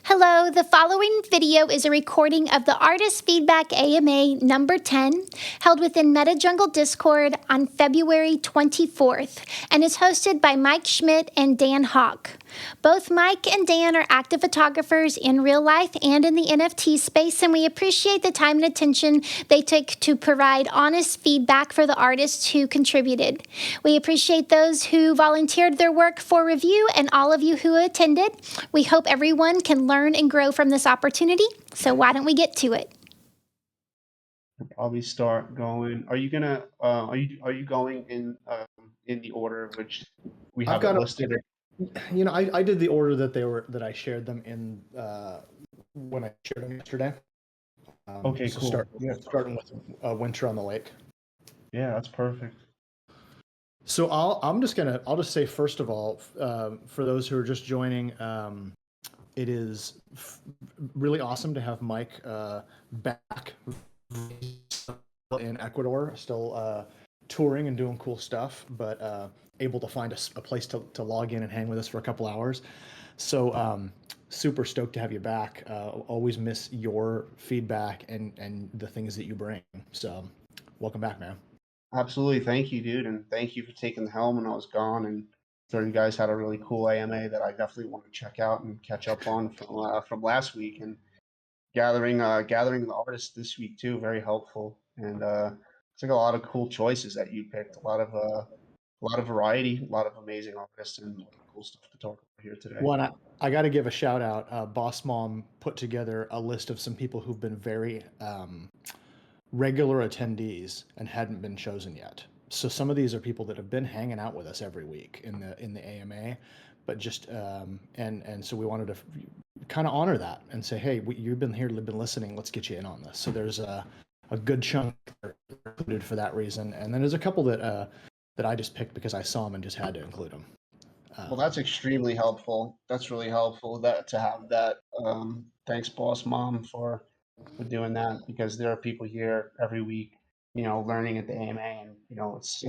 Hello, the following video is a recording of the Artist Feedback AMA number 10, held within MetaJungle Discord on February 24th, and is hosted by Mike Schmidt and Dan Hawk. Both Mike and Dan are active photographers in real life and in the NFT space, and we appreciate the time and attention they take to provide honest feedback for the artists who contributed. We appreciate those who volunteered their work for review and all of you who attended. We hope everyone can learn and grow from this opportunity, so why don't we get to it? I'll probably start going. Are you gonna are you going in the order which we have it listed? I did the order that I shared them in when I shared them yesterday. Okay, so cool. Starting with Winter on the Lake. Yeah, that's perfect. So I'll just say first of all, for those who are just joining, it is really awesome to have Mike back in Ecuador, still touring and doing cool stuff, but able to find a place to log in and hang with us for a couple hours. So super stoked to have you back. Always miss your feedback and the things that you bring. So welcome back, man. Absolutely. Thank you, dude. And thank you for taking the helm when I was gone. And so you guys had a really cool AMA that I definitely want to check out and catch up on from last week. And gathering the artists this week too, very helpful. And it's like a lot of cool choices that you picked. A lot of variety, a lot of amazing artists, and a lot of cool stuff to talk about here today. Well, I got to give a shout out. Boss Mom put together a list of some people who've been very regular attendees and hadn't been chosen yet. So some of these are people that have been hanging out with us every week in the AMA, but just and so we wanted to kind of honor that and say, hey, you've been here, been listening. Let's get you in on this. So there's a good chunk included for that reason, and then there's a couple that I just picked because I saw them and just had to include them. Well, that's extremely helpful. That's really helpful to have that. Thanks, Boss Mom, for doing that, because there are people here every week, learning at the AMA, and it's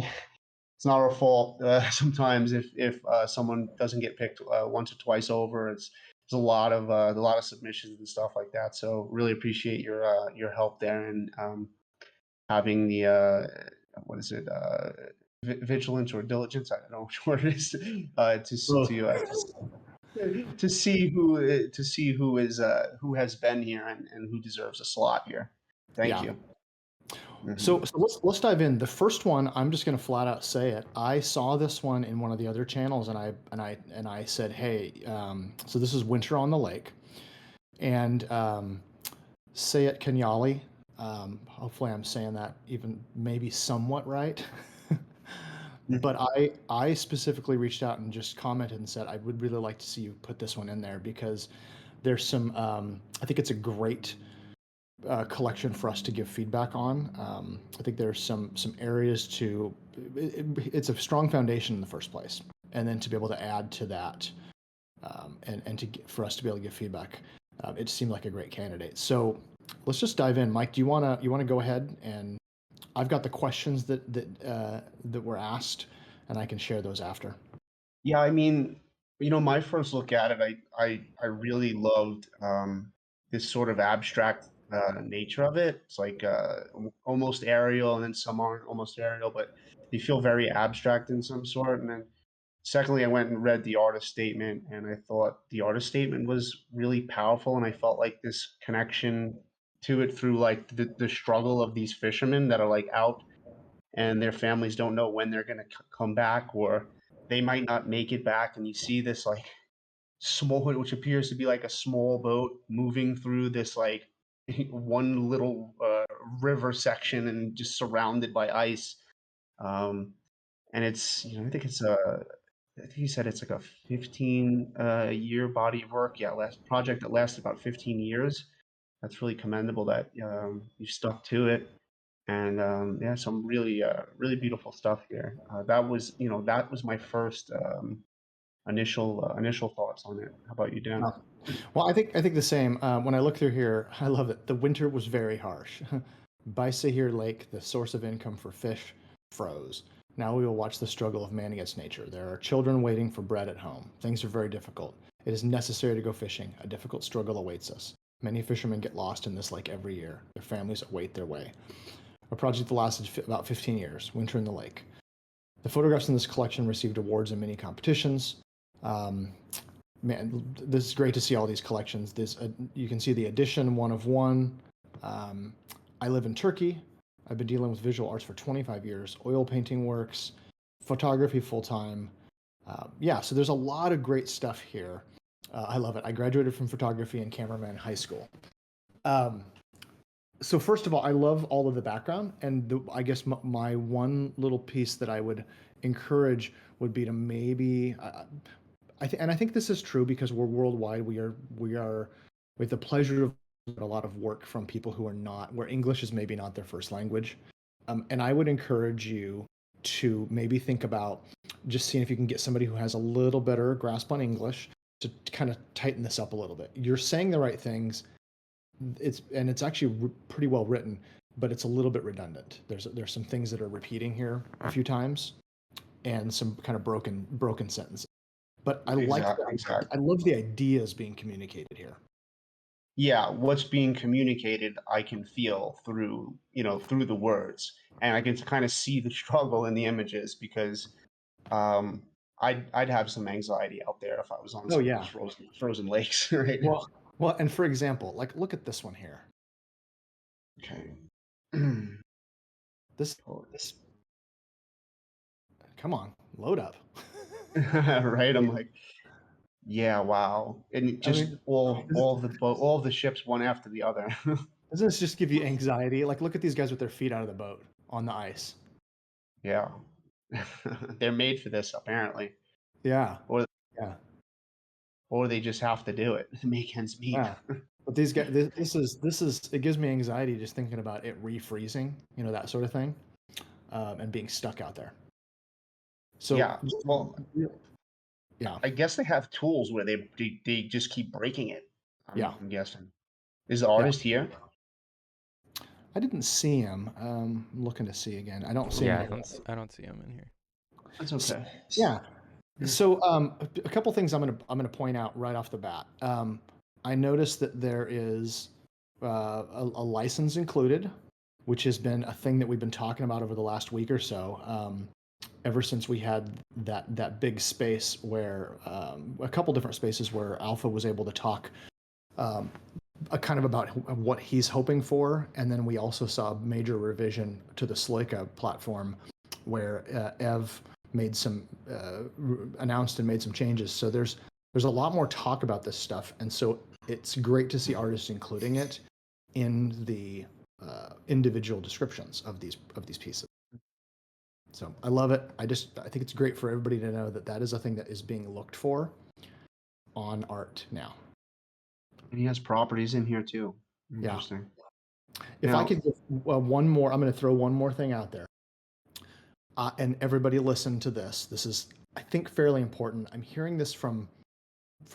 not our fault sometimes if someone doesn't get picked once or twice over. There's a lot of submissions and stuff like that. So really appreciate your help there, and having the what is it, vigilance or diligence, I don't know which word it is, to see who who has been here and who deserves a slot here. Thank you. Mm-hmm. So let's dive in. The first one, I'm just going to flat out say it. I saw this one in one of the other channels, and I said, hey, so this is Winter on the Lake, and Sayet Kenyali. Hopefully, I'm saying that even maybe somewhat right. But I specifically reached out and just commented and said I would really like to see you put this one in there, because there's some I think it's a great collection for us to give feedback on. I think there's some areas it's a strong foundation in the first place, and then to be able to add to that for us to be able to give feedback, it seemed like a great candidate. So let's just dive in. Mike, do you want to go ahead? And I've got the questions that were asked, and I can share those after. Yeah, I mean, my first look at it, I really loved this sort of abstract nature of it. It's like almost aerial, and then some aren't almost aerial, but they feel very abstract in some sort. And then secondly, I went and read the artist statement, and I thought the artist statement was really powerful, and I felt like this connection to it through like the struggle of these fishermen that are like out, and their families don't know when they're going to come back, or they might not make it back. And you see this like small, which appears to be like a small boat moving through this like one little river section, and just surrounded by ice. And it's, I think he said it's like a 15 year body of work. Yeah, last project that lasted about 15 years. That's really commendable that you stuck to it. And yeah, some really beautiful stuff here. That was my first initial thoughts on it. How about you, Dan? Well, I think the same. When I look through here, I love it. The winter was very harsh. By Sahir Lake, the source of income for fish froze. Now we will watch the struggle of man against nature. There are children waiting for bread at home. Things are very difficult. It is necessary to go fishing. A difficult struggle awaits us. Many fishermen get lost in this lake every year. Their families await their way. A project that lasted about 15 years, Winter in the Lake. The photographs in this collection received awards in many competitions. Man, this is great to see all these collections. You can see the edition, one of one. I live in Turkey. I've been dealing with visual arts for 25 years. Oil painting works, photography full-time. Yeah, so there's a lot of great stuff here. I love it. I graduated from photography and cameraman in high school. So first of all, I love all of the background, and I guess my one little piece that I would encourage would be to maybe, and I think this is true because we're worldwide. We are with the pleasure of a lot of work from people who are not, where English is maybe not their first language, and I would encourage you to maybe think about just seeing if you can get somebody who has a little better grasp on English to kind of tighten this up a little bit. You're saying the right things. It's actually pretty well written, but it's a little bit redundant. There's some things that are repeating here a few times, and some kind of broken sentences. But I Exactly. I love the ideas being communicated here. Yeah, what's being communicated, I can feel through, through the words, and I can kind of see the struggle in the images because I'd have some anxiety out there if I was on Oh some of those yeah. frozen lakes right now. Well, and for example, like look at this one here. Okay. This come on, load up. Right, I'm like, yeah, wow, and I just mean, all the ships one after the other. doesn't this just give you anxiety? Like look at these guys with their feet out of the boat on the ice. Yeah. They're made for this apparently, Yeah. or Yeah. or they just have to do it to make ends meet. Yeah. But these guys, this is it gives me anxiety just thinking about it refreezing, that sort of thing, and being stuck out there. So Yeah, well, yeah, I guess they have tools where they just keep breaking it. yeah, I'm guessing. Is the yeah. artist here? I didn't see him. I'm looking to see again. I don't see Yeah, him. I don't see him in here. That's okay. Yeah. So a couple things I'm gonna point out right off the bat. I noticed that there is a license included, which has been a thing that we've been talking about over the last week or so. Ever since we had that big space where a couple different spaces where Alpha was able to talk a kind of about what he's hoping for, and then we also saw a major revision to the Sloika platform where Ev made some announced and made some changes. So there's a lot more talk about this stuff, and so it's great to see artists including it in the individual descriptions of these pieces. So I love it. I think it's great for everybody to know that is a thing that is being looked for on art now. And he has properties in here too. Interesting. If Now, I could give one more, I'm going to throw one more thing out there. And everybody listen to this. This is, I think, fairly important. I'm hearing this from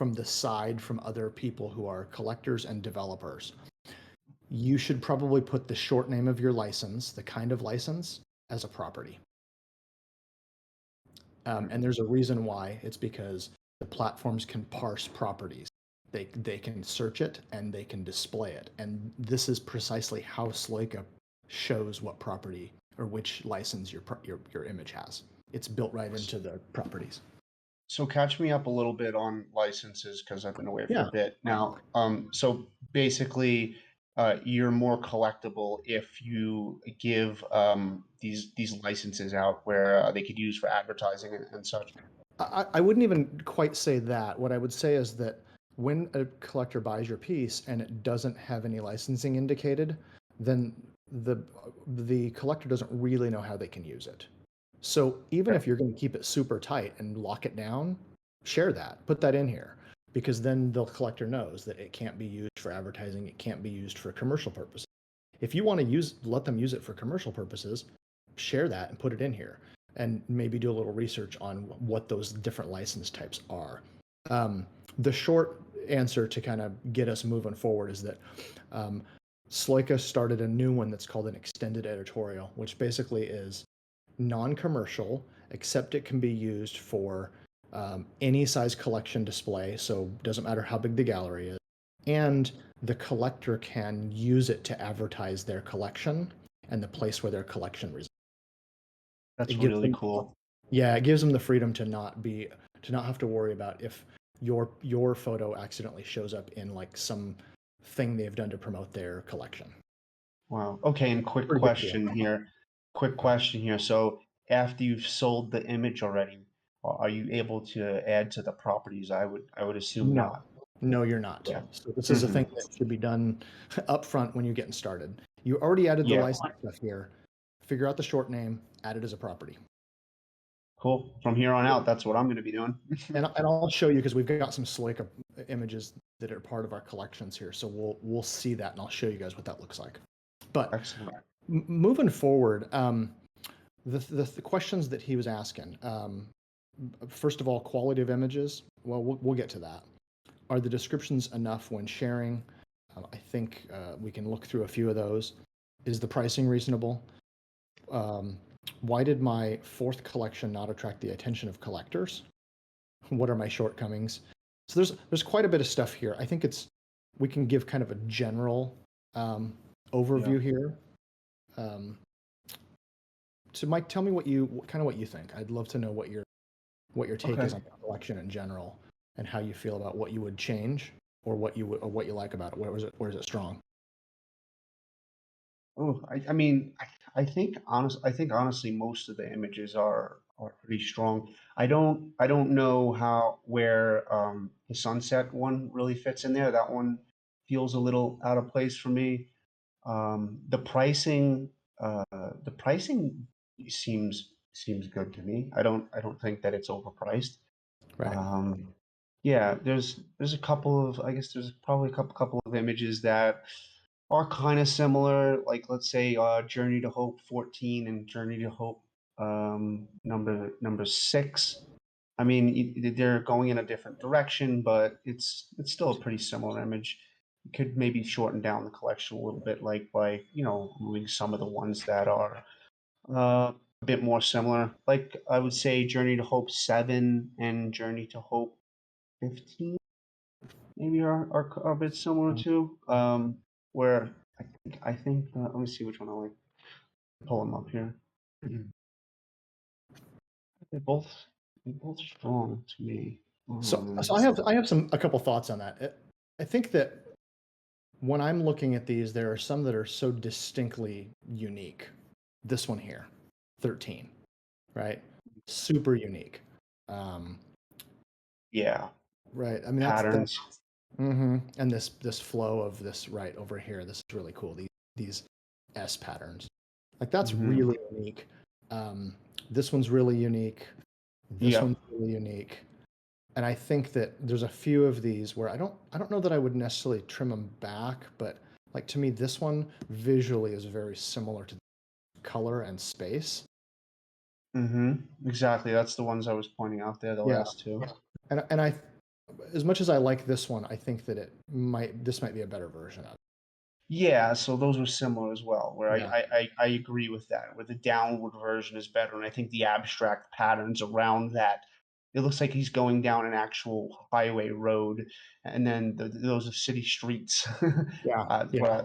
the side from other people who are collectors and developers. You should probably put the short name of your license, the kind of license, as a property. And there's a reason why. It's because the platforms can parse properties. They can search it and they can display it. And this is precisely how Sloika shows what property or which license your image has. It's built right into the properties. so catch me up a little bit on licenses because I've been away for Yeah. a bit now. So basically, you're more collectible if you give these licenses out where they could use for advertising and such. I wouldn't even quite say that. What I would say is that when a collector buys your piece and it doesn't have any licensing indicated, then the collector doesn't really know how they can use it. So even if you're going to keep it super tight and lock it down, share that, put that in here, because then the collector knows that it can't be used for advertising, it can't be used for commercial purposes. If you want to let them use it for commercial purposes, share that and put it in here, and maybe do a little research on what those different license types are. The short answer to kind of get us moving forward is that Sloika started a new one that's called an extended editorial, which basically is non-commercial, except it can be used for any size collection display, so doesn't matter how big the gallery is, and the collector can use it to advertise their collection and the place where their collection resides. That's It gives really them, cool. yeah, it gives them the freedom to not have to worry about if your photo accidentally shows up in like some thing they've done to promote their collection. Wow. Okay, and Pretty good deal. Quick question here. So after you've sold the image already, are you able to add to the properties? I would assume No, not. no, you're not. Yeah. So this is a Hmm. thing that should be done upfront when you're getting started. You already added the Yeah. license stuff here. Figure out the short name, add it as a property. Cool. From here on out, that's what I'm going to be doing. And I'll show you because we've got some Seika images that are part of our collections here. So we'll see that and I'll show you guys what that looks like. But Excellent. moving forward, the questions that he was asking, first of all, quality of images. Well, we'll get to that. Are the descriptions enough when sharing? I think we can look through a few of those. Is the pricing reasonable? Why did my fourth collection not attract the attention of collectors? What are my shortcomings? So there's quite a bit of stuff here. I think we can give kind of a general overview here. So Mike, tell me what you think. I'd love to know what your take Okay. is on the collection in general and how you feel about what you would change or what you like about it. Where is it strong? Oh, I mean, I think honestly, most of the images are pretty strong. I don't know where the sunset one really fits in there. That one feels a little out of place for me. The pricing seems good to me. I don't think that it's overpriced. Right. Um, yeah, there's a couple of I guess there's probably a couple of images that are kind of similar. Like let's say Journey to Hope 14 and Journey to Hope number 6. I mean, they're going in a different direction, but it's still a pretty similar image. You could maybe shorten down the collection a little bit, like by moving some of the ones that are a bit more similar. Like I would say Journey to Hope 7 and Journey to Hope 15 maybe are a bit similar too. Where I think let me see which one I like. Pull them up here. They're both they're both strong to me. So I have a couple thoughts on that. I think that when I'm looking at these, there are some that are so distinctly unique. This one here, 13, right? Super unique. Um, Yeah, right. I mean, that's patterns. and this flow of this right over here. This is really cool. These S patterns, like that's Hmm. really unique. Um, this one's really unique. This Yeah. one's really unique. And I think that there's a few of these where I don't know that I would necessarily trim them back, but like to me, this one visually is very similar to color and space. Hmm. Exactly. That's the ones I was pointing out there. The Yeah. last two. And I, as much as I like this one, I think that this might be a better version of it. Yeah, so those were similar as well, where Yeah. I agree with that, where the downward version is better. And I think the abstract patterns around that, it looks like he's going down an actual highway road, and then those are city streets. Yeah. Yeah.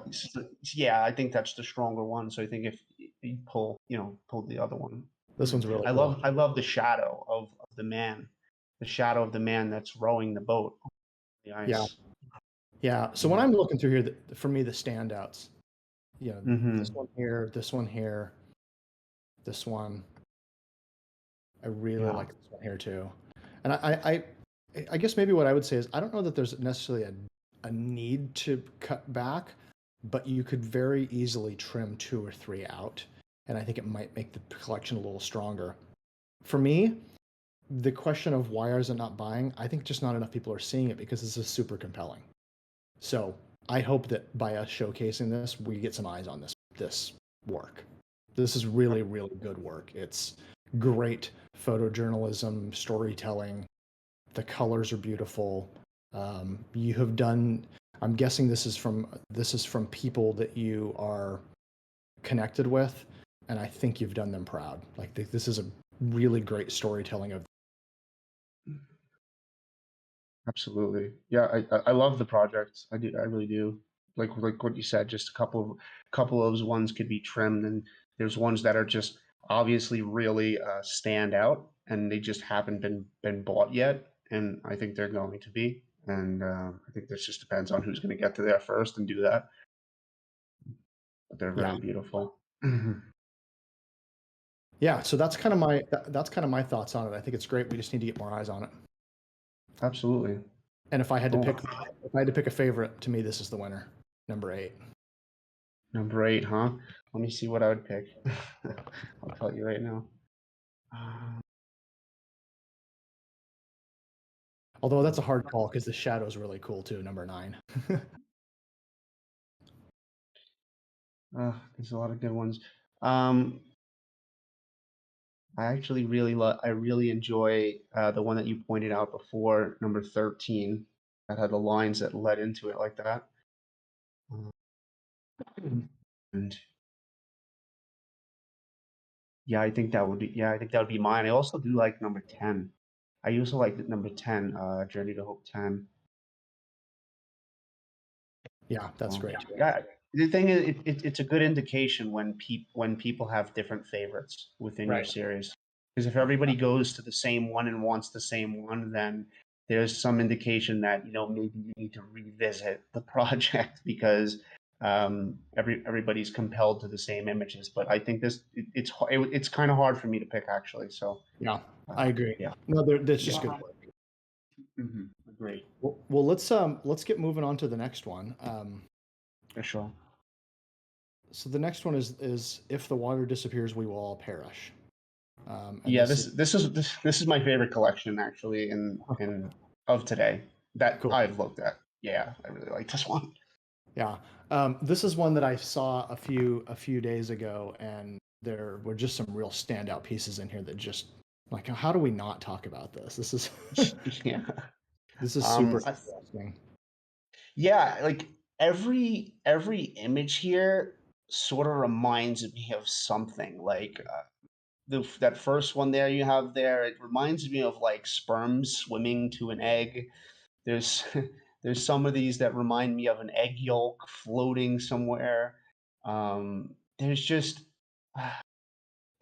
Yeah, I think that's the stronger one. So I think if you pull the other one. This one's really I cool. love the shadow the shadow of the man that's rowing the boat on the Yeah. ice. Yeah. So when Yeah. I'm looking through here, for me, the standouts, this Hmm. one here, this one here, this one. I really Yeah. like this one here too. And I guess maybe what I would say is I don't know that there's necessarily a need to cut back, but you could very easily trim 2 or 3 out. And I think it might make the collection a little stronger. For me, the question of why is it not buying, I think just not enough people are seeing it because this is super compelling. So I hope that by us showcasing this, we get some eyes on this work. This is really, really good work. It's great photojournalism, storytelling. The colors are beautiful. You have done. I'm guessing this is from people that you are connected with. and I think you've done them proud. Like this is a really great storytelling of. Absolutely. Yeah, I love the project. I do. I really do. Like what you said, just a couple of those ones could be trimmed, and there's ones that are just obviously really stand out, and they just haven't been bought yet, and I think they're going to be. And I think this just depends on who's going to get to there first and do that. But they're Yeah. very beautiful. Yeah, so that's kind of my thoughts on it. I think it's great. We just need to get more eyes on it. Absolutely. And if I had to Cool. pick a favorite, to me, this is the winner, number 8. Number 8, huh? Let me see what I would pick. I'll tell you right now. Although that's a hard call because the shadow is really cool too, number 9. There's a lot of good ones. I actually I really enjoy the one that you pointed out before, number 13, that had the lines that led into it like that. And yeah, I think that would be mine. I also do like number 10. I also like number 10, Journey to Hope 10. Yeah, that's great. Yeah, the thing is, it's a good indication when people have different favorites within your Right. series. Because if everybody goes to the same one and wants the same one, then there's some indication that maybe you need to revisit the project because everybody's compelled to the same images. But I think it's kind of hard for me to pick actually. So Yeah, I agree. yeah. No, that's just good work. Agree. Well, let's get moving on to the next one. For sure. So the next one is if the water disappears, we will all perish. And Yeah, this is my favorite collection actually in of today that Cool. I've looked at. Yeah, I really like this one. Yeah, this is one that I saw a few days ago, and there were just some real standout pieces in here that just like, how do we not talk about this? This is Yeah. this is super I- interesting. yeah, like every image here sort of reminds me of something. Like that first one there you have there, it reminds me of like sperm swimming to an egg. There's there's some of these that remind me of an egg yolk floating somewhere. There's just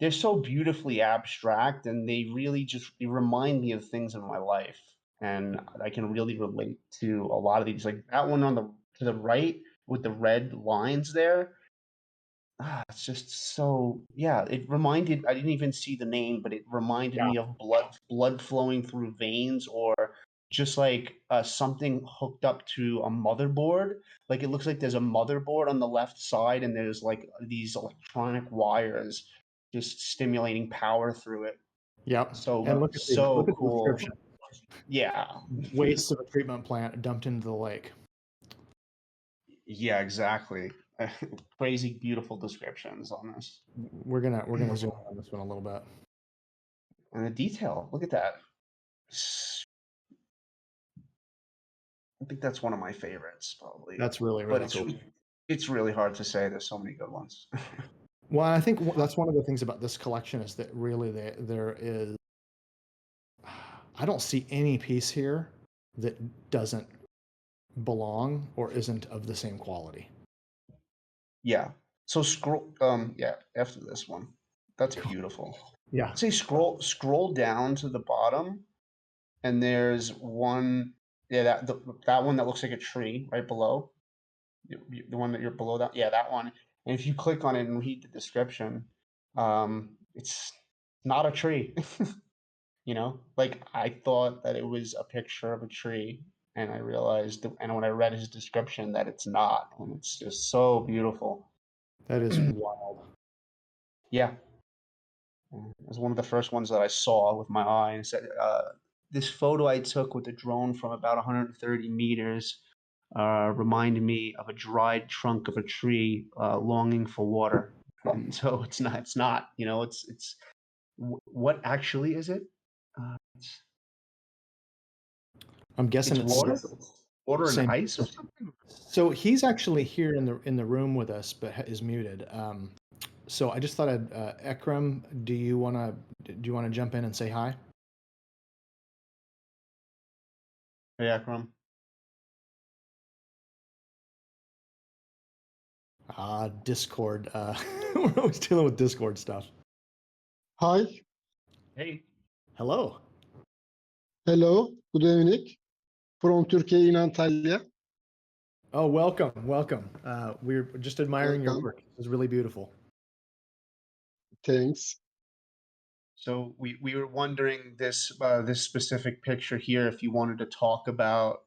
they're so beautifully abstract, and they remind me of things in my life, and I can really relate to a lot of these. Like that one on the to the right with the red lines there. It's just so yeah. It reminded I didn't even see the name, but it reminded Yeah. me of blood flowing through veins, or just like something hooked up to a motherboard. Like it looks like there's a motherboard on the left side, and there's like these electronic wires just stimulating power through it. Yep. So And look at the cool. description. Yeah. Waste of a treatment plant dumped into the lake. Yeah, exactly. Crazy beautiful descriptions on this. We're gonna zoom in on this one a little bit. And the detail, look at that. I think that's one of my favorites, probably. That's really But cool. It's really hard to say. There's so many good ones. Well, I think that's one of the things about this collection is that really there is. I don't see any piece here that doesn't belong or isn't of the same quality. Yeah. So yeah, after this one. That's beautiful. Yeah. Say scroll down to the bottom, and there's one, yeah, that one that looks like a tree right below. The one that you're below that, yeah, that one. And if you click on it and read the description, it's not a tree. Like I thought that it was a picture of a tree, and I realized, and when I read his description, that it's not, and it's just so beautiful. That is wild. Yeah, it was one of the first ones that I saw with my eye, and it said, "This photo I took with a drone from about 130 meters reminded me of a dried trunk of a tree longing for water." And so it's not. It's not. It's what actually is it? It's I'm guessing it's water. Water and same. ice or something? So he's actually here in the room with us, but is muted. So I just thought I'd, Ekram, do you wanna jump in and say hi? Hey, Akram. Discord. We're always dealing with Discord stuff. Hi, Hey. Hello. hello, good evening from Turkey in Antalya. Oh, welcome. We're just admiring your Welcome. work. It's really beautiful. Thanks. So we were wondering this specific picture here, if you wanted to talk about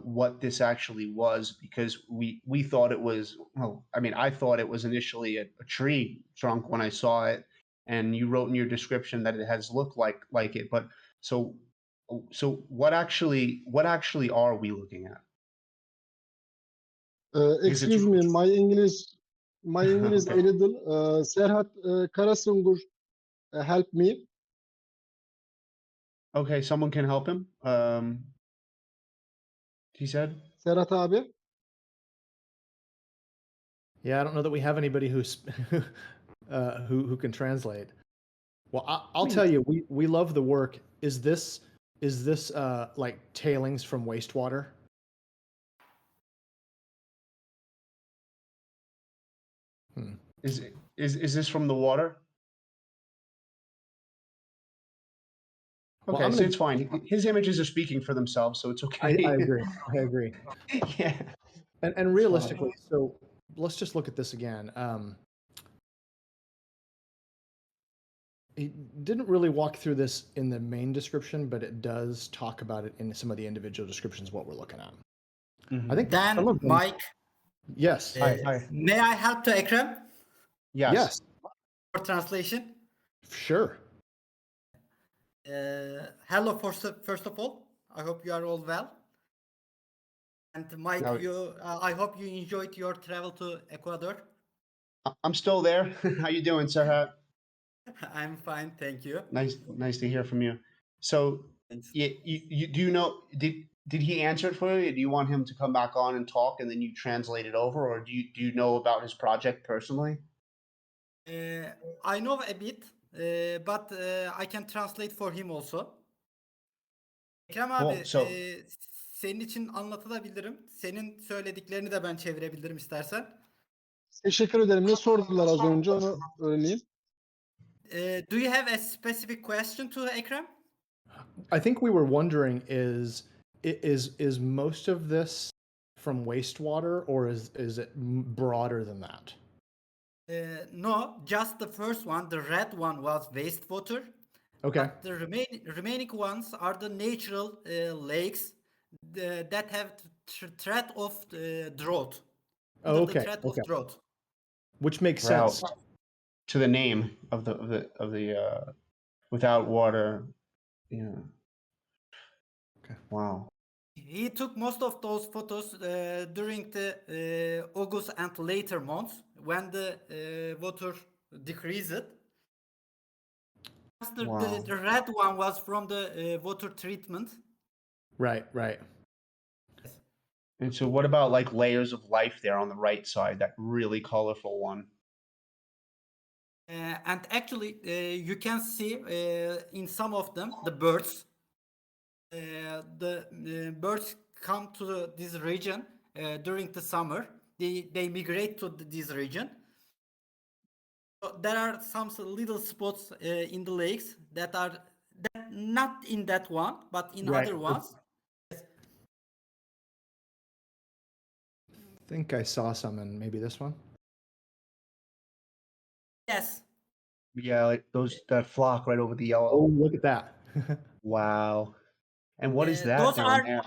what this actually was, because we thought it was, well, I mean, I thought it was initially a tree trunk when I saw it, and you wrote in your description that it has looked like it. But so what actually are we looking at? Because it's Excuse me, my English a okay. little. Serhat Karasungur help me. Okay, someone can help him. He said. Serhat abi. Yeah, I don't know that we have anybody who's who can translate. Well, I'll tell you, we love the work. Is this like tailings from wastewater? Hmm. Is this from the water? Well, Okay, I'm so gonna. it's fine. His images are speaking for themselves, so it's I okay. agree. I agree. Yeah, And it's fine. realistically, so let's just look at this again. He didn't really walk through this in the main description, but it does talk about it in some of the individual descriptions, what we're looking at. I think some Then, of them. Mike, Yes. Hi. may I help to Ekrem Yes. Yes. for translation? Sure. Hello, first of all. I hope you are all well. And Mike, Now, I hope you enjoyed your travel to Ecuador. I'm still there. How you doing, Serhat? I'm fine, thank you. Nice to hear from you. So, Thanks. you do you know, did he answer it for you? Do you want him to come back on and talk, and then you translate it over, or do you know about his project personally? I know a bit, but I can translate for him also. Ekrem Cool. abi, So, senin için anlatabilirim. Senin söylediklerini de ben çevirebilirim istersen. Teşekkür ederim. Ne sordular az önce onu öğreneyim. Do you have a specific question to Ekrem? I think we were wondering is most of this from wastewater, or is it broader than that? No, just the first one, the red one, was wastewater. Okay. But the remaining ones are the natural lakes that have threat of drought. Oh, Under the okay. threat Okay. of drought. Which makes well, sense. to the name of the without water, yeah. Okay. Wow. He took most of those photos during the August and later months when the water decreased. Wow. The red one was from the water treatment. Right. And so what about like layers of life there on the right side, that really colorful one? And actually, you can see in some of them the birds. The birds come to this region during the summer. They migrate to this region. So there are some little spots in the lakes that are not in that one, but in Right. other ones. I think I saw some in maybe this one. Yes. Yeah, like that flock right over the yellow. Oh, look at that. Wow. And what is that Those down are there?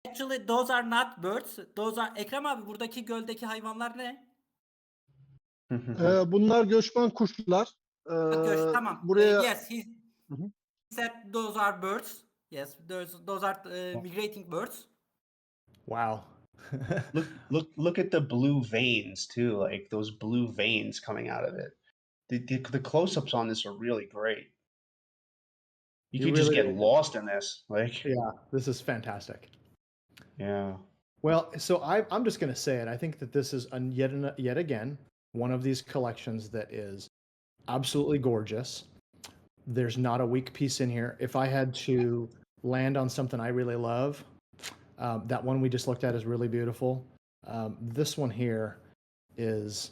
actually those are not birds. Those are Ekrem abi, buradaki göldeki hayvanlar ne? Bunlar göçmen kuşlar. Tamam. Buraya Yes, he Hı hı. said those are birds. Yes, those are migrating birds. Wow. Look at the blue veins too, like those blue veins coming out of it. The close-ups on this are really great. You You could just really, get lost in this. Like, yeah, this is fantastic. yeah. Well, so I'm just going to say it. I think that this is yet again one of these collections that is absolutely gorgeous. There's not a weak piece in here. If I had to land on something I really love, that one we just looked at is really beautiful. This one here is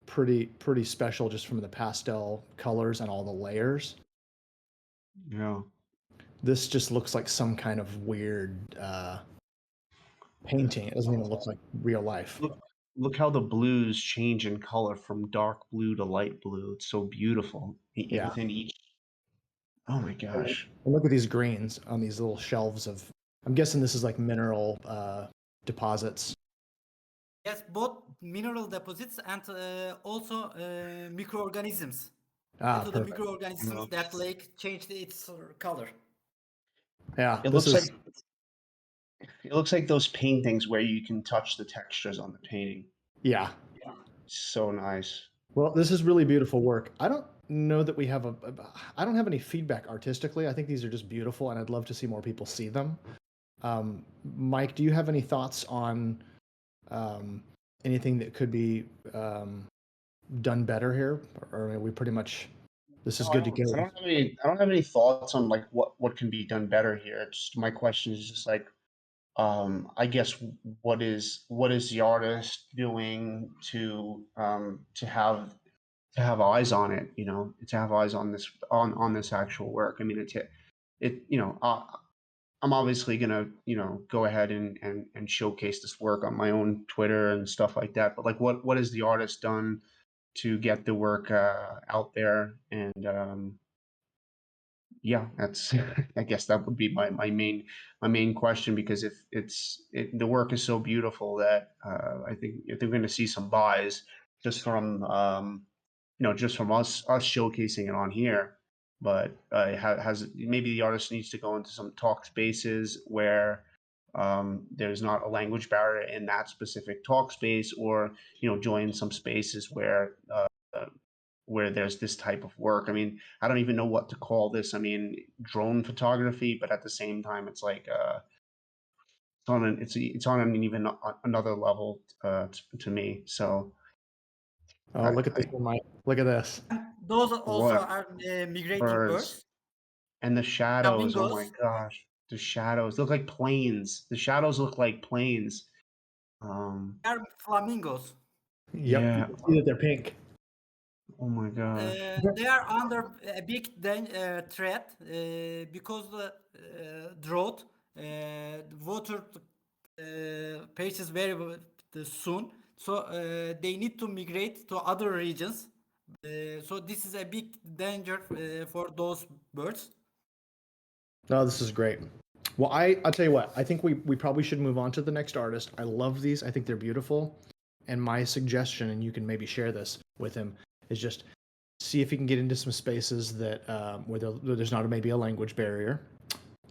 pretty special just from the pastel colors and all the layers. Yeah. This just looks like some kind of weird painting. It doesn't even look like real life. Look how the blues change in color from dark blue to light blue. It's so beautiful. Yeah. Within each. Oh my gosh. And look at these greens on these little shelves of, I'm guessing this is like mineral deposits. Yes, both mineral deposits and also microorganisms. Due to the Perfect. microorganisms, that lake changed its color. Yeah, It looks like those paintings where you can touch the textures on the painting. Yeah. So nice. Well, this is really beautiful work. I don't know that we have I don't have any feedback artistically. I think these are just beautiful, and I'd love to see more people see them. Mike, do you have any thoughts on anything that could be done better here, or are we pretty much this is good to go? I don't have any thoughts on like what can be done better here. It's my question is just like I guess what is the artist doing to have eyes on it, you know, to have eyes on this actual work. I mean, I'm obviously gonna, go ahead and showcase this work on my own Twitter and stuff like that. But like, what has the artist done to get the work out there? And yeah, that's I guess that would be my main question, because if the work is so beautiful that I think if they're going to see some buys just from just from us showcasing it on here. But has maybe the artist needs to go into some talk spaces where there's not a language barrier in that specific talk space, or join some spaces where there's this type of work. I mean, I don't even know what to call this. I mean, drone photography, but at the same time, it's like it's on an even another level to me. So. Oh, look at this one, Mike. Look at this. Those also What? are migrating Birds. birds. And the shadows, oh my Flamingos. gosh, the shadows look like planes. The shadows look like planes. They are flamingos. Yep, Yeah. you can see that they're pink. Oh my gosh. They are under a big threat because the drought, water paces very soon. So they need to migrate to other regions. So this is a big danger for those birds. No, this is great. Well, I'll tell you what. I think we probably should move on to the next artist. I love these. I think they're beautiful. And my suggestion, and you can maybe share this with him, is just see if he can get into some spaces that where there's not maybe a language barrier,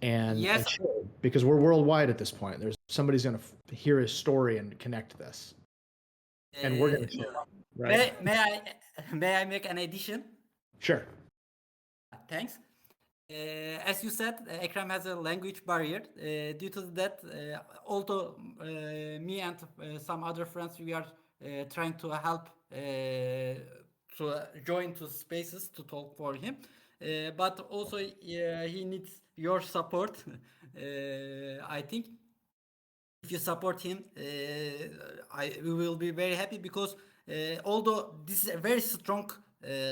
and Yes. share, because we're worldwide at this point. There's somebody's going to hear his story and connect this, and we're going to share. Right? May I make an addition? Sure. Thanks. As you said, Ekrem has a language barrier. Due to that, although me and some other friends, we are trying to help to join to spaces to talk for him. But also he needs your support. I think if you support him, we will be very happy, because although this is a very strong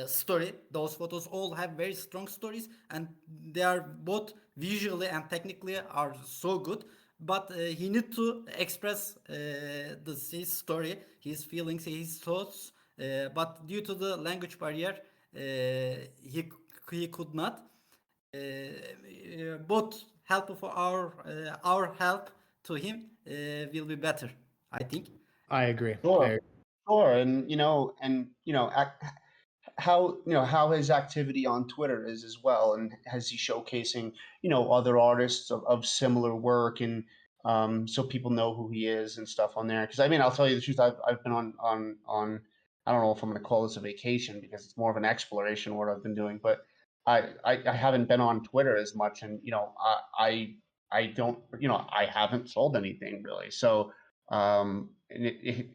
story, those photos all have very strong stories, and they are both visually and technically are so good. But he needs to express his story, his feelings, his thoughts. But due to the language barrier, he could not. Both help of our help to him will be better, I think. I agree. Sure. Sure. And how his activity on Twitter is as well, and has he showcasing other artists of similar work, and so people know who he is and stuff on there. Because I mean, I'll tell you the truth, I've been on I don't know if I'm going to call this a vacation, because it's more of an exploration what I've been doing, but I haven't been on Twitter as much, and I don't I haven't sold anything really, so And it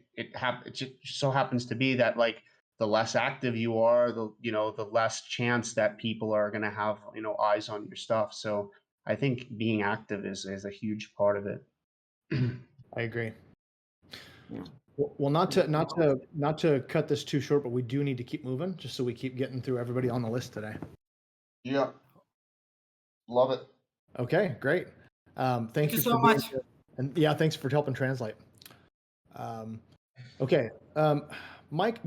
just so happens to be that like the less active you are, the less chance that people are going to have eyes on your stuff. So I think being active is a huge part of it. I agree. Yeah. Well, not to cut this too short, but we do need to keep moving just so we keep getting through everybody on the list today. Yeah. Love it. Okay, great. Thank you so for being much. here. And yeah, thanks for helping translate. Okay, Mike,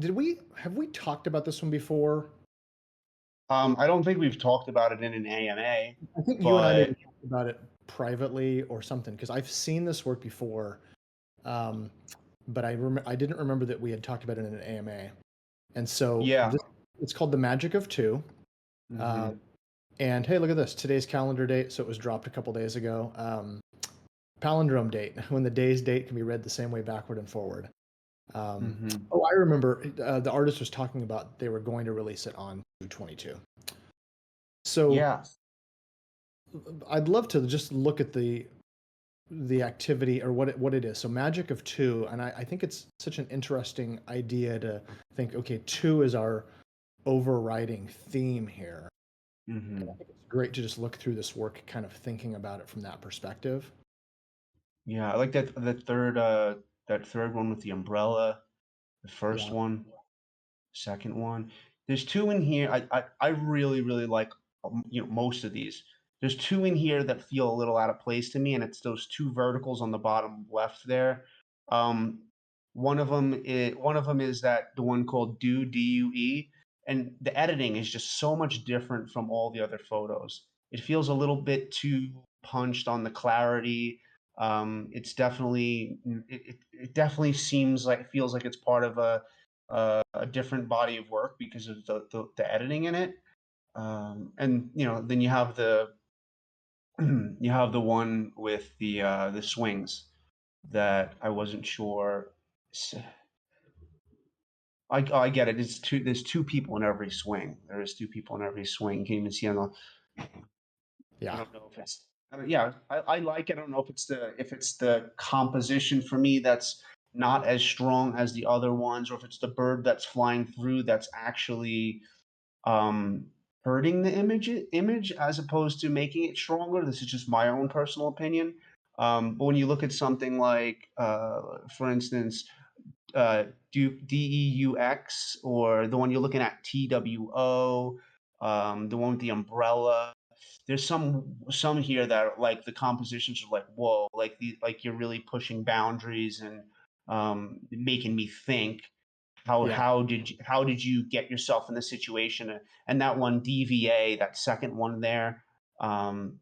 have we talked about this one before? I don't think we've talked about it in an AMA. I think you and I maybe talked about it privately or something because I've seen this work before, but I didn't remember that we had talked about it in an AMA. And so it's called The Magic of Two. Mm-hmm. And hey, look at this, today's calendar date. So it was dropped a couple days ago. Palindrome date, when the day's date can be read the same way backward and forward. Oh, I remember the artist was talking about they were going to release it on 2/22. So yeah, I'd love to just look at the activity or what it is. So Magic of Two, and I think it's such an interesting idea to think, okay, two is our overriding theme here. Mm-hmm. And I think it's great to just look through this work, kind of thinking about it from that perspective. Yeah, I like that third one with the umbrella, the first one, second one. There's two in here. I really like most of these. There's two in here that feel a little out of place to me, and it's those two verticals on the bottom left there. One of them is that the one called DUE, and the editing is just so much different from all the other photos. It feels a little bit too punched on the clarity. It's definitely it definitely feels like it's part of a different body of work because of the editing in it. And then you have the one with the swings that I wasn't sure. I get it. There's two people in every swing. There is two people in every swing. You can even see on the. Yeah. I don't know if it's. I like it. I don't know if it's the composition for me that's not as strong as the other ones, or if it's the bird that's flying through that's actually hurting the image as opposed to making it stronger. This is just my own personal opinion. But when you look at something like, for instance, DEUX, or the one you're looking at, TWO, the one with the umbrella. There's some here that are, like, the compositions are like, whoa, like you're really pushing boundaries and making me think. How did you get yourself in this situation? And that one, DVA, that second one there, the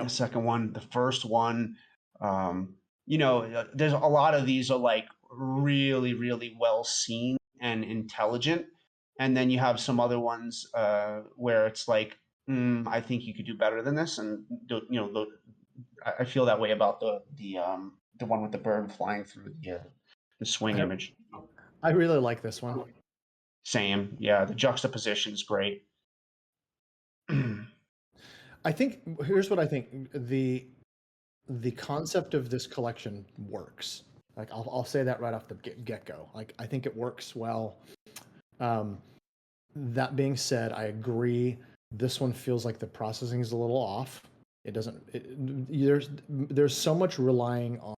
second one, the first one, there's a lot of these are like really well seen and intelligent, and then you have some other ones where it's like, I think you could do better than this, and I feel that way about the one with the bird flying through the swing image. I really like this one. Same, yeah. The juxtaposition is great. I think here's what I think the concept of this collection works. Like I'll say that right off the get go. Like I think it works well. That being said, I agree. This one feels like the processing is a little off. It doesn't. There's so much relying on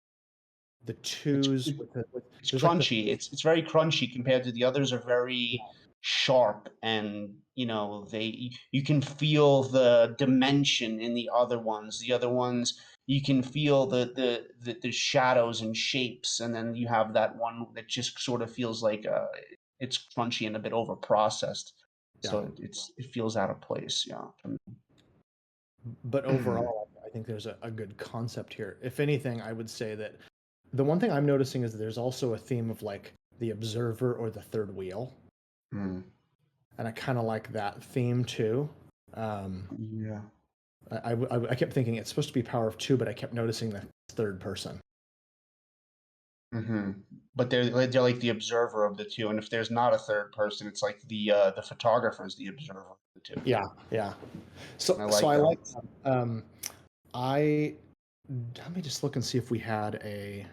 the twos. It's crunchy. It's very crunchy compared to the others. Are very sharp, and you can feel the dimension in the other ones. The other ones, you can feel the shadows and shapes, and then you have that one that just sort of feels like it's crunchy and a bit over processed. So it feels out of place. Yeah. But overall, I think there's a good concept here. If anything, I would say that the one thing I'm noticing is that there's also a theme of like the observer or the third wheel. And I kind of like that theme too. Yeah. I kept thinking it's supposed to be power of two, but I kept noticing the third person. But they're like the observer of the two, and if there's not a third person, it's like the photographer is the observer of the two. Yeah. So I like that. Let me just look and see if we had a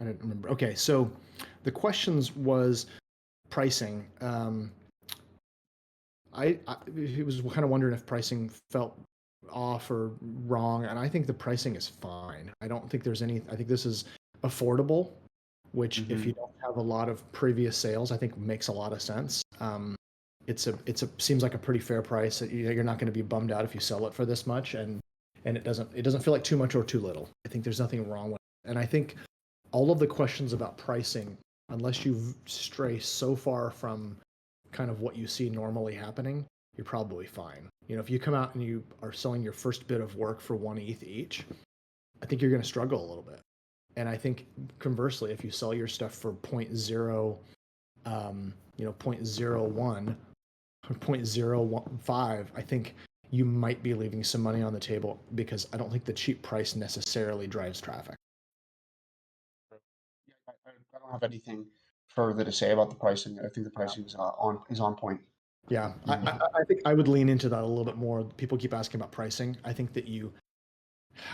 I didn't remember. Okay, so the questions was pricing. He was kind of wondering if pricing felt off or wrong, and I think the pricing is fine. I don't think there's any. I think this is affordable, which if you don't have a lot of previous sales, I think makes a lot of sense. It's a seems like a pretty fair price. You're not going to be bummed out if you sell it for this much, and it doesn't feel like too much or too little. I think there's nothing wrong with it. And I think all of the questions about pricing, unless you stray so far from kind of what you see normally happening, you're probably fine. You know, if you come out and you are selling your first bit of work for 1 ETH each, I think you're going to struggle a little bit. And I think conversely, if you sell your stuff for 0.0, 0.01 or 0.015, I think you might be leaving some money on the table, because I don't think the cheap price necessarily drives traffic. I don't have anything further to say about the pricing. I think the pricing is on point. Yeah, I think I would lean into that a little bit more. People keep asking about pricing. I think that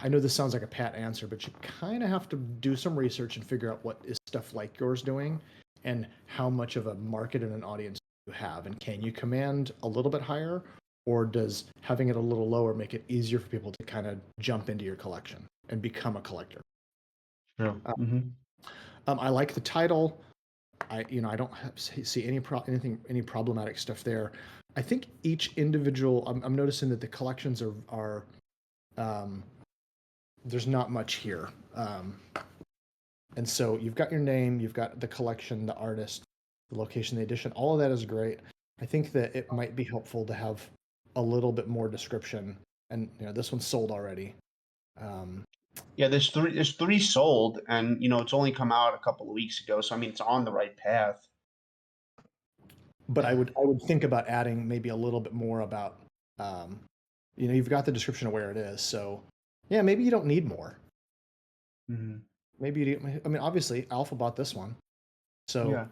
I know this sounds like a pat answer, but you kind of have to do some research and figure out what is stuff like yours doing, and how much of a market and an audience you have, and can you command a little bit higher, or does having it a little lower make it easier for people to kind of jump into your collection and become a collector? True. I like the title. I don't see any problematic stuff there. I think each individual. I'm noticing that the collections are there's not much here, and so you've got your name, you've got the collection, the artist, the location, the edition. All of that is great. I think that it might be helpful to have a little bit more description. And this one's sold already. Yeah, there's three sold, and it's only come out a couple of weeks ago. So I mean, it's on the right path. But I would think about adding maybe a little bit more about, you've got the description of where it is. So yeah, maybe you don't need more. Maybe I mean, obviously Alpha bought this one. So yeah,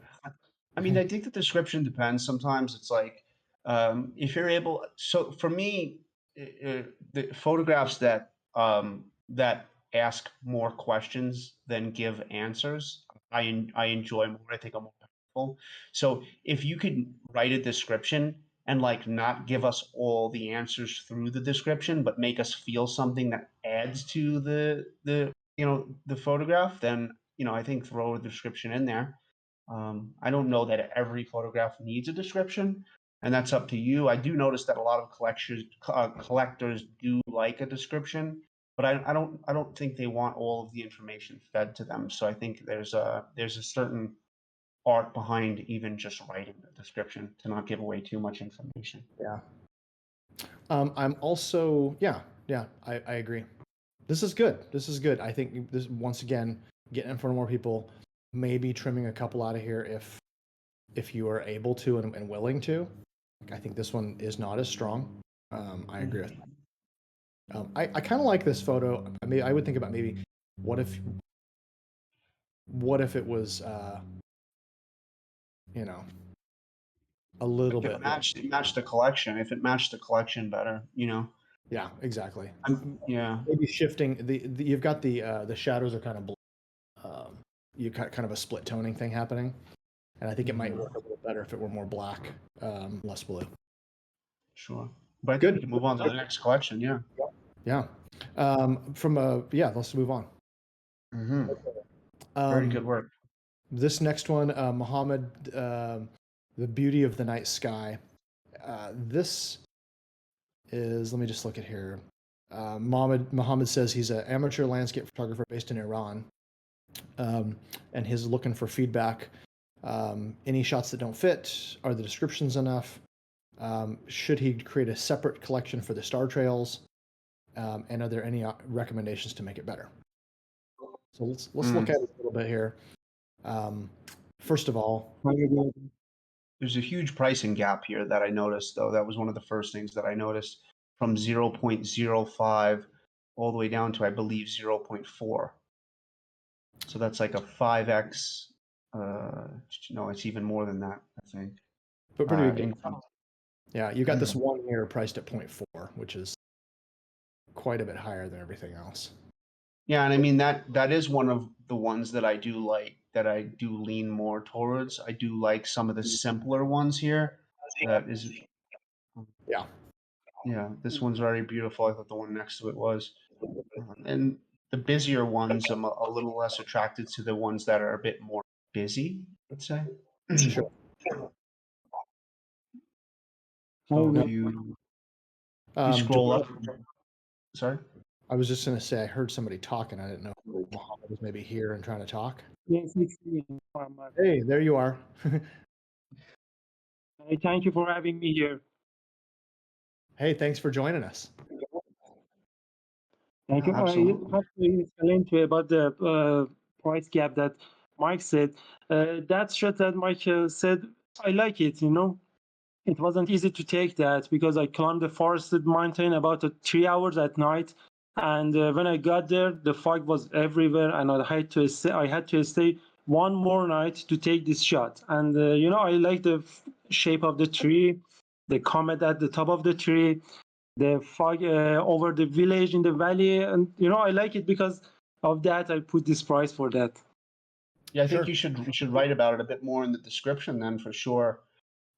I mean, I think the description depends. Sometimes it's like, if you're able. So for me, the photographs that ask more questions than give answers, I enjoy more. I think I'm more helpful. So if you could write a description and like not give us all the answers through the description, but make us feel something that adds to the photograph, then I think throw a description in there. I don't know that every photograph needs a description, and that's up to you. I do notice that a lot of collectors do like a description, but I don't think they want all of the information fed to them. So I think there's a certain art behind even just writing the description to not give away too much information. Yeah. I'm also I agree. This is good. I think this, once again, getting in front of more people, maybe trimming a couple out of here if you are able to and willing to. I think this one is not as strong. I agree with that. I kind of like this photo. I would think about maybe what if it was a little bit match the collection. If it matched the collection better, Yeah, exactly. Yeah. Maybe shifting you've got the shadows are kind of blue. You got kind of a split toning thing happening, and I think it might work a little better if it were more black, less blue. Sure. But I think we can move on to the next collection. Yeah. Yeah. Let's move on. Very good work. This next one, Muhammad, the beauty of the night sky. This is, let me just look at here. Muhammad says he's an amateur landscape photographer based in Iran, and he's looking for feedback. Any shots that don't fit? Are the descriptions enough? Should he create a separate collection for the star trails? And are there any recommendations to make it better? So let's look at it a little bit here. First of all, there's a huge pricing gap here that I noticed, though. That was one of the first things that I noticed, from 0.05 all the way down to, I believe, 0.4. So that's like a 5x. No, it's even more than that, I think. But pretty big. Yeah, you got this one here priced at 0.4, which is quite a bit higher than everything else. Yeah, and I mean that is one of the ones that I do like, that I do lean more towards. I do like some of the simpler ones here. That is, Yeah. yeah, this one's very beautiful. I thought the one next to it was, and the busier ones, I'm a little less attracted to the ones that are a bit more busy, let's say. Sure. So Aynen. if you Do scroll up, sorry. I was just going to say, I heard somebody talking. I didn't know if Mohammed was maybe here and trying to talk. Yes, it's me, Muhammad. Hey, there you are. Thank you for having me here. Hey, thanks for joining us. Thank you. I Absolutely. have to explain to you about the price gap that Mike said. That shot that Mike said, I like it, you know. It wasn't easy to take that because I climbed the forested mountain about 3 hours at night. And when I got there, the fog was everywhere, and I had to stay one more night to take this shot. And you know, I like the shape of the tree, the comet at the top of the tree, the fog over the village in the valley, and you know, I like it because of that. I put this price for that. Yeah, I Sure. think you should write about it a bit more in the description then, for sure.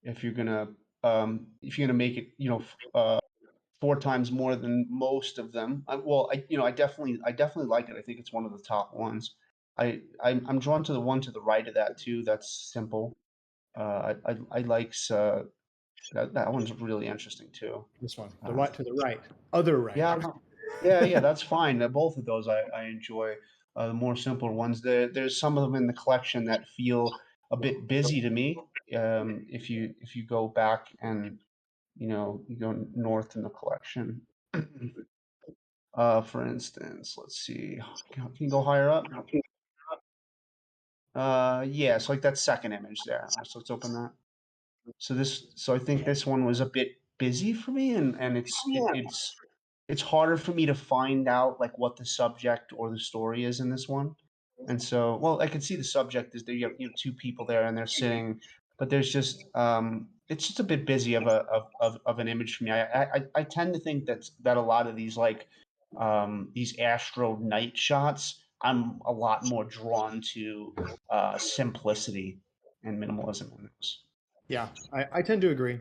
If you're gonna make it, 4 times more than most of them. Well, I definitely like it. I think it's one of the top ones. I'm drawn to the one to the right of that too. That's simple. I like that one's really interesting too. This one, the Uh, right to the right, other right. yeah, no, yeah, that's fine. Both of those I enjoy. The more simpler ones. There's some of them in the collection that feel a bit busy to me. If you go back and you go north in the collection. For instance, let's see. Can you go higher up? Yeah, so like that second image there. So let's open that. So I think this one was a bit busy for me, and it's harder for me to find out like what the subject or the story is in this one. And so, well, I can see the subject is there. You have two people there, and they're sitting, but there's just it's just a bit busy of an image for me. I tend to think that a lot of these these astro night shots, I'm a lot more drawn to simplicity and minimalism in those. Yeah, I tend to agree.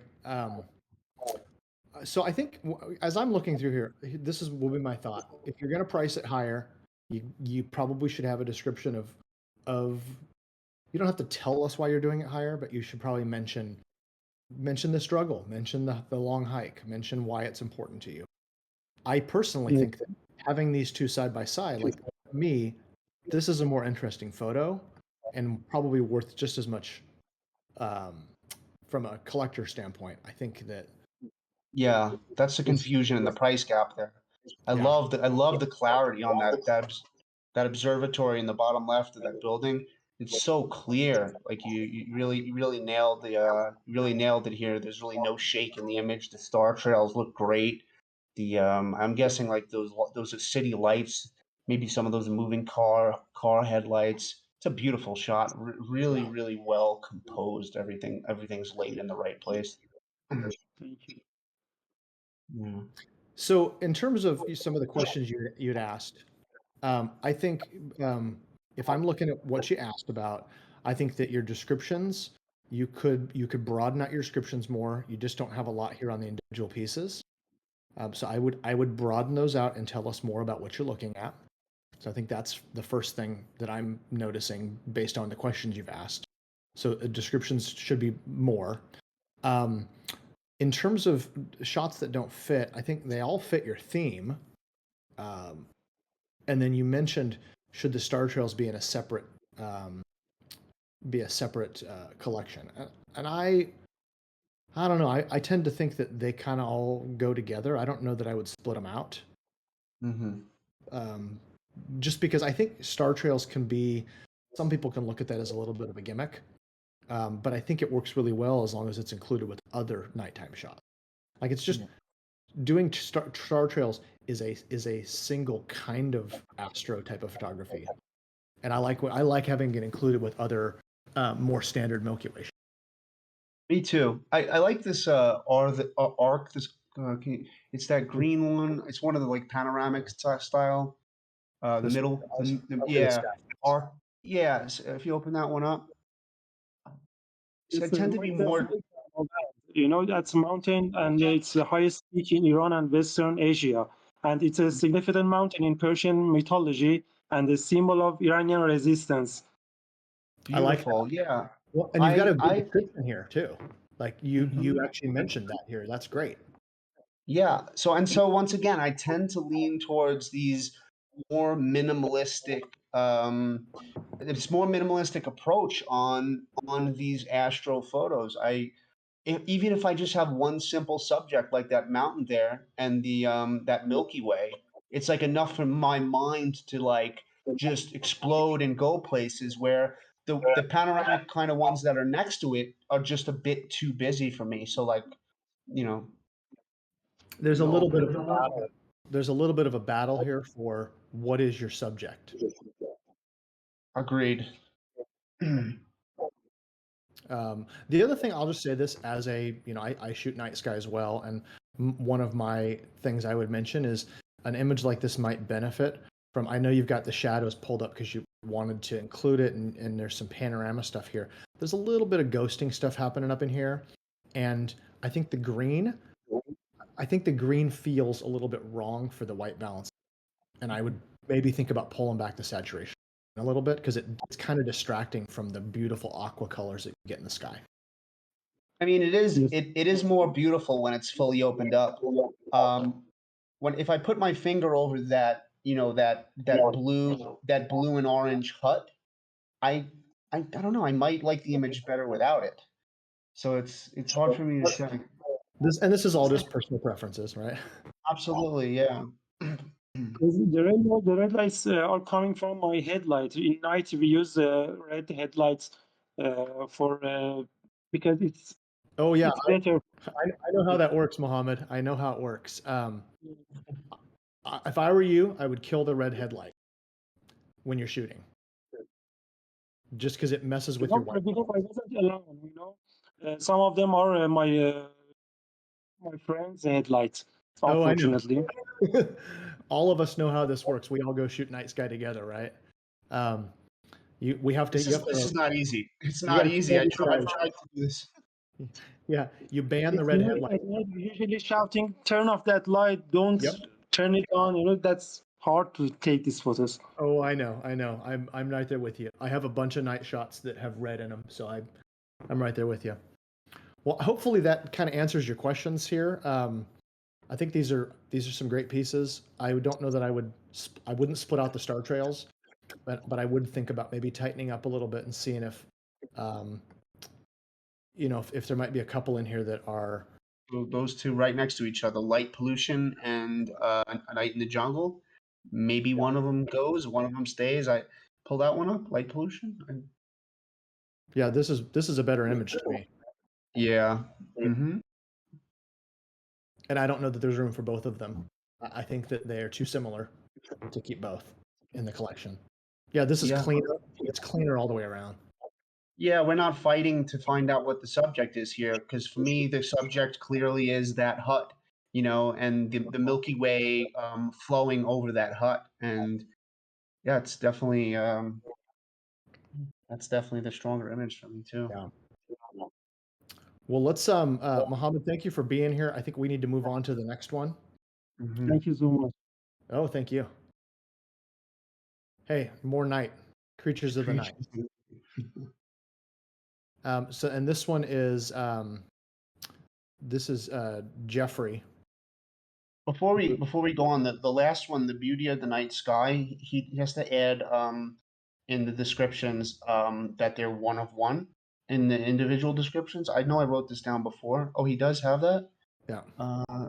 So I think as I'm looking through here, this will be my thought. If you're going to price it higher, you probably should have a description of you don't have to tell us why you're doing it higher, but you should probably mention the struggle, mention the long hike, mention why it's important to you. I personally think that having these two side by side, like me, this is a more interesting photo and probably worth just as much from a collector standpoint. I think that Yeah, that's the confusion and the price gap there. yeah, I love the clarity on that observatory in the bottom left of that building. It's so clear. Like you really nailed it here. There's really no shake in the image. The star trails look great. The I'm guessing like those are city lights, maybe some of those moving car headlights. It's a beautiful shot. Really well composed. Everything's laid in the right place. Thank you. Yeah. So, in terms of some of the questions you'd asked, I think if I'm looking at what you asked about, I think that your descriptions you could broaden out your descriptions more. You just don't have a lot here on the individual pieces. So I would broaden those out and tell us more about what you're looking at. So I think that's the first thing that I'm noticing based on the questions you've asked. So descriptions should be more. Um, in terms of shots that don't fit, I think they all fit your theme. And then you mentioned should the star trails be in a separate collection, and I don't know. I tend to think that they kind of all go together. I don't know that I would split them out. Mm-hmm. Just because I think star trails can be, some people can look at that as a little bit of a gimmick, but I think it works really well as long as it's included with other nighttime shots. Like it's just doing star trails is a single kind of astro type of photography, and I like having it included with other more standard Milky Way. Me too. I like this arc. This it's that green one. It's one of the like panoramic style. The middle, yeah, yeah. If you open that one up, so I tend to be more. You know, that's a mountain, and it's the highest peak in Iran and Western Asia. And it's a significant mountain in Persian mythology and a symbol of Iranian resistance. Beautiful, I like that. yeah. Well, and you've got a good I description here too. Like you actually mentioned that here. That's great. Yeah. So once again, I tend to lean towards these more minimalistic, it's more minimalistic approach on these astro photos. Even if I just have one simple subject like that mountain there and the that Milky Way, it's like enough for my mind to like just explode and go places where the panoramic kind of ones that are next to it are just a bit too busy for me. So like, you know, There's a little open bit it of a up. battle. There's a little bit of a battle here for what is your subject. Agreed. The other thing, I'll just say this as a, I shoot night sky as well. And one of my things I would mention is an image like this might benefit from, I know you've got the shadows pulled up because you wanted to include it, and there's some panorama stuff here. There's a little bit of ghosting stuff happening up in here. And I think the green feels a little bit wrong for the white balance. And I would maybe think about pulling back the saturation a little bit, because it's kind of distracting from the beautiful aqua colors that you get in the sky. I mean, it is more beautiful when it's fully opened up. If I put my finger over that, that blue and orange hut, I don't know. I might like the image better without it. So it's hard for me to say. This is all just personal preferences, right? Absolutely, yeah. The red lights are coming from my headlight. In night, we use red headlights because it's it's better. I know how that works, Mohammed. I know how it works. If I were you, I would kill the red headlight when you're shooting, just because it messes with your white. Because I wasn't alone, some of them are my friends' headlights. Unfortunately. Oh, I know. All of us know how this works. We all go shoot night sky together, right? We have to. This is not easy. It's You not gotta easy. I've try. tried to do this. Yeah, you ban the red headlight. Usually shouting, "Turn off that light! Don't turn it on!" That's hard to take these photos. Oh, I know. I'm right there with you. I have a bunch of night shots that have red in them, so I'm right there with you. Well, hopefully that kind of answers your questions here. I think these are some great pieces. I don't know that I wouldn't split out the star trails, but I would think about maybe tightening up a little bit and seeing if, if there might be a couple in here that are those two right next to each other, light pollution and a night in the jungle. Maybe one of them goes, one of them stays. I pull that one up, light pollution. Yeah, this is a better image to me. Yeah. And I don't know that there's room for both of them. I think that they are too similar to keep both in the collection. Yeah, this is cleaner. It's cleaner all the way around. Yeah, we're not fighting to find out what the subject is here, because for me, the subject clearly is that hut, and the Milky Way flowing over that hut. And yeah, it's definitely that's definitely the stronger image for me too. Yeah. Well, let's Mohammed, thank you for being here. I think we need to move on to the next one. Thank you so much. Oh, thank you. Hey, more night, creatures of the night. And this one is Jeffrey. Before we go on, the last one, the beauty of the night sky, he has to add in the descriptions that they're one of one in the individual descriptions. I know I wrote this down before. Oh, he does have that? Yeah.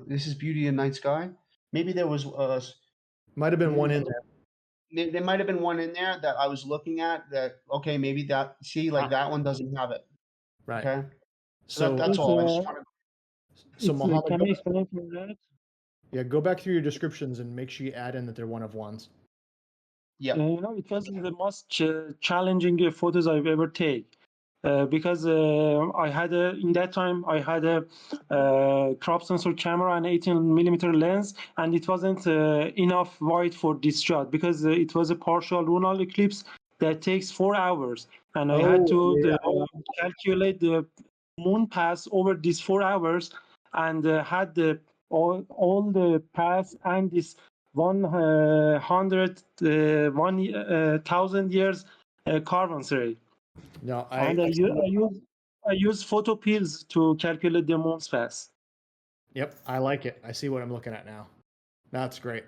This is beauty of night sky. Maybe there was might have been one in there. There might have been one in there that I was looking at that, okay, maybe that, that one doesn't have it. Right. Okay. So that's all. I just wanted. So Mohammed, can I explain for that? Yeah, go back through your descriptions and make sure you add in that they're one of ones. Yeah. It was the most challenging photos I've ever taken. because I had in that time I had a crop sensor camera and 18mm lens, and it wasn't enough wide for this shot because it was a partial lunar eclipse that takes 4 hours, and I had to calculate the moon pass over these 4 hours, and had the all the pass and this 1,000 years carbon No, and I use photo pills to calculate the moon's pass. Yep, I like it. I see what I'm looking at now. That's great.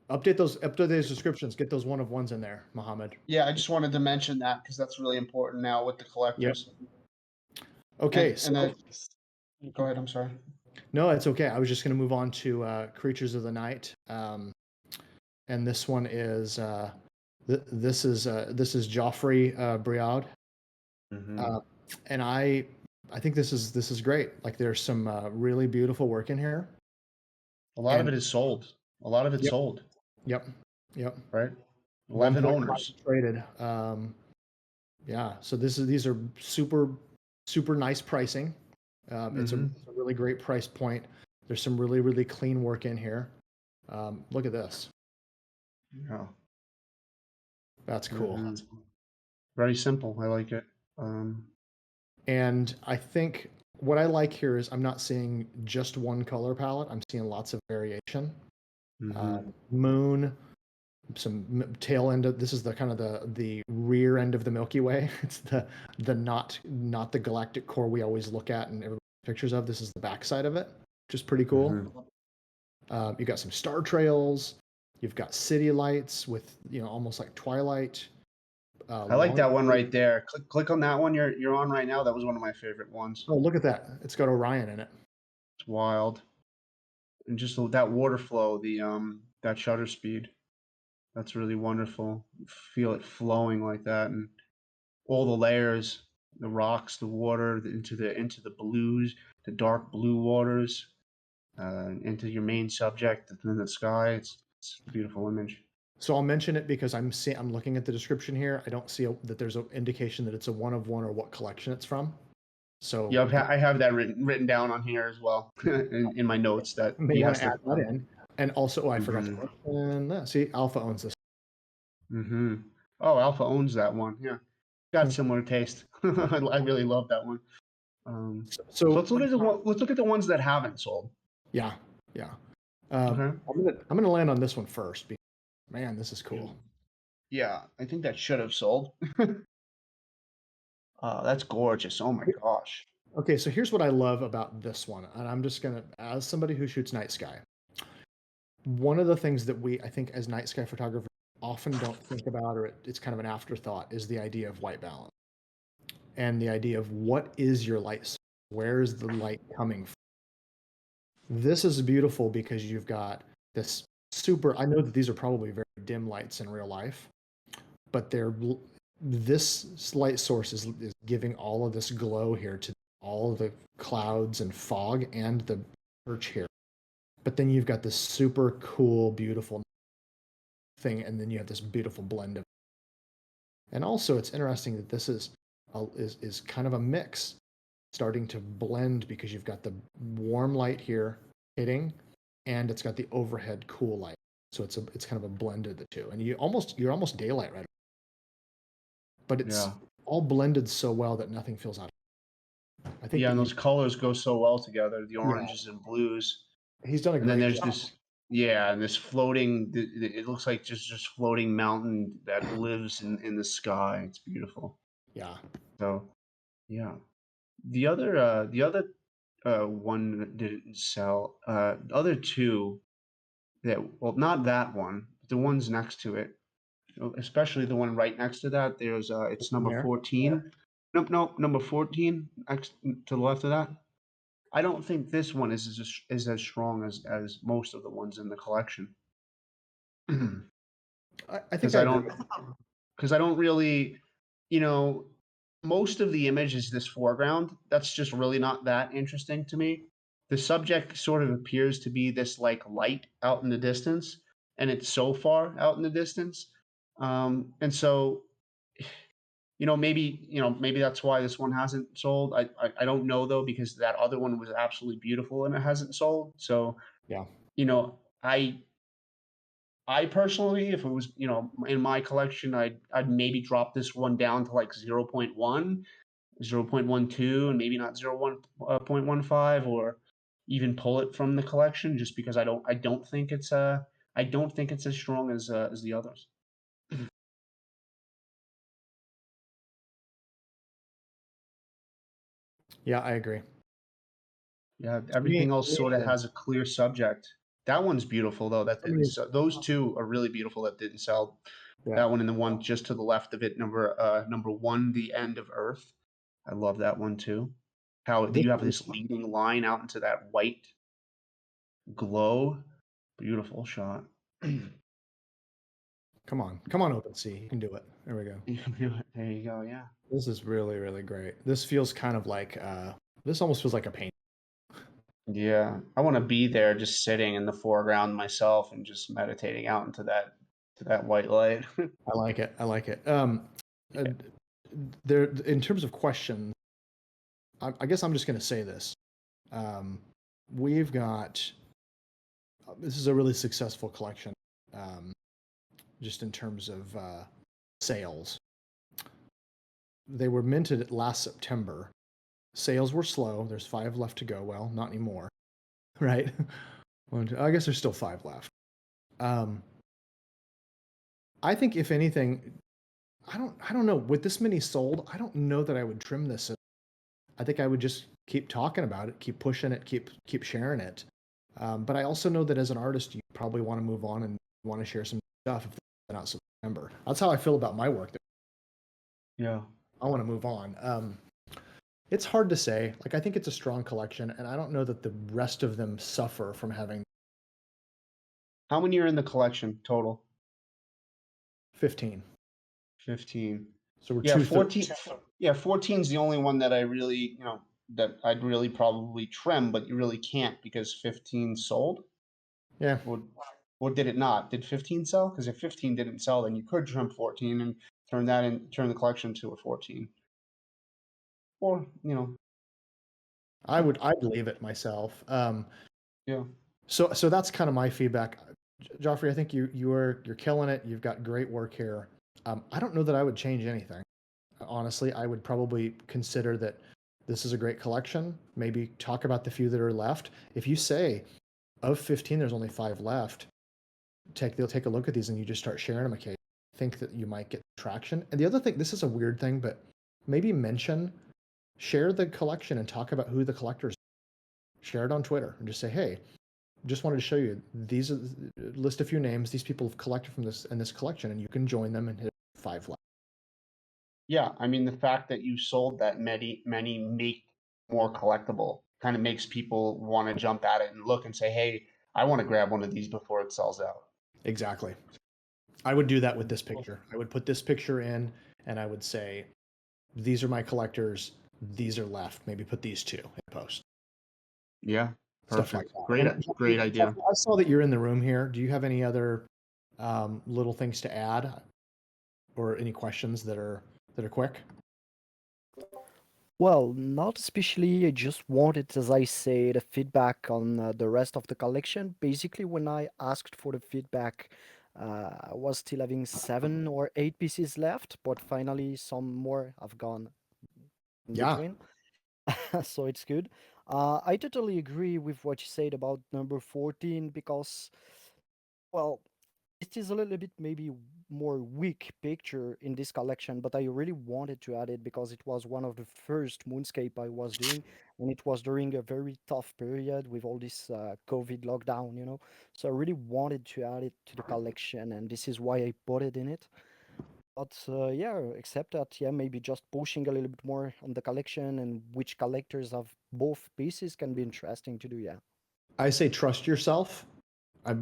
Update those descriptions. Get those one of ones in there, Mohammed. Yeah, I just wanted to mention that because that's really important now with the collectors. Okay, And then, go ahead. I'm sorry. No, it's okay. I was just going to move on to Creatures of the Night, and this one is this is Joffrey Briard, and I think this is great. Like, there's some really beautiful work in here. A lot of it is sold. A lot of it's sold. Yep. Right. 11 owners traded. Yeah. So these are super nice pricing. It's a really great price point. There's some really clean work in here. Look at this. Yeah. That's cool. Very simple. I like it. And I think what I like here is I'm not seeing just one color palette. I'm seeing lots of variation. Moon, some tail end of, this is the kind of the rear end of the Milky Way. It's the not the galactic core we always look at and everybody pictures of. This is the backside of it, which is pretty cool. You got some star trails. You've got city lights with, almost like twilight. I like that one right there. Click on that one you're on right now. That was one of my favorite ones. Oh, look at that. It's got Orion in it. It's wild. And just that water flow, that shutter speed. That's really wonderful. Feel it flowing like that, and all the layers, the rocks, the water, into the blues, the dark blue waters, into your main subject, and then the sky. It's a beautiful image. So I'll mention it because I'm looking at the description here. I don't see that there's an indication that it's a one of one or what collection it's from. So yeah, I have that written down on here as well in my notes. That may want to add that in. And also, I forgot to mention. See, Alpha owns this. Oh, Alpha owns that one. Yeah, got similar taste. I really love that one. So let's look at the ones that haven't sold. Yeah. I'm gonna land on this one first. Because, man, this is cool. Yeah, I think that should have sold. That's gorgeous. Oh my gosh. Okay, so here's what I love about this one, and I'm just gonna, as somebody who shoots night sky, one of the things that I think as night sky photographers often don't think about, or it's kind of an afterthought, is the idea of white balance and the idea of what is your light source? Where is the light coming from? This is beautiful because you've got this I know that these are probably very dim lights in real life, but this light source is giving all of this glow here to all of the clouds and fog and the perch here. But then you've got this super cool, beautiful thing, and then you have this beautiful blend of. And also, it's interesting that this is kind of a mix, starting to blend, because you've got the warm light here hitting, and it's got the overhead cool light. So it's kind of a blend of the two, and you're almost daylight right. But it's all blended so well that nothing feels out of. I think. Yeah, and those colors go so well together. The oranges and blues. He's done a great job. And then there's this. Yeah, and this floating, it looks like just floating mountain that lives in the sky. It's beautiful. Yeah. So, yeah. The other one that didn't sell, the other two not that one, but the ones next to it, especially the one right next to that, there's, it's number 14. Nope, number 14, next to the left of that. I don't think this one is as strong as most of the ones in the collection. I think because I don't really, most of the image is this foreground. That's just really not that interesting to me. The subject sort of appears to be this like light out in the distance, and it's so far out in the distance. And so maybe that's why this one hasn't sold. I don't know though, because that other one was absolutely beautiful and it hasn't sold. So, Yeah. I personally, if it was, in my collection, I'd maybe drop this one down to like 0.1, 0.12, and maybe not 0.15, or even pull it from the collection, just because I don't think it's as strong as the others. Yeah, I agree. Yeah, everything else sort of yeah. has a clear subject. That one's beautiful though. That For me, didn't sell. Those two are really beautiful that didn't sell. Yeah. That one and the one just to the left of it, number one, The End of Earth. I love that one too. How This you have one- this leading line out into that white glow. Beautiful shot. Come on, OpenSea, you can do it. There we go. There you go. Yeah. This is really, really great. This feels kind of like this almost feels like a paint. Yeah. I want to be there just sitting in the foreground myself and just meditating out into that white light. I like it. I like it. There, in terms of questions, I guess I'm just going to say this. We've got this is a really successful collection, just in terms of sales. They were minted last September. Sales were slow. There's 5 left to go. Well, not anymore, right? I guess there's still 5 left. I think if anything, I don't know. With this many sold, I don't know that I would trim this. I think I would just keep talking about it, keep pushing it, keep sharing it. But I also know that as an artist, you probably want to move on and want to share some stuff if they're not September. That's how I feel about my work. Yeah. I want to move on. It's hard to say. Like, I think it's a strong collection, and I don't know that the rest of them suffer from having How many are in the collection total? 15. 15. So we're Yeah, 2/3. 14. Yeah, 14 is the only one that I really, that I'd really probably trim, but you really can't because 15 sold. Yeah. Or did it not? Did 15 sell? Because if 15 didn't sell, then you could trim 14 and turn the collection to a 14. Or, I'd leave it myself. yeah. So that's kind of my feedback. Joffrey, I think you're killing it. You've got great work here. I don't know that I would change anything. Honestly, I would probably consider that this is a great collection. Maybe talk about the few that are left. If you say of 15, there's only 5 left, they'll take a look at these and you just start sharing them occasionally. I think that you might get traction. And the other thing, this is a weird thing, but maybe share the collection and talk about who the collectors are. Share it on Twitter and just say, hey, just wanted to show you these are list a few names these people have collected from this in this collection, and you can join them and hit 5 left. Yeah, I mean, the fact that you sold that many make more collectible kind of makes people want to jump at it and look and say, hey, I want to grab one of these before it sells out. Exactly. I would do that with this picture. I would put this picture in and I would say, these are my collectors, these are left. Maybe put these 2 in post. Yeah, Stuff perfect. like that. Great idea. I saw that you're in the room here. Do you have any other little things to add, or any questions that are quick? Well, not especially. I just wanted, as I said, a feedback on the rest of the collection. Basically, when I asked for the feedback, I was still having 7 or 8 pieces left, but finally some more have gone in between. So it's good. I totally agree with what you said about number 14 because, well, it is a little bit maybe more weak picture in this collection, but I really wanted to add it because it was one of the first moonscape I was doing, and it was during a very tough period with all this COVID lockdown. So I really wanted to add it to the collection, and this is why I put it in it. But yeah, except that, yeah, maybe just pushing a little bit more on the collection and which collectors have both pieces can be interesting to do, yeah. I say trust yourself.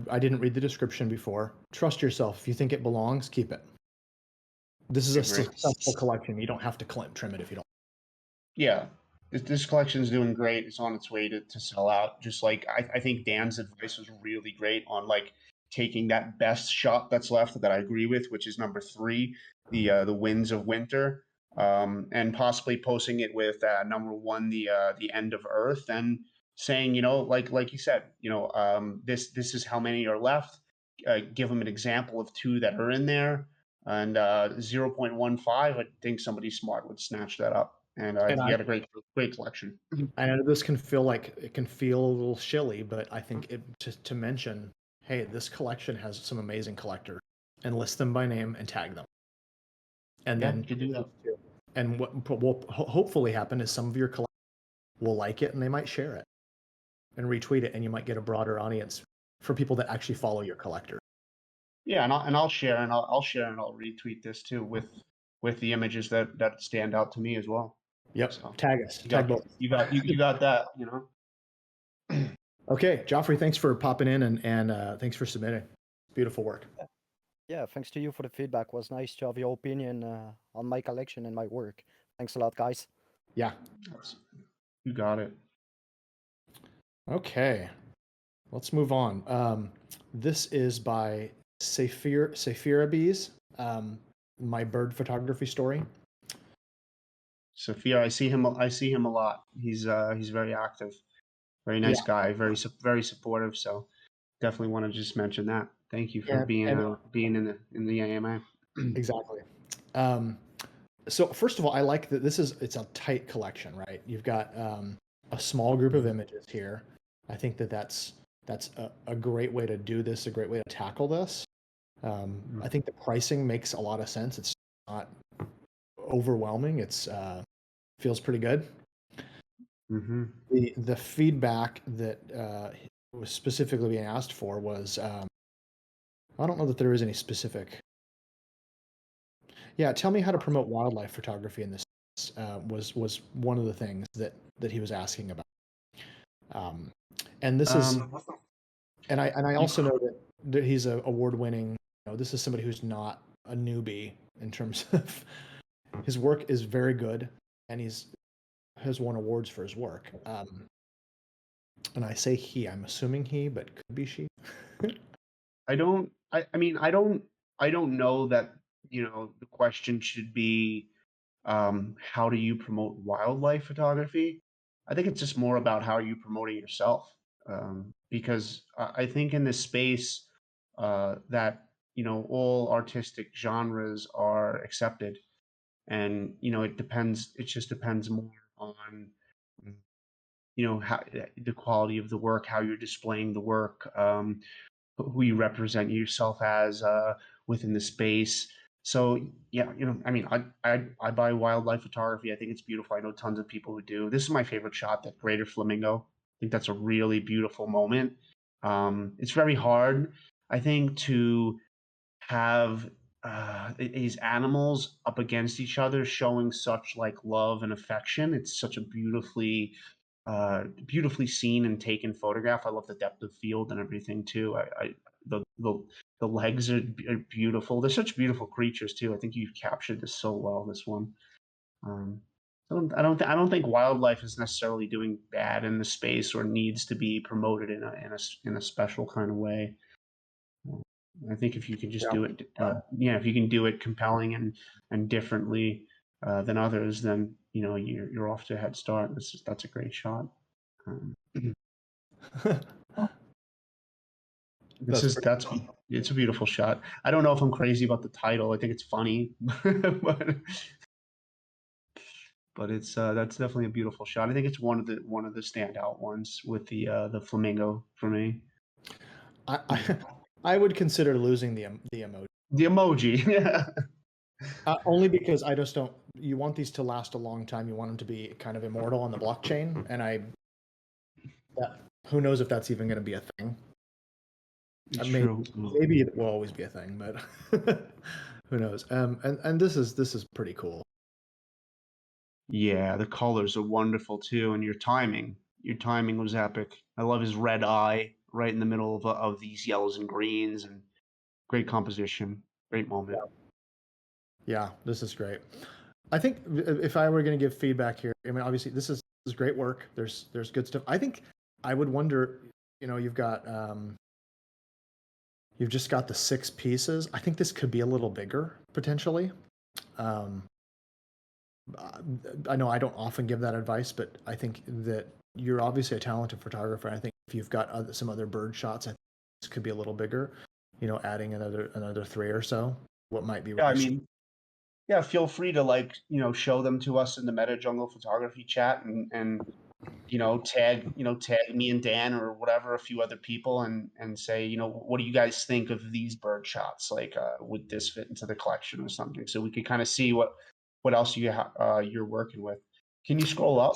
I didn't read the description before. Trust yourself. If you think it belongs, keep it. This is a successful collection. You don't have to trim it if you don't. Yeah, this collection is doing great. It's on its way to sell out. Just like I think Dan's advice was really great on like taking that best shot that's left that I agree with, which is number 3, the Winds of Winter. and possibly posting it with number one, the end of Earth, and saying, like you said, this is how many are left. Give them an example of two that are in there, and 0.15. I think somebody smart would snatch that up, and And you got a great collection. I know this can feel a little shilly, but I think to mention, hey, this collection has some amazing collectors, and list them by name and tag them. And Yeah, then you could do that. And what will hopefully happen is some of your collectors will like it and they might share it and retweet it, and you might get a broader audience for people that actually follow your collector. Yeah, and I'll share and I'll share and I'll retweet this too with the images that stand out to me as well. Yep. So Tag us. Tag both. You got that. Okay, Joffrey, thanks for popping in and thanks for submitting. Beautiful work. Yeah, thanks to you for the feedback. It was nice to have your opinion on my collection and my work. Thanks a lot, guys. Yeah. You got it. Okay. Let's move on. This is by Saphira my bird photography story. Sophia, I see him a lot. He's very active, very nice guy, very supportive. So definitely want to just mention that. Thank you for being in the AMA. Exactly. So first of all, I like that it's a tight collection, right? You've got a small group of images here. I think that's a great way to do this, a great way to tackle this. I think the pricing makes a lot of sense. It's not overwhelming. It's feels pretty good. Mm-hmm. The feedback that was specifically being asked for was I don't know that there is any specific. Yeah, tell me how to promote wildlife photography in this was one of the things that he was asking about. And this is, and I also know that he's a award-winning. This is somebody who's not a newbie in terms of his work is very good, and has won awards for his work. And I say he, I'm assuming he, but could be she. I don't know that, the question should be, how do you promote wildlife photography? I think it's just more about how you promoting yourself. Because I think in this space, that, all artistic genres are accepted, and, it just depends more on, how the quality of the work, how you're displaying the work, who you represent yourself as within the space. So yeah, I buy wildlife photography. I think it's beautiful. I know tons of people who do. This is my favorite shot, that greater flamingo. I think that's a really beautiful moment. It's very hard, I think, to have these animals up against each other, showing such like love and affection. It's such a beautifully seen and taken photograph. I love the depth of field and everything too. The legs are beautiful. They're such beautiful creatures too. I think you've captured this so well. This one. I don't think wildlife is necessarily doing bad in the space or needs to be promoted in a special kind of way. I think if you can just do it, if you can do it compelling and differently than others, then you're off to a head start. That's a great shot. It's a beautiful shot. I don't know if I'm crazy about the title. I think it's funny, but it's that's definitely a beautiful shot. I think it's one of the standout ones with the flamingo for me. I would consider losing the emoji. The emoji, yeah. Only because I just don't. You want these to last a long time. You want them to be kind of immortal on the blockchain, and who knows if that's even going to be a thing. Maybe it will always be a thing, but who knows? And this is pretty cool. Yeah, the colors are wonderful too, and your timing was epic. I love his red eye right in the middle of these yellows and greens, and great composition, great moment. Yeah, this is great. I think if I were going to give feedback here, I mean, obviously this is great work. There's good stuff. I think I would wonder, you've just got the 6 pieces. I think this could be a little bigger potentially. I know I don't often give that advice, but I think that you're obviously a talented photographer. I think if you've got some other bird shots, I think this could be a little bigger. Adding another 3 or so. What might be Yeah, I right? mean, yeah, feel free to show them to us in the MetaJungle photography chat and tag me and Dan or whatever, a few other people and say, what do you guys think of these bird shots? Would this fit into the collection or something? So we could kind of see what else you're working with. Can you scroll up?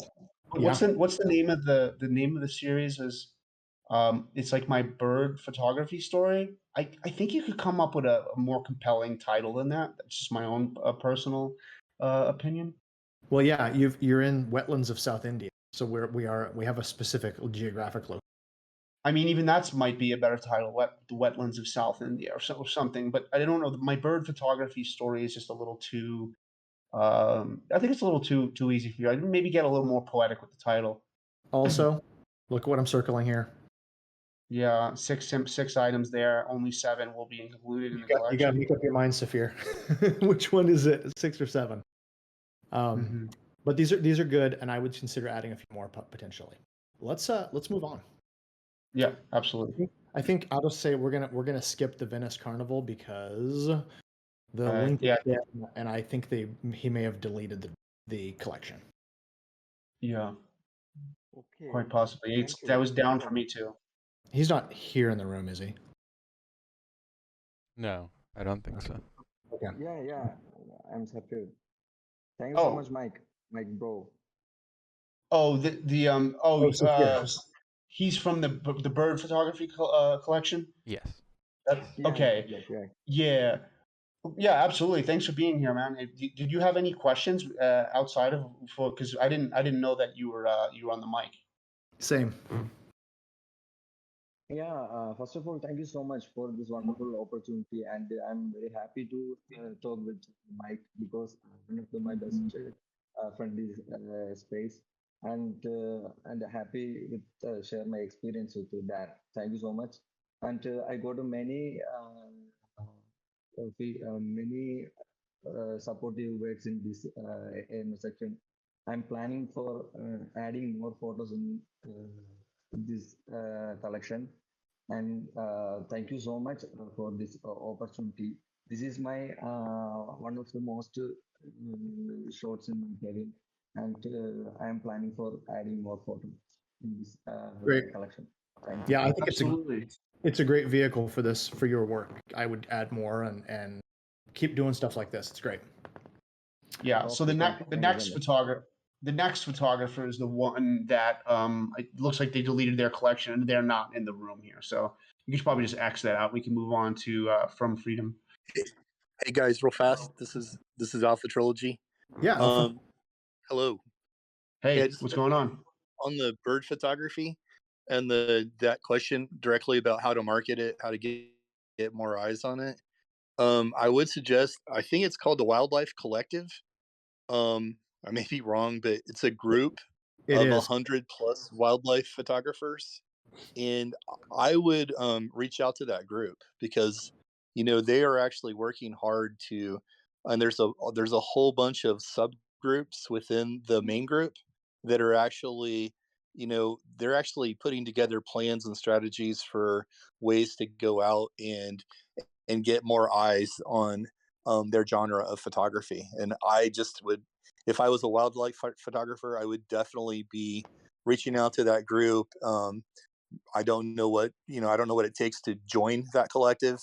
What's Yeah. the name of the name of the series is it's like my bird photography story. I think you could come up with a more compelling title than that. That's just my own personal opinion. Well, yeah, you're in wetlands of South India, so we have a specific geographic location. I mean, even that's might be a better title, the wetlands of South India or something. But I don't know. My bird photography story is just a little too. I think it's a little too easy for you. I'd maybe get a little more poetic with the title. Also, look what I'm circling here. Yeah, six items there. Only 7 will be included in the You collection. got to make up your mind, Saphir. Which one is it? 6 or 7? But these are good, and I would consider adding a few more potentially. Let's move on. Yeah, absolutely. I think I'll just say we're gonna skip the Venice Carnival because the link is dead, and I think he may have deleted the collection. Yeah, Okay. quite possibly. Thank That you. was down for me too. He's not here in the room, is he? No, I don't think so. Okay. Yeah, I'm happy. Thank you so much, Mike, bro. Oh, Saphir. he's from the bird photography collection. Yes. Okay. Yeah. Yeah, absolutely. Thanks for being here, man. Did you have any questions outside of because I didn't know that you were on the mic. Same. Yeah, first of all, thank you so much for this wonderful opportunity, and I'm very happy to talk with Mike because one of my best friend is space, and happy with share my experience with that. Thank you so much, and I go to many many supportive words in this section. I'm planning for adding more photos in this collection. And thank you so much for this opportunity. This is my one of the most shots in my career, and I am planning for adding more photos in this Great collection. Thank you. Yeah, I think it's a great vehicle for your work. I would add more and keep doing stuff like this. It's great. Yeah. So the next photographer is the one that it looks like they deleted their collection and they're not in the room here. So you should probably just X that out. We can move on to From Freedom. Hey guys, real fast. This is Alpha Trilogy. Yeah. Alpha. Hello. Hey, what's going on? On the bird photography and that question directly about how to market it, how to get more eyes on it. I would suggest, I think it's called the Wildlife Collective. I may be wrong, but it's a group of 100 plus wildlife photographers. And I would reach out to that group because, they are actually working hard and there's a whole bunch of subgroups within the main group that are actually, they're actually putting together plans and strategies for ways to go out and get more eyes on their genre of photography. And I just would, if I was a wildlife photographer, I would definitely be reaching out to that group. I don't know what it takes to join that collective,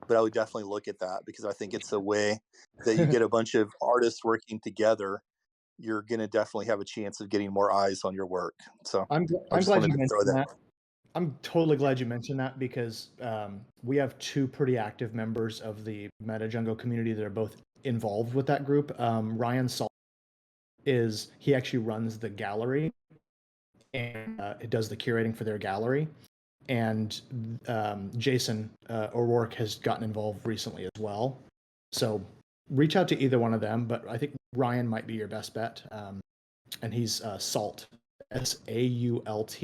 but I would definitely look at that because I think it's a way that you get a bunch of artists working together. You're going to definitely have a chance of getting more eyes on your work. So I'm glad you mentioned that. I'm totally glad you mentioned that because we have 2 pretty active members of the MetaJungle community that are both involved with that group. Ryan Salt he actually runs the gallery and it does the curating for their gallery. And Jason O'Rourke has gotten involved recently as well. So reach out to either one of them, but I think Ryan might be your best bet. And he's Salt, SAULT,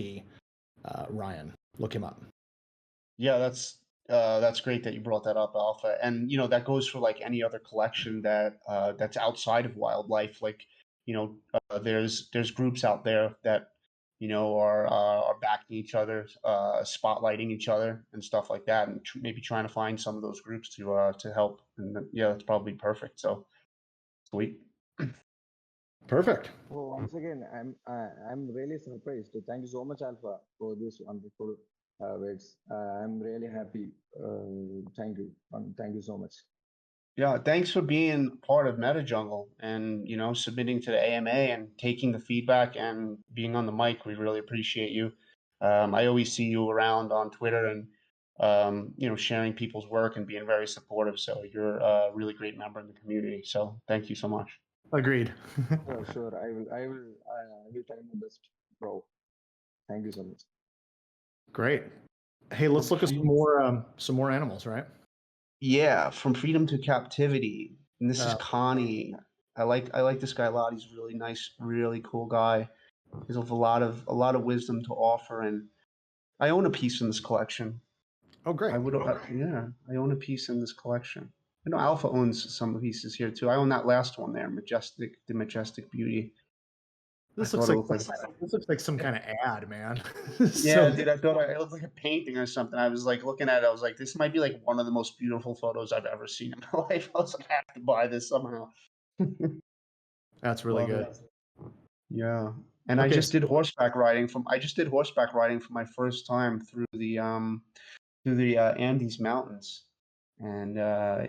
Ryan. Look him up. Yeah, that's great that you brought that up, Alpha. And that goes for like any other collection that's outside of wildlife. Like there's groups out there that are backing each other, spotlighting each other and stuff like that, and maybe trying to find some of those groups to help. And yeah, that's probably perfect. So sweet. Perfect. Oh, once again, I'm really surprised. Thank you so much, Alpha, for this wonderful words. I'm really happy. Thank you. Thank you so much. Yeah, thanks for being part of MetaJungle and submitting to the AMA and taking the feedback and being on the mic. We really appreciate you. I always see you around on Twitter and sharing people's work and being very supportive. So you're a really great member in the community. So thank you so much. Agreed. Sure. I will try my best, bro. Thank you so much. Great. Hey, let's look at some more animals, right? Yeah, From Freedom to Captivity. And this is Connie. I like this guy a lot. He's really nice, really cool guy. He has a lot of wisdom to offer, and I own a piece in this collection. Oh, great. I own a piece in this collection. I know Alpha owns some pieces here too. I own that last one there, the Majestic Beauty. This looks like some kind of ad, man. Yeah, dude, I thought it looked like a painting or something. I was like looking at it. I was like, this might be like one of the most beautiful photos I've ever seen in my life. I was like, I have to buy this somehow. That's really good. Yeah, and Okay, I just did horseback riding for my first time through the Andes Mountains, and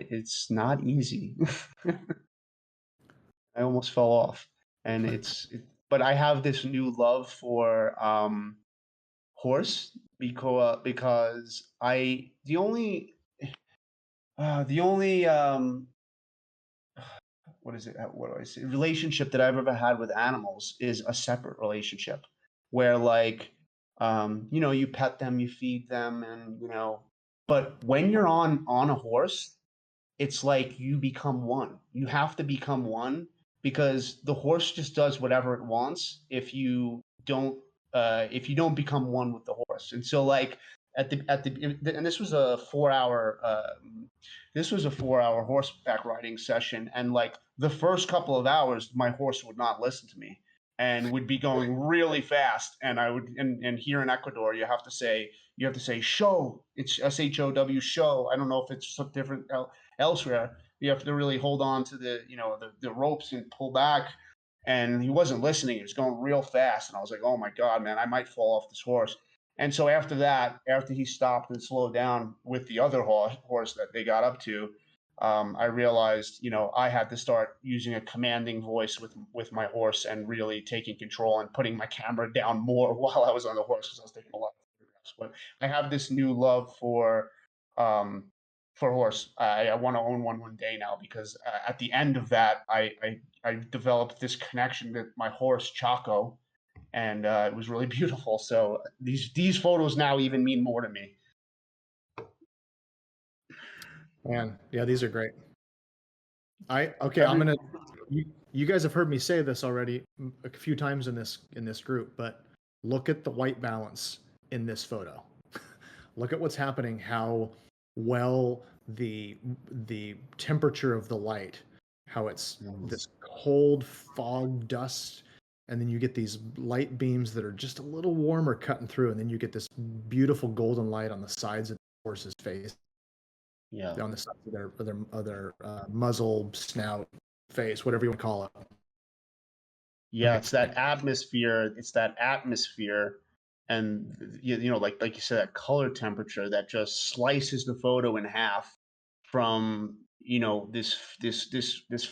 it's not easy. I almost fell off, and but I have this new love for horse because the only what is it? What do I say? Relationship that I've ever had with animals is a separate relationship where you pet them, you feed them, and but when you're on a horse, it's like you become one. You have to become one because the horse just does whatever it wants if you don't become one with the horse. And so like and this was a 4 hour horseback riding session, and like the first couple of hours my horse would not listen to me and would be going really fast, and I would and here in Ecuador you have to say show. It's SHOW, show. I don't know if it's some different elsewhere. You have to really hold on to the ropes and pull back, and he wasn't listening. He was going real fast, and I was like, oh my god, man, I might fall off this horse. And so after that, after he stopped and slowed down with the other horse that they got up to, I realized, I had to start using a commanding voice with my horse and really taking control and putting my camera down more while I was on the horse because I was taking a lot of photographs. But I have this new love for horse. I want to own one day now because at the end of that, I developed this connection with my horse Chaco, and it was really beautiful. So these photos now even mean more to me. Man, yeah, these are great. I'm gonna. You guys have heard me say this already a few times in this group, but look at the white balance in this photo. Look at what's happening. How well the temperature of the light, how it's this cold fog dust, and then you get these light beams that are just a little warmer cutting through, and then you get this beautiful golden light on the sides of the horse's face. Yeah, on the sides of their muzzle, snout, face, whatever you want to call it. Yeah, it's that atmosphere. And like you said, that color temperature that just slices the photo in half from this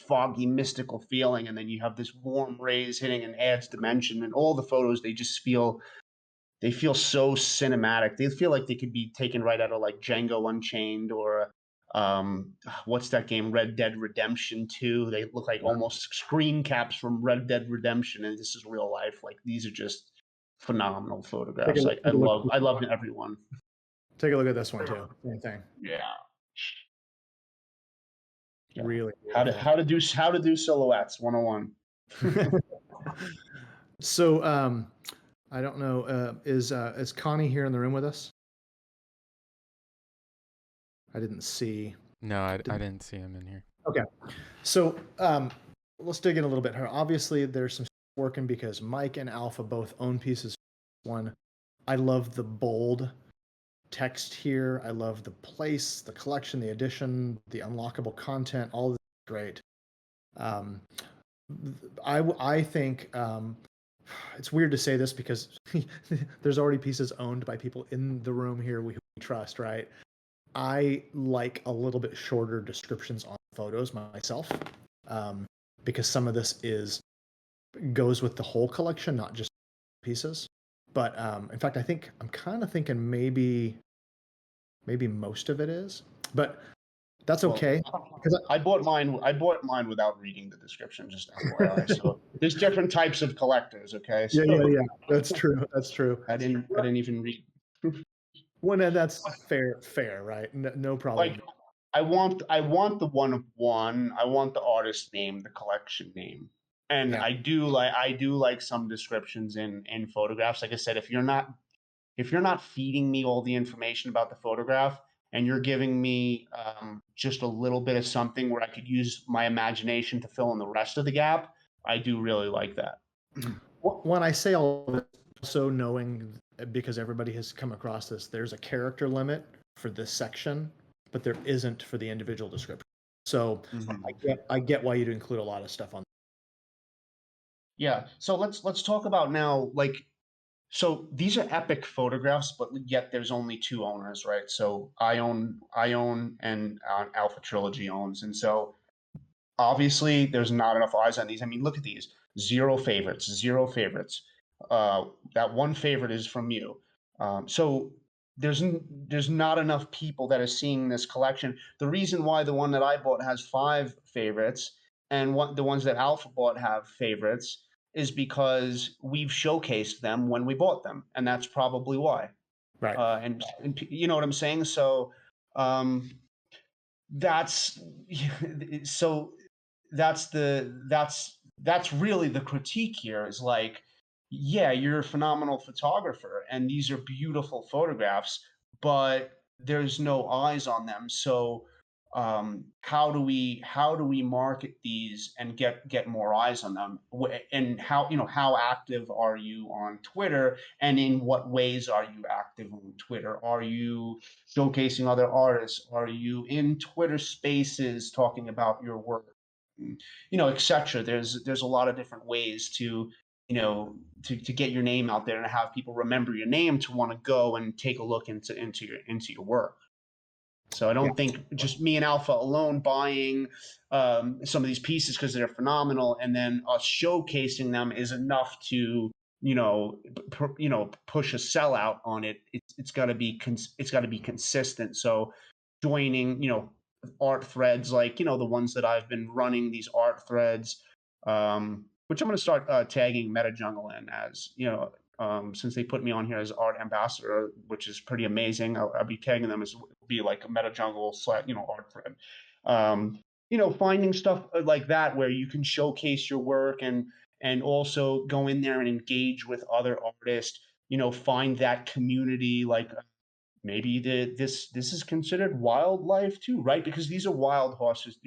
foggy mystical feeling, and then you have this warm rays hitting and adds dimension, and all the photos they feel so cinematic. They feel like they could be taken right out of like Django Unchained or what's that game, Red Dead Redemption 2. They look like almost screen caps from Red Dead Redemption, and this is real life. Like these are just phenomenal photographs. I love everyone. Take a look at this one too. Same thing. Yeah. Really. How to do silhouettes 101. So I don't know. Is Connie here in the room with us? I didn't see. No, I didn't see him in here. Okay. So let's dig in a little bit here. Obviously, there's some working because Mike and Alpha both own pieces. One, I love the bold text here. I love the place, the collection, the edition, the unlockable content. All this is great. I think it's weird to say this because there's already pieces owned by people in the room here we trust, right? I like a little bit shorter descriptions on photos myself, because some of this goes with the whole collection, not just pieces. But in fact, I'm kind of thinking maybe most of it is, but that's okay. Because I bought mine without reading the description, just FYI. So there's different types of collectors. Okay. So yeah. That's true. I didn't even read. Well, that's fair, right? No problem. Like, I want the one of one. I want the artist name, the collection name, and Yeah. I do like some descriptions in photographs. Like I said, if you're not feeding me all the information about the photograph and you're giving me just a little bit of something where I could use my imagination to fill in the rest of the gap, I do really like that. When I say all of it, also knowing, because everybody has come across this, there's a character limit for this section, but there isn't for the individual description. So I get why you'd include a lot of stuff on. Yeah. So let's talk about now, like, so these are epic photographs, but yet there's only two owners, right? So I own, and Alpha Trilogy owns, and so obviously there's not enough eyes on these. I mean, look at these: zero favorites, zero favorites. That one favorite is from you. So there's not enough people that are seeing this collection. The reason why the one that I bought has 5 favorites and the ones that Alpha bought have favorites is because we've showcased them when we bought them, and that's probably why. Right. And you know what I'm saying? So that's so that's really the critique here, is like, yeah, you're a phenomenal photographer and these are beautiful photographs, but there's no eyes on them. So how do we market these and get more eyes on them? And how active are you on Twitter, and in what ways are you active on Twitter? Are you showcasing other artists? Are you in Twitter spaces talking about your work? Etc. There's a lot of different ways to to get your name out there and have people remember your name to want to go and take a look into your work. So I don't think just me and Alpha alone buying some of these pieces because they're phenomenal, and then us showcasing them is enough to push a sellout on it. It's got to be consistent. So joining art threads like the ones that I've been running, these art threads, which I'm going to start tagging MetaJungle in, as since they put me on here as art ambassador, which is pretty amazing. I'll be tagging them as be like a MetaJungle art thread. Finding stuff like that where you can showcase your work and also go in there and engage with other artists. Find that community. Like maybe this is considered wildlife too, right? Because these are wild horses.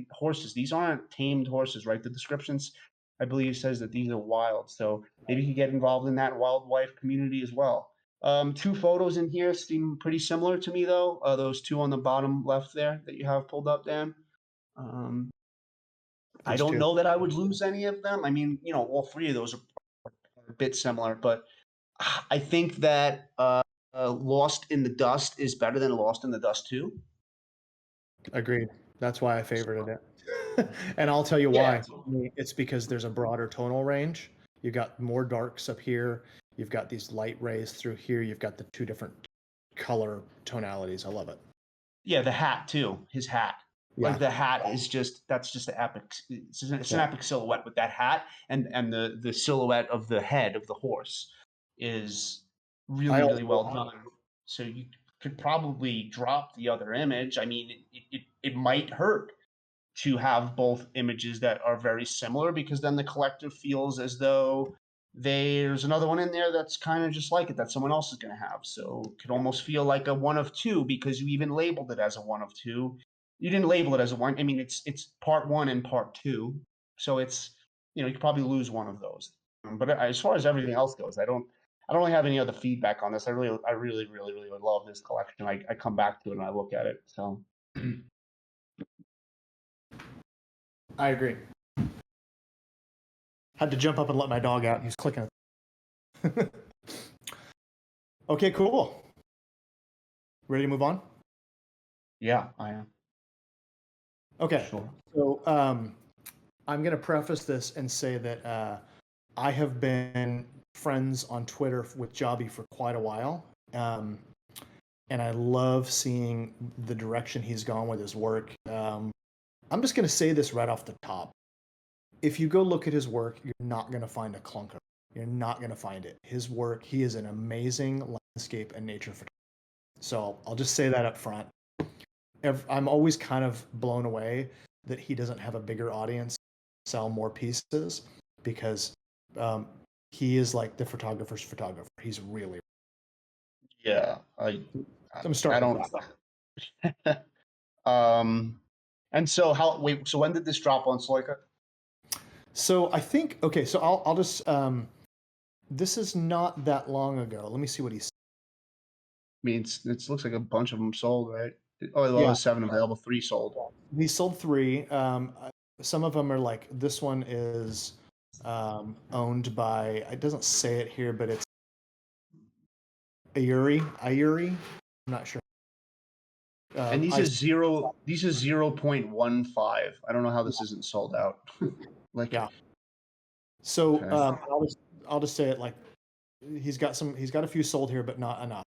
These aren't tamed horses, right? The descriptions, I believe, says that these are wild. So maybe you get involved in that wildlife community as well. 2 photos in here seem pretty similar to me, though. Those 2 on the bottom left there that you have pulled up, Dan. I don't know that I would lose any of them. I mean, all 3 of those are a bit similar, but I think that Lost in the Dust is better than Lost in the Dust 2. Agreed. That's why I favorited it. And I'll tell you why. It's because there's a broader tonal range. You've got more darks up here. You've got these light rays through here. You've got the 2 different color tonalities. I love it. Yeah, the hat too. His hat. Yeah. Like the hat is that's just an epic. It's an epic silhouette with that hat, and the silhouette of the head of the horse is really well done. So you could probably drop the other image. I mean, it might hurt to have both images that are very similar, because then the collector feels as though there's another one in there that's kind of just like it that someone else is going to have. So it could almost feel like a one of two, because you even labeled it as a one of two. You didn't label it as a one. I mean, it's part 1 and part 2. So it's you could probably lose one of those. But as far as everything else goes, I don't really have any other feedback on this. I really would love this collection. I come back to it and I look at it. So I agree. Had to jump up and let my dog out. He's clicking. Okay, cool. Ready to move on? yeah, I am. Okay. Sure. So I'm going to preface this and say that I have been friends on Twitter with Jobby for quite a while. And I love seeing the direction he's gone with his work. I'm just going to say this right off the top. If you go look at his work, you're not going to find a clunker. You're not going to find it. His work, he is an amazing landscape and nature photographer. So I'll just say that up front. I'm always kind of blown away that he doesn't have a bigger audience, sell more pieces, because he is like the photographer's photographer. He's really. Yeah, I'm starting. And so so when did this drop on Sloika? So I think, okay, so I'll just, this is not that long ago. Let me see what he said. I mean, it looks like a bunch of them sold, right? Oh, Yeah. 7 available, 3 sold. He sold 3. Some of them are like, this one is owned by, it doesn't say it here, but it's Ayuri. I'm not sure. And these are 0.15. I don't know how this isn't sold out. Yeah. So Okay. I'll just say it like he's got a few sold here, but not enough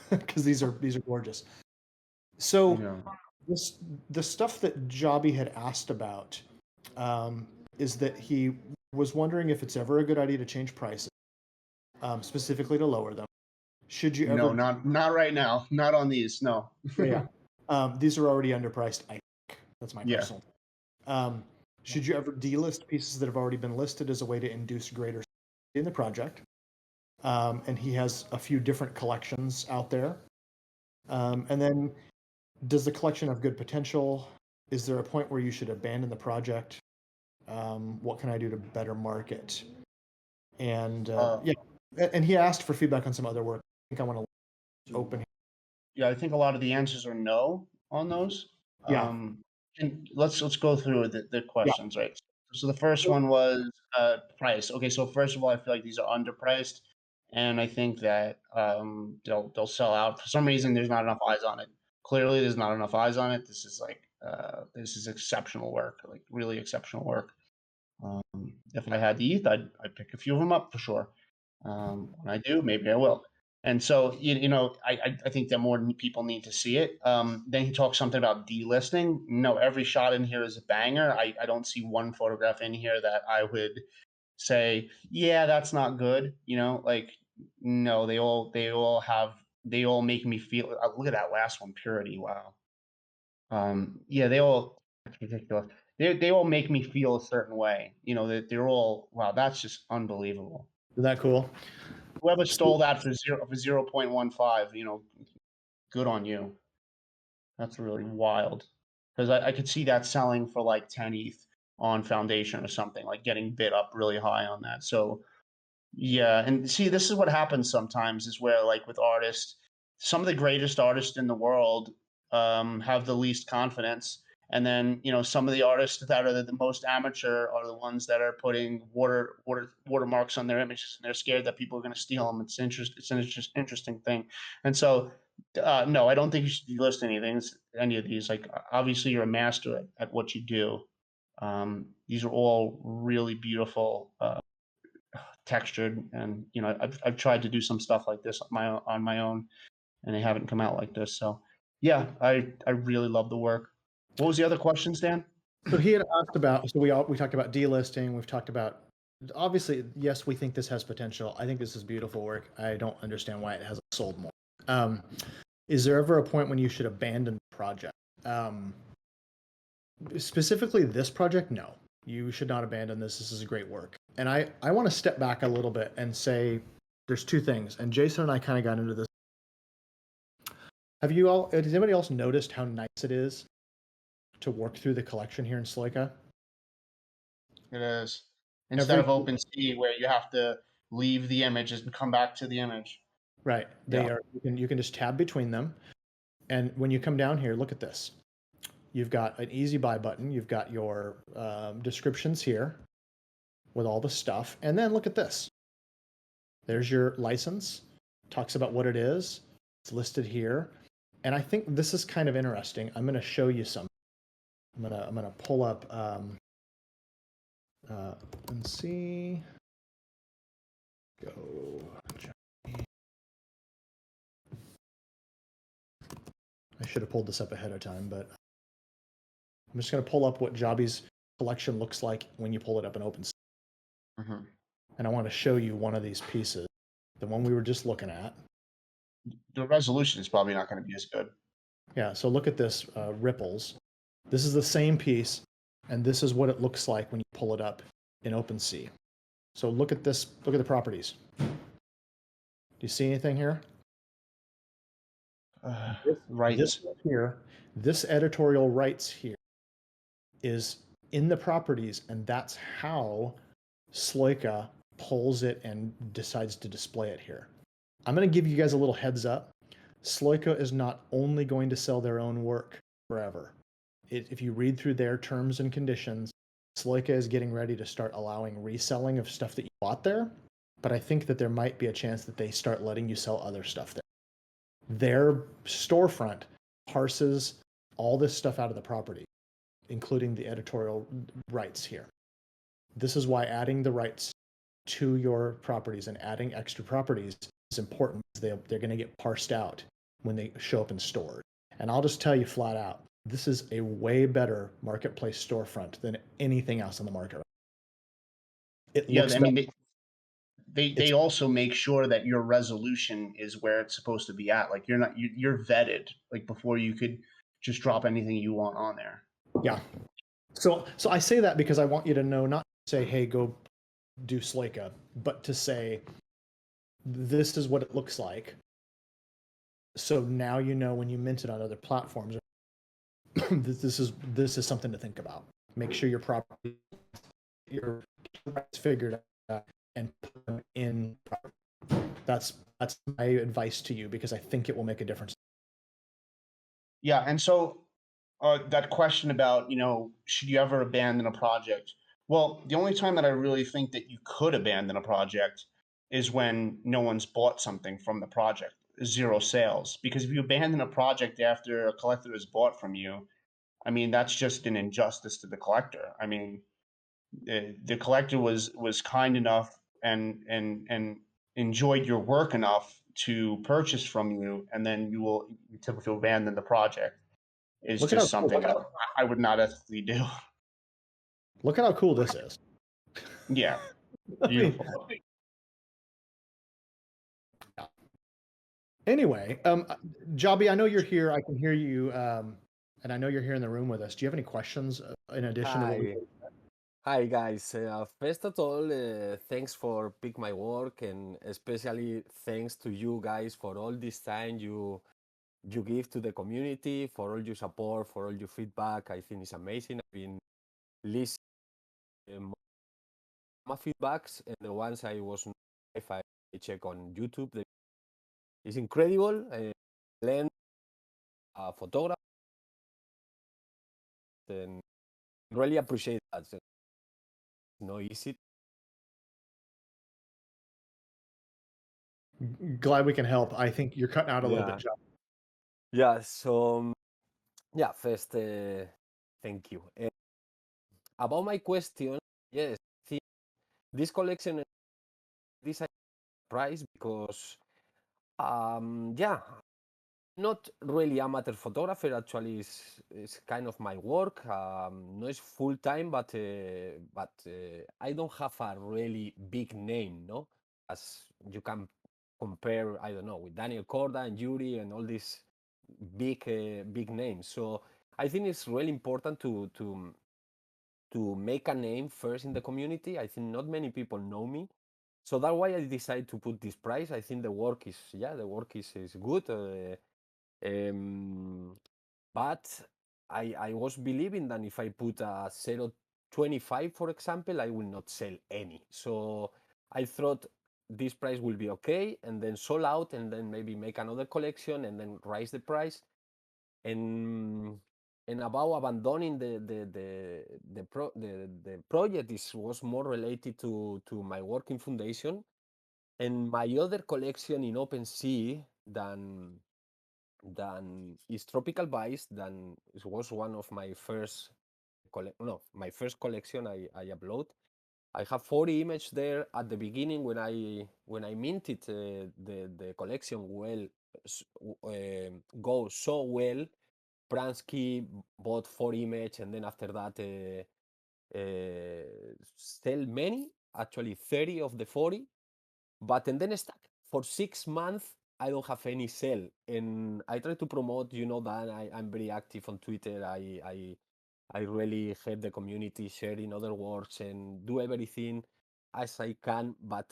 because these are gorgeous. So the stuff that Jobby had asked about is that he was wondering if it's ever a good idea to change prices, specifically to lower them. Should you ever? No, not right now. Not on these. No. Yeah. These are already underpriced. I think that's my personal. Should you ever delist pieces that have already been listed as a way to induce greater in the project? And he has a few different collections out there. And then, does the collection have good potential? Is there a point where you should abandon the project? What can I do to better market? And and he asked for feedback on some other work. I think I want to open. Yeah, I think a lot of the answers are no on those. Yeah. And let's go through the questions, right? So the first one was price. Okay, so first of all, I feel like these are underpriced, and I think that they'll sell out. For some reason, there's not enough eyes on it. Clearly, there's not enough eyes on it. This is exceptional work, like really exceptional work. If I had the ETH, I'd pick a few of them up for sure. When I do, maybe I will. And so, I think that more people need to see it. Then he talks something about delisting. No, every shot in here is a banger. I don't see one photograph in here that I would say, yeah, that's not good. Like, no, they all make me feel. Look at that last one, Purity. Wow. Yeah, it's ridiculous. They all make me feel a certain way. That they're all, wow, that's just unbelievable. Isn't that cool? Whoever stole that for 0.15, good on you. That's really wild. Because I could see that selling for like 10 ETH on Foundation or something, like getting bid up really high on that. So yeah, and see, this is what happens sometimes is where like with artists, some of the greatest artists in the world have the least confidence. And then, some of the artists that are the most amateur are the ones that are putting watermarks on their images, and they're scared that people are going to steal them. It's an interesting thing. And so, no, I don't think you should delist any of these. Like, obviously, you're a master at what you do. These are all really beautiful, textured, and I've tried to do some stuff like this on my own, and they haven't come out like this. So, yeah, I really love the work. What was the other questions, Dan? So he had asked about. So we talked about delisting. We've talked about. Obviously, yes, we think this has potential. I think this is beautiful work. I don't understand why it hasn't sold more. Is there ever a point when you should abandon the project? Specifically, this project, no. You should not abandon this. This is great work. And I want to step back a little bit and say there's 2 things. And Jason and I kind of got into this. Has anybody else noticed how nice it is to work through the collection here in Sloika? It is. instead of OpenSea where you have to leave the images and come back to the image. Right. They are. You can just tab between them, and when you come down here, look at this. You've got an easy buy button. You've got your descriptions here with all the stuff, and then look at this. There's your license. Talks about what it is. It's listed here, and I think this is kind of interesting. I'm going to show you some. I'm gonna pull up. Let's see. Go. I should have pulled this up ahead of time, but I'm just going to pull up what Jobby's collection looks like when you pull it up in OpenSea. And I want to show you one of these pieces, the one we were just looking at. The resolution is probably not going to be as good. Yeah, so look at this, ripples. This is the same piece, and this is what it looks like when you pull it up in OpenSea. So look at this, look at the properties. Do you see anything here? Right. This here, this editorial rights here is in the properties, and that's how Sloika pulls it and decides to display it here. I'm going to give you guys a little heads up. Sloika is not only going to sell their own work forever. If you read through their terms and conditions, Sloika is getting ready to start allowing reselling of stuff that you bought there, but I think that there might be a chance that they start letting you sell other stuff there. Their storefront parses all this stuff out of the property, including the editorial rights here. This is why adding the rights to your properties and adding extra properties is important, because they're going to get parsed out when they show up in stores. And I'll just tell you flat out, this is a way better marketplace storefront than anything else on the market. I mean, they also make sure that your resolution is where it's supposed to be at. Like you're vetted like before you could just drop anything you want on there. Yeah. So I say that because I want you to know, not to say, hey, go do Sloika, but to say, this is what it looks like. So now you know when you mint it on other platforms, this is something to think about. Make sure your property, your rights figured out and put them in. That's my advice to you, because I think it will make a difference. Yeah, and so that question about, should you ever abandon a project? Well, the only time that I really think that you could abandon a project is when no one's bought something from the project, zero sales. Because if you abandon a project after a collector has bought from you, I mean, that's just an injustice to the collector. I mean, the collector was kind enough and enjoyed your work enough to purchase from you, and then you typically abandon the project. Is just something that I would not ethically do. Look at how cool this is. Yeah, beautiful. Anyway, Jobby, I know you're here. I can hear you, and I know you're here in the room with us. Do you have any questions in addition to what we said? Hi guys. First of all, thanks for pick my work, and especially thanks to you guys for all this time you give to the community, for all your support, for all your feedback. I think it's amazing. I've been listening my feedbacks, and the ones I was if I check on YouTube, it's incredible. Learn photography, and really appreciate that. It's not easy. Glad we can help. I think you're cutting out a little bit, Jobby. Yeah. So yeah, first, thank you. About my question, yes, this collection this price because yeah, not really amateur photographer. Actually, is kind of my work. No, it's full time, but I don't have a really big name, no, as you can compare. I don't know, with Daniel Korda and Yuri and all these big names. So I think it's really important to make a name first in the community. I think not many people know me. So that's why I decided to put this price. I think the work is good. But I was believing that if I put a 25, for example, I will not sell any. So I thought this price will be okay, and then sold out, and then maybe make another collection, and then raise the price. And about abandoning the project, this was more related to my working foundation and my other collection in OpenSea than is Tropical Vice. Than it was one of my first my first collection I upload. I have 40 images there at the beginning when I minted the collection. Well, go so well. Pransky bought 40 images, and then after that sell many, actually 30 of the 40, but and then stuck for 6 months. I don't have any sale, and I try to promote, that I'm very active on Twitter. I really help the community, sharing other works and do everything as I can, but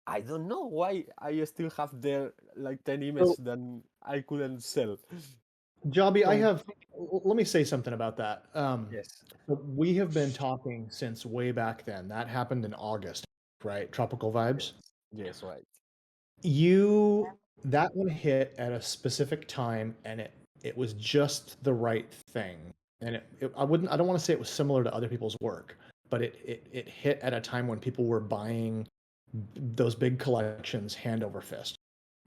I don't know why I still have there like 10 images that I couldn't sell. Jobby, let me say something about that. Yes. We have been talking since way back then. That happened in August, right? Tropical Vibes. Yes, right. That one hit at a specific time, and it was just the right thing. And I don't want to say it was similar to other people's work, but it hit at a time when people were buying those big collections hand over fist.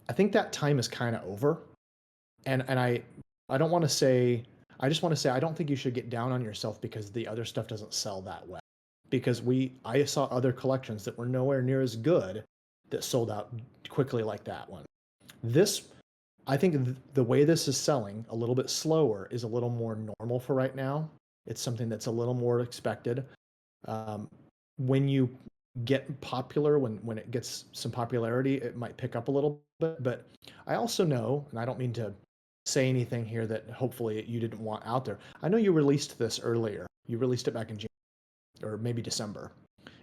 I think that time is kind of over. And I don't want to say, I just want to say I don't think you should get down on yourself because the other stuff doesn't sell that well. Because I saw other collections that were nowhere near as good that sold out quickly like that one. I think the way this is selling a little bit slower is a little more normal for right now. It's something that's a little more expected. When you get popular, when it gets some popularity, it might pick up a little bit. But I also know, and I don't mean to say anything here that hopefully you didn't want out there. I know you released this earlier. You released it back in June or maybe December,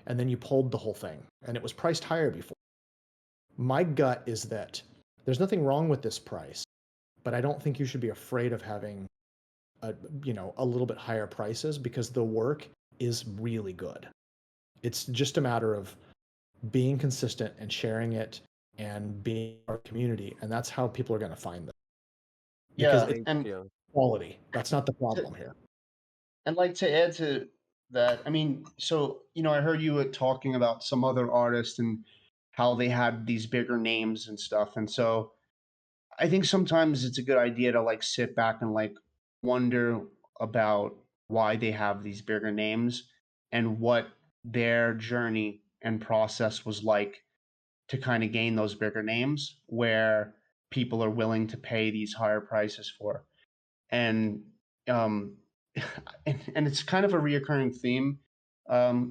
and then you pulled the whole thing, and it was priced higher before. My gut is that there's nothing wrong with this price, but I don't think you should be afraid of having a little bit higher prices because the work is really good. It's just a matter of being consistent and sharing it and being our community, and that's how people are going to find them. Because Yeah, it's and quality. That's not the problem here. And like to add to that, I mean, so I heard you were talking about some other artists and how they had these bigger names and stuff. And so I think sometimes it's a good idea to like sit back and like wonder about why they have these bigger names and what their journey and process was like to kind of gain those bigger names where people are willing to pay these higher prices for. And um, and it's kind of a reoccurring theme,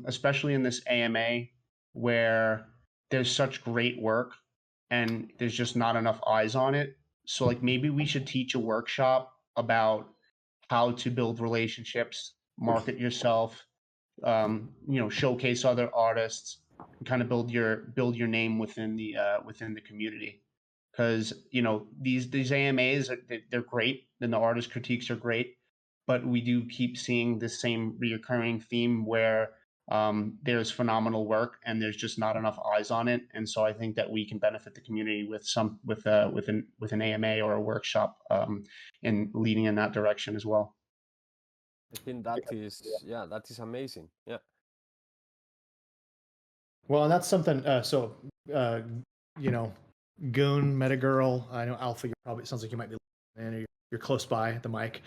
especially in this AMA where there's such great work and there's just not enough eyes on it. So like maybe we should teach a workshop about how to build relationships, market yourself, showcase other artists, and kind of build your name within the community. Because these AMAs they're great and the artist critiques are great, but we do keep seeing the same reoccurring theme where there's phenomenal work and there's just not enough eyes on it. And so I think that we can benefit the community with an AMA or a workshop in leading in that direction as well. I think that is amazing. Yeah. Well, and that's something. Goon, Metagirl. I know Alpha. It sounds like you might be, and you're close by the mic.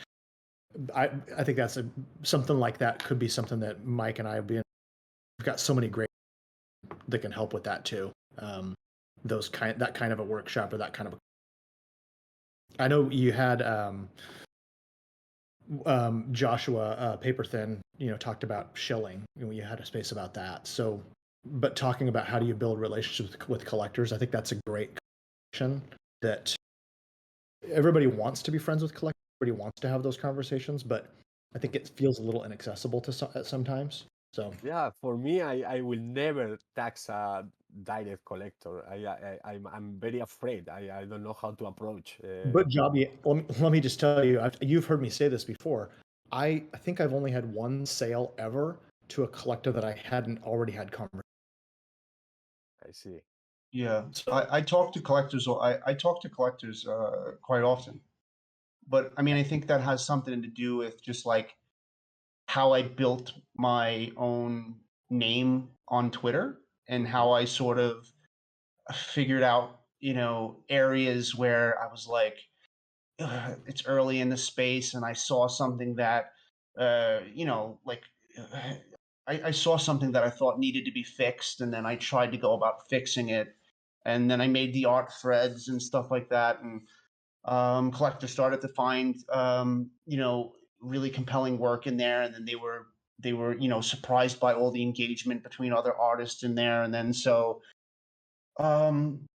I think that's something like that could be something that Mike and I have been. We've got so many great that can help with that too. That kind of a workshop or that kind of. I know you had Joshua Paperthin, talked about shilling. You had a space about that. So, but talking about how do you build relationships with collectors, I think that's a great conversation that everybody wants to be friends with collectors. Everybody wants to have those conversations, but I think it feels a little inaccessible to sometimes. So yeah, for me, I will never tax a direct collector. I'm very afraid. I don't know how to approach. But Jobby, let me just tell you, you've heard me say this before. I think I've only had one sale ever to a collector that I hadn't already had conversation. I see. Yeah, I talk to collectors. I talk to collectors quite often, but I mean, I think that has something to do with just like how I built my own name on Twitter and how I sort of figured out, areas where I was like, "Ugh, it's early in the space, and I saw something that, like, uh, I saw something that I thought needed to be fixed, and then I tried to go about fixing it, and then I made the art threads and stuff like that, and collectors started to find, really compelling work in there, and then they were surprised by all the engagement between other artists in there, and then so um,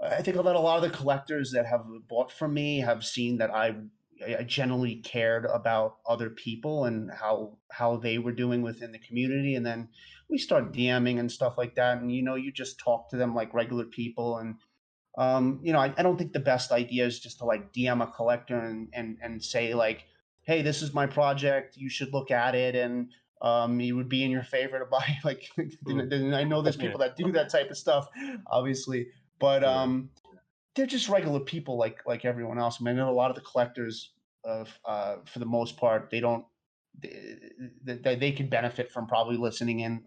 I think that a lot of the collectors that have bought from me have seen that I generally cared about other people and how they were doing within the community, and then we start DMing and stuff like that, and you just talk to them like regular people, and I don't think the best idea is just to like DM a collector and say like, hey, this is my project, you should look at it, and it would be in your favor to buy. Like, I know there's people that do that type of stuff, obviously, but they're just regular people like everyone else. I mean, I know a lot of the collectors, for the most part, they don't they could benefit from probably listening in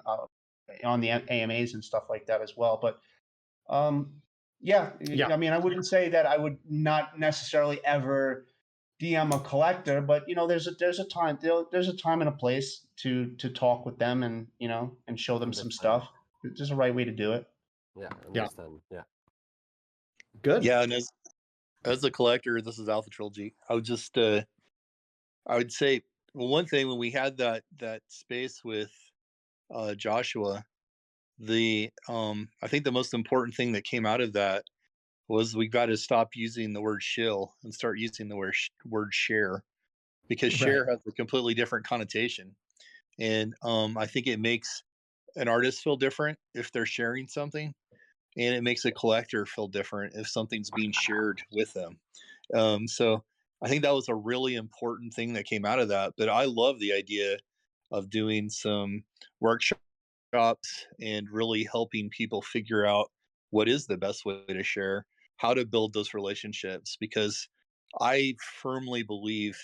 on the AMAs and stuff like that as well, but. Yeah, Yeah. I mean, I wouldn't say that I would not necessarily ever DM a collector, but there's a time there's a time and a place to talk with them and and show them some Understand. stuff. There's a right way to do it. Yeah, Yeah. understand. Yeah. Good. Yeah, and as a collector, this is Alpha Trilogy. I would just I would say, well, one thing when we had that space with Joshua, I think the most important thing that came out of that was we got to stop using the word shill and start using the word share, because share Right. has a completely different connotation, and I think it makes an artist feel different if they're sharing something, and it makes a collector feel different if something's being shared with them. So I think that was a really important thing that came out of that. But I love the idea of doing some workshops and really helping people figure out what is the best way to share, how to build those relationships, because I firmly believe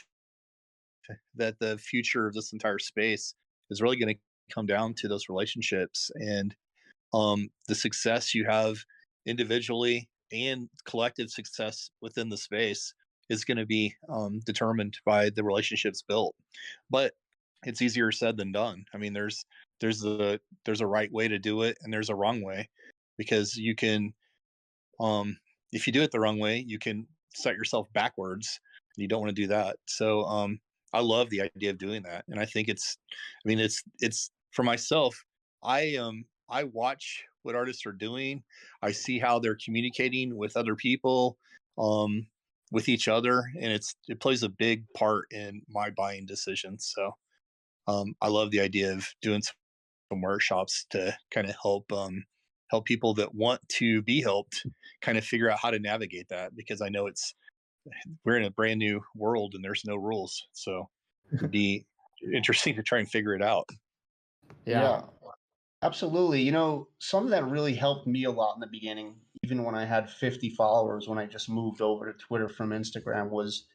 that the future of this entire space is really going to come down to those relationships, and the success you have individually and collective success within the space is going to be determined by the relationships built. But it's easier said than done. I mean, there's a right way to do it and there's a wrong way, because you can if you do it the wrong way, you can set yourself backwards, and you don't want to do that. So I love the idea of doing that, and I think I mean, it's for myself. I watch what artists are doing. I see how they're communicating with other people, um, with each other, and it plays a big part in my buying decisions. So I love the idea of doing some workshops to kind of help people that want to be helped kind of figure out how to navigate that, because I know we're in a brand new world and there's no rules, so it'd be interesting to try and figure it out. Yeah, absolutely. Something that really helped me a lot in the beginning, even when I had 50 followers, when I just moved over to Twitter from Instagram, was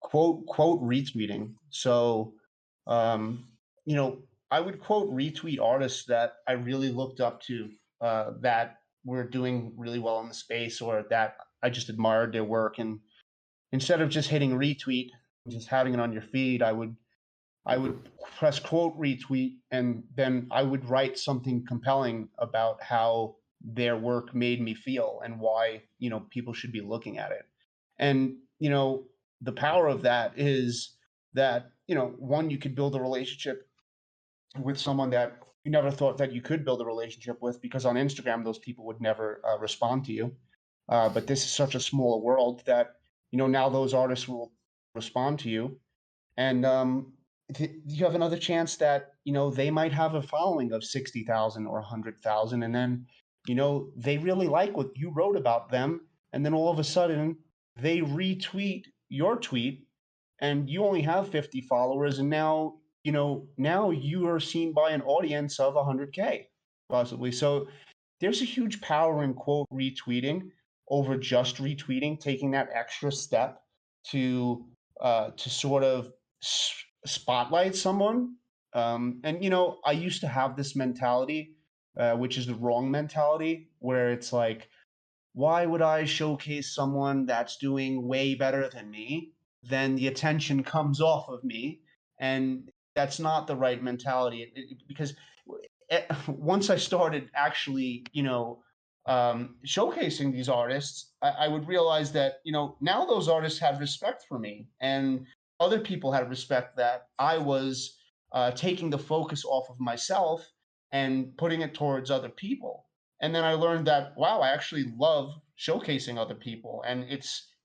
quote retweeting. So, um, I would quote retweet artists that I really looked up to, that were doing really well in the space, or that I just admired their work. And instead of just hitting retweet, just having it on your feed, I would press quote retweet, and then I would write something compelling about how their work made me feel and why, people should be looking at it. And, the power of that is that, one, you could build a relationship with someone that you never thought that you could build a relationship with, because on Instagram, those people would never respond to you. But this is such a small world that, now those artists will respond to you, and you have another chance that they might have a following of 60,000 or 100,000, and then they really like what you wrote about them, and then all of a sudden they retweet your tweet, and you only have 50 followers, and now now you are seen by an audience of 100K, possibly. So there's a huge power in quote retweeting over just retweeting, taking that extra step to sort of spotlight someone. And I used to have this mentality, which is the wrong mentality, where it's like, why would I showcase someone that's doing way better than me? Then the attention comes off of me, and that's not the right mentality. Because once I started actually, showcasing these artists, I would realize that now those artists had respect for me, and other people had respect that I was taking the focus off of myself and putting it towards other people. And then I learned that, wow, I actually love showcasing other people, and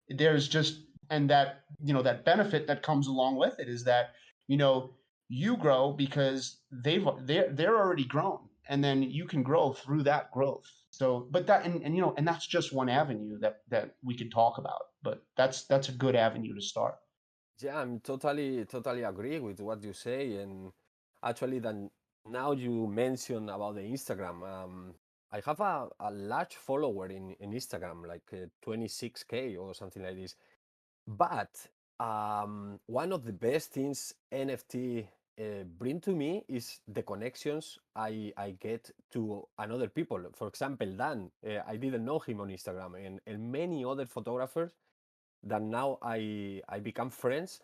there's just and that that benefit that comes along with it is that you know you grow because they're already grown, and then you can grow through that growth. So but that and that's just one avenue that we could talk about, but that's a good avenue to start. Yeah, I'm totally agree with what you say. And actually, then now you mention about the Instagram. I have a large follower in Instagram, like 26K or something like this. But one of the best things NFT bring to me is the connections I get to another people. For example, Dan, I didn't know him on Instagram, and many other photographers that now I become friends,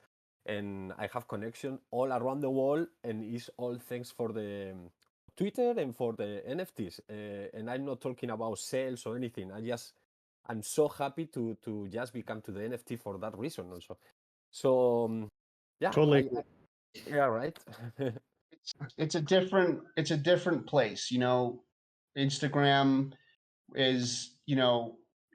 and I have connection all around the world, and it's all thanks for the Twitter and for the NFTs. And I'm not talking about sales or anything. I'm so happy to just become to the NFT for that reason also. So yeah, Totally. yeah, right. It's a different place. Instagram is,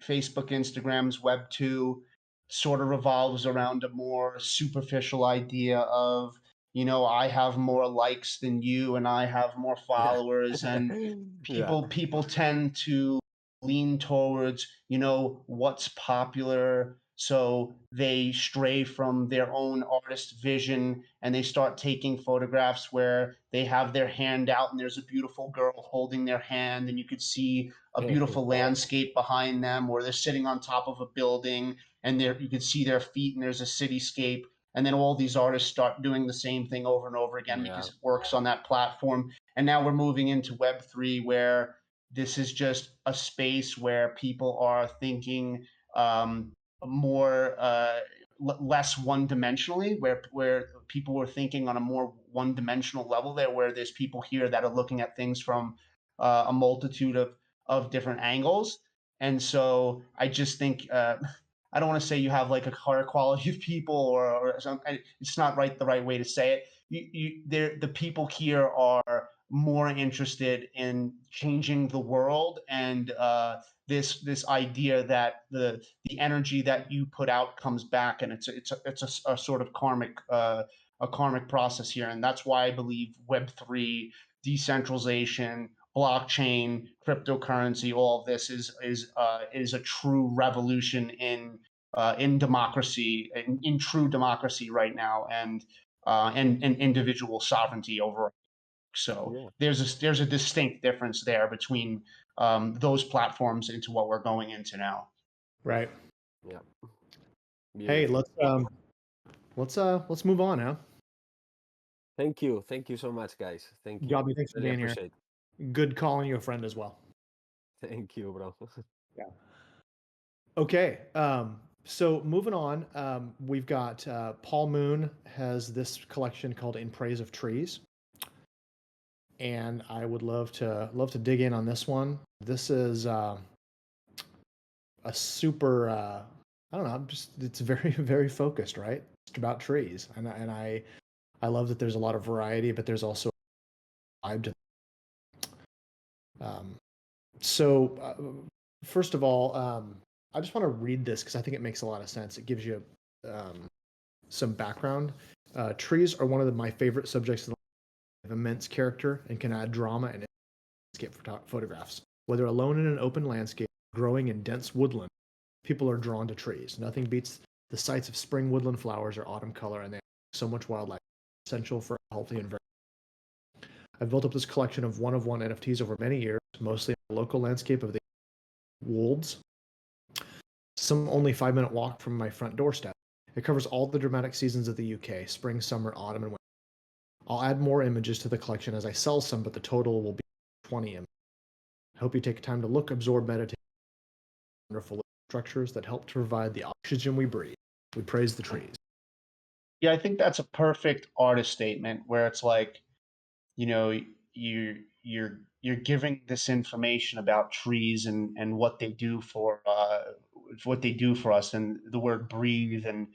Facebook, Instagram's Web 2 sort of revolves around a more superficial idea of, I have more likes than you and I have more Yeah. followers, and Yeah. people tend to lean towards, what's popular. So they stray from their own artist vision and they start taking photographs where they have their hand out and there's a beautiful girl holding their hand, and you could see a beautiful landscape behind them, or they're sitting on top of a building and there you can see their feet and there's a cityscape. And then all these artists start doing the same thing over and over again Yeah. because it works on that platform. And now we're moving into Web3, where this is just a space where people are thinking more less one-dimensionally, where people were thinking on a more one-dimensional level there, where there's people here that are looking at things from a multitude of different angles. And so I just think I don't want to say you have like a higher quality of people or something. It's not the right way to say it. The people here are more interested in changing the world, and this idea that the energy that you put out comes back, and it's a sort of karmic a karmic process here, and that's why I believe Web3, decentralization, blockchain, cryptocurrency, all of this is a true revolution in democracy, in true democracy right now, and individual sovereignty over. So Yeah. there's a distinct difference there between those platforms into what we're going into now. Right. Yeah. Hey, Beautiful. let's move on now. Thank you so much, guys. Thank you. Gabby, thanks for Really being here. appreciate it. Good calling you a friend as well. Thank you, bro. Yeah. Okay. So moving on, we've got Paul Moon has this collection called In Praise of Trees, and I would love to dig in on this one. This is a super I don't know, just it's very very focused, right? It's about trees, and I love that there's a lot of variety, but there's also a vibe to. So first of all, I just want to read this because I think it makes a lot of sense. It gives you some background. Trees are one of my favorite subjects of immense character and can add drama and landscape photographs. Whether alone in an open landscape, growing in dense woodland, people are drawn to trees. Nothing beats the sights of spring woodland flowers or autumn color, and they have so much wildlife. Essential for healthy and very. I've built up this collection of one-of-one NFTs over many years, mostly in the local landscape of the Wolds. Some only 5-minute walk from my front doorstep. It covers all the dramatic seasons of the UK, spring, summer, autumn, and winter. I'll add more images to the collection as I sell some, but the total will be 20 images. I hope you take time to look, absorb, meditate, wonderful structures that help to provide the oxygen we breathe. We praise the trees. Yeah, I think that's a perfect artist statement where it's like, you know, you're giving this information about trees and what they do for us, and the word breathe and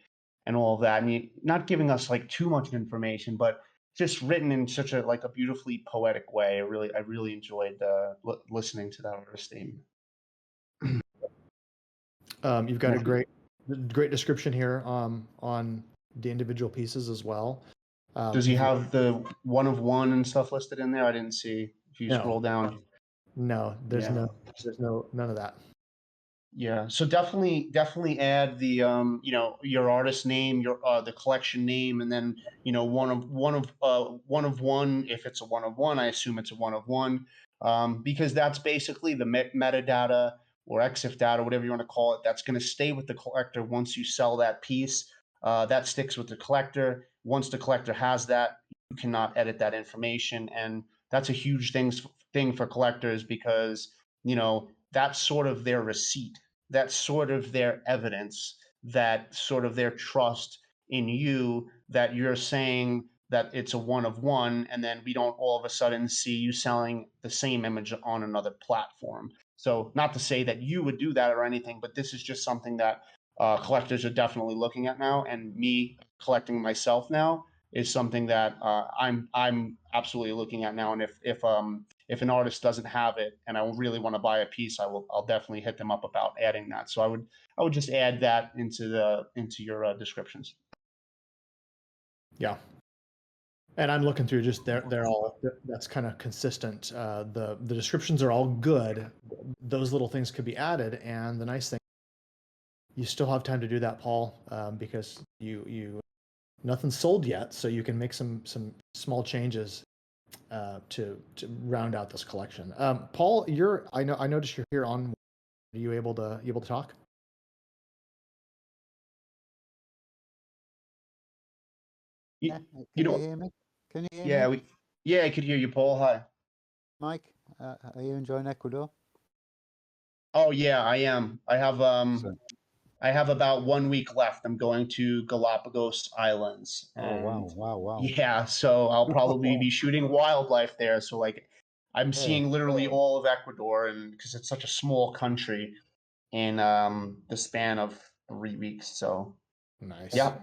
all of that, and you're not giving us like too much information, but just written in such a like a beautifully poetic way. I really enjoyed listening to that artist statement. You've got a great description here on the individual pieces as well. Does he have the one of one and stuff listed in there? I didn't see. If you scroll down. No, there's Yeah. none of that. Yeah, so definitely add the your artist name, your the collection name, and then one of one if it's a one of one. I assume it's a one of one, because that's basically the metadata or EXIF data, whatever you want to call it. That's going to stay with the collector once you sell that piece. That sticks with the collector. Once the collector has that, you cannot edit that information, and that's a huge thing for collectors, because that's sort of their receipt. That's sort of their evidence, that sort of their trust in you, that you're saying that it's a one of one, and then we don't all of a sudden see you selling the same image on another platform. So not to say that you would do that or anything, but this is just something that collectors are definitely looking at now, and me collecting myself now is something that I'm absolutely looking at now. And if an artist doesn't have it and I really want to buy a piece, I'll definitely hit them up about adding that. So I would just add that into your descriptions. Yeah. And I'm looking through, just they're all, that's kind of consistent. The descriptions are all good. Those little things could be added, and the nice thing, you still have time to do that, Paul, because you nothing's sold yet, so you can make some small changes to round out this collection. Paul, I noticed you're here on. Are you able to talk? Can you hear me? Can you hear me? Yeah, I could hear you, Paul. Hi, Mike. Are you enjoying Ecuador? Oh yeah, I am. I have about 1 week left. I'm going to Galapagos Islands. Oh wow! Yeah, so I'll probably be shooting wildlife there. So like, I'm seeing literally all of Ecuador, and because it's such a small country, in the span of 3 weeks. So nice. Yeah,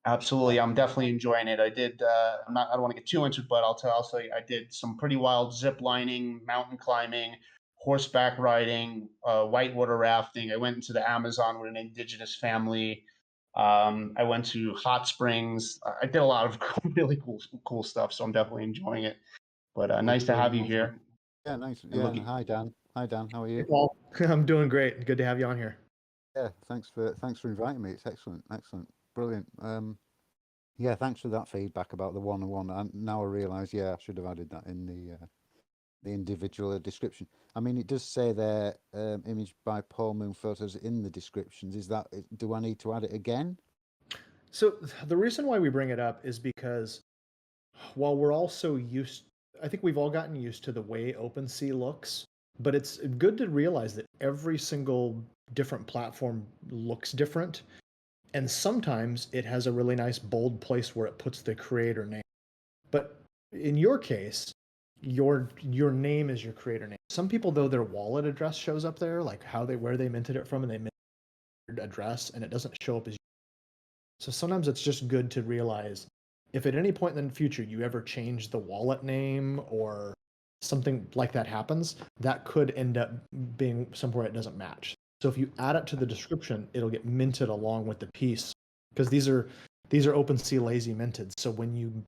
absolutely. I'm definitely enjoying it. I don't want to get too into it, but I'll tell you, I did some pretty wild zip lining, mountain climbing, horseback riding, whitewater rafting. I went into the Amazon with an indigenous family. I went to hot springs. I did a lot of really cool stuff. So I'm definitely enjoying it. But nice to have you here. Yeah, nice. Yeah, hi Dan. Hi Dan. How are you? Well, I'm doing great. Good to have you on here. Yeah, thanks for inviting me. It's excellent, brilliant. Yeah, thanks for that feedback about the one-on-one. And now I realise, I should have added that in the individual description. I mean, it does say there, image by Paul Moon Photos in the descriptions. Do I need to add it again? So the reason why we bring it up is because while we're all so I think we've all gotten used to the way OpenSea looks, but it's good to realize that every single different platform looks different. And sometimes it has a really nice bold place where it puts the creator name. But in your case, your name is your creator name. Some people, though, their wallet address shows up there, like where they minted it from, and they minted their address, and it doesn't show up as. So sometimes it's just good to realize, if at any point in the future you ever change the wallet name or something like that happens, that could end up being somewhere it doesn't match. So if you add it to the description, it'll get minted along with the piece, because these are OpenSea lazy minted. So when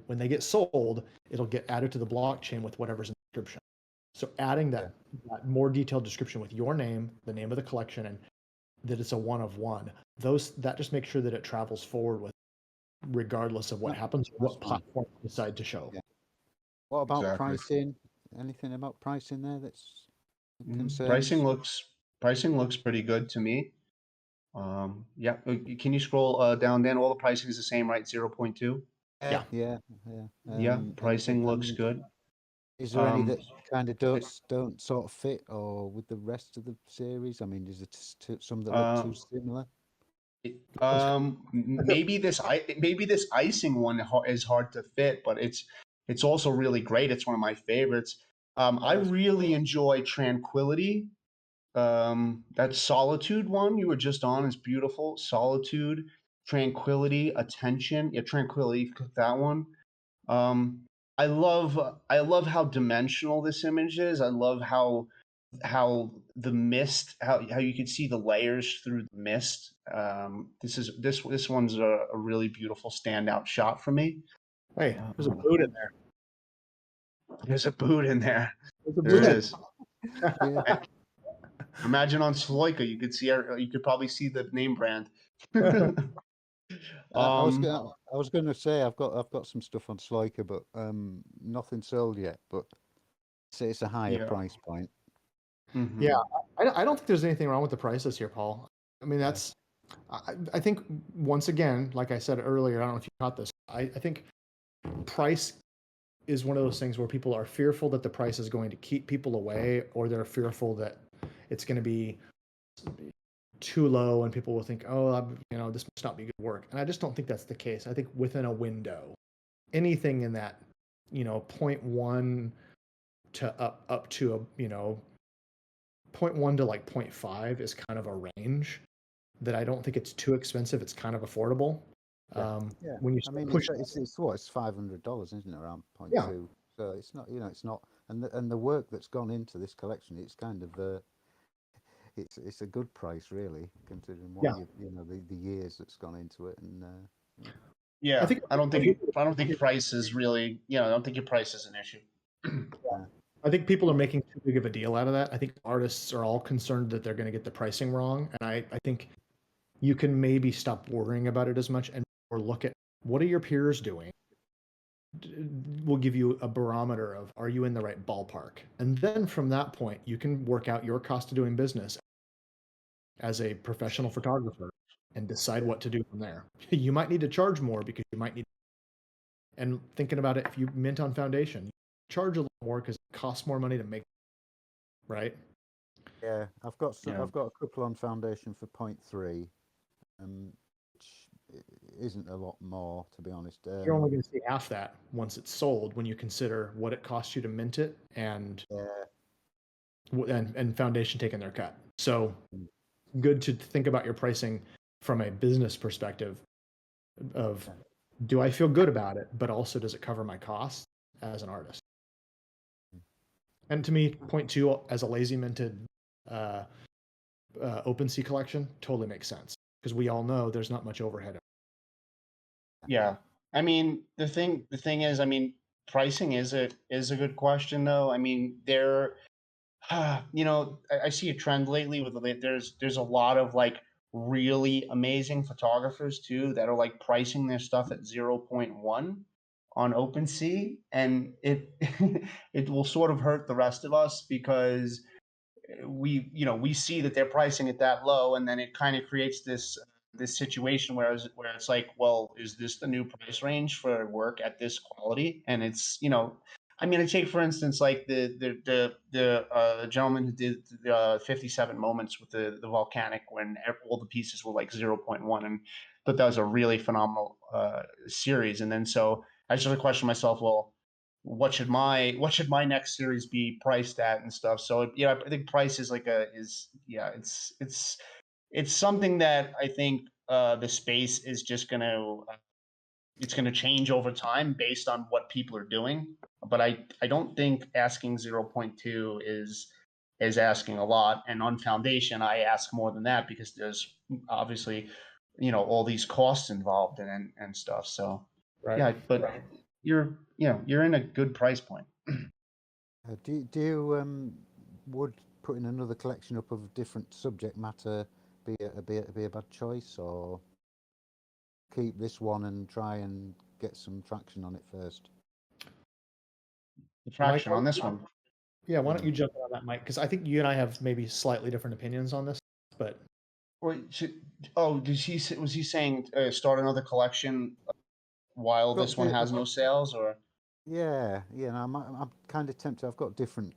they get sold, it'll get added to the blockchain with whatever's in the description. So adding that more detailed description with your name, the name of the collection, and that it's a one of one, that just makes sure that it travels forward regardless of what No, happens, or that's what fine. platform you decide to show. Yeah. What about Exactly. pricing? Anything about pricing there that's Pricing concerns? looks pretty good to me. Yeah. Can you scroll down, Dan? All the pricing is the same, right? 0.2. Yeah. Yeah, yeah. Yeah, pricing I looks mean, good. is there any Um, that kind of don't sort of fit, or with the rest of the series? I mean, is it some that look uh, too similar? maybe this icing one is hard to fit, but it's also really great. It's one of my favorites. I really enjoy Tranquility. That Solitude one you were just on is beautiful. Solitude, Tranquility, Attention. Yeah, Tranquility, click that one. Um, I love how dimensional this image is. I love how the mist, how you can see the layers through the mist. This one's a really beautiful standout shot for me. Hey, there's a boot in there. There's a boot in there. There's a There boot. is. Yeah. Imagine on Sloika, you could probably see the name brand. I was um, gonna say I've got some stuff on Sloika, but nothing sold yet. But say it's a higher yeah. price point. Mhm. Yeah, I don't think there's anything wrong with the prices here, Paul. I mean, I think, once again, like I said earlier, I don't know if you caught this. I think price is one of those things where people are fearful that the price is going to keep people away, or they're fearful that it's going to be too low and people will think, oh, this must not be good work. And I just don't think that's the case. I think within a window, anything in that, 0.1 to up to a, 0.1 to like 0.5 is kind of a range that I don't think it's too expensive. It's kind of affordable. Yeah. Yeah. When you I mean, push, it's what, it's $500, isn't it? Around yeah, 0.2. So it's not, it's not, and the work that's gone into this collection, it's kind of it's a good price, really, considering what yeah, the years that's gone into it, and yeah. I Yeah, think I don't think price is really, I don't think your price is an issue. I think people are making too big of a deal out of that. I think artists are all concerned that they're going to get the pricing wrong, and I think you can maybe stop worrying about it as much and or look at what are your peers doing. Will give you a barometer of, are you in the right ballpark, and then from that point you can work out your cost of doing business as a professional photographer and decide what to do from there. You might need to charge more because you might need, and thinking about it, if you mint on foundation, you charge a little more because it costs more money to make, right? Yeah, I've got Yeah. I've got a couple on foundation for 0.3, which isn't a lot more, to be honest. You're only going to see half that once it's sold when you consider what it costs you to mint it and foundation taking their cut. So good to think about your pricing from a business perspective of, do I feel good about it, but also does it cover my costs as an artist? And to me, 0.2 as a lazy minted OpenSea collection totally makes sense, because we all know there's not much overhead. Yeah. I mean, the thing is, I mean, pricing is a good question though. I mean, I see a trend lately with there's a lot of like really amazing photographers too that are like pricing their stuff at 0.1 on OpenSea, and it it will sort of hurt the rest of us because we see that they're pricing it that low, and then it kind of creates this situation where it's like, well, is this the new price range for work at this quality? And it's, I mean, I take for instance like the gentleman who did the 57 moments with the volcanic, when all the pieces were like 0.1, and but that was a really phenomenal series. And then so I started questioning myself, well, what should my next series be priced at and stuff. So yeah, I think price is like it's something that I think the space is just it's gonna change over time based on what people are doing. But I don't think asking 0.2 is asking a lot. And on foundation, I ask more than that because there's obviously all these costs involved and stuff. So Right. yeah, but you're in a good price point. do you would putting another collection up of different subject matter be a bad choice, or keep this one and try and get some traction on it first. The traction on this one. Yeah, why don't you jump in on that, Mike? Because I think you and I have maybe slightly different opinions on this, but Wait, was he saying start another collection while Got this one the- has no sales, or? Yeah, no, I'm kind of tempted. I've got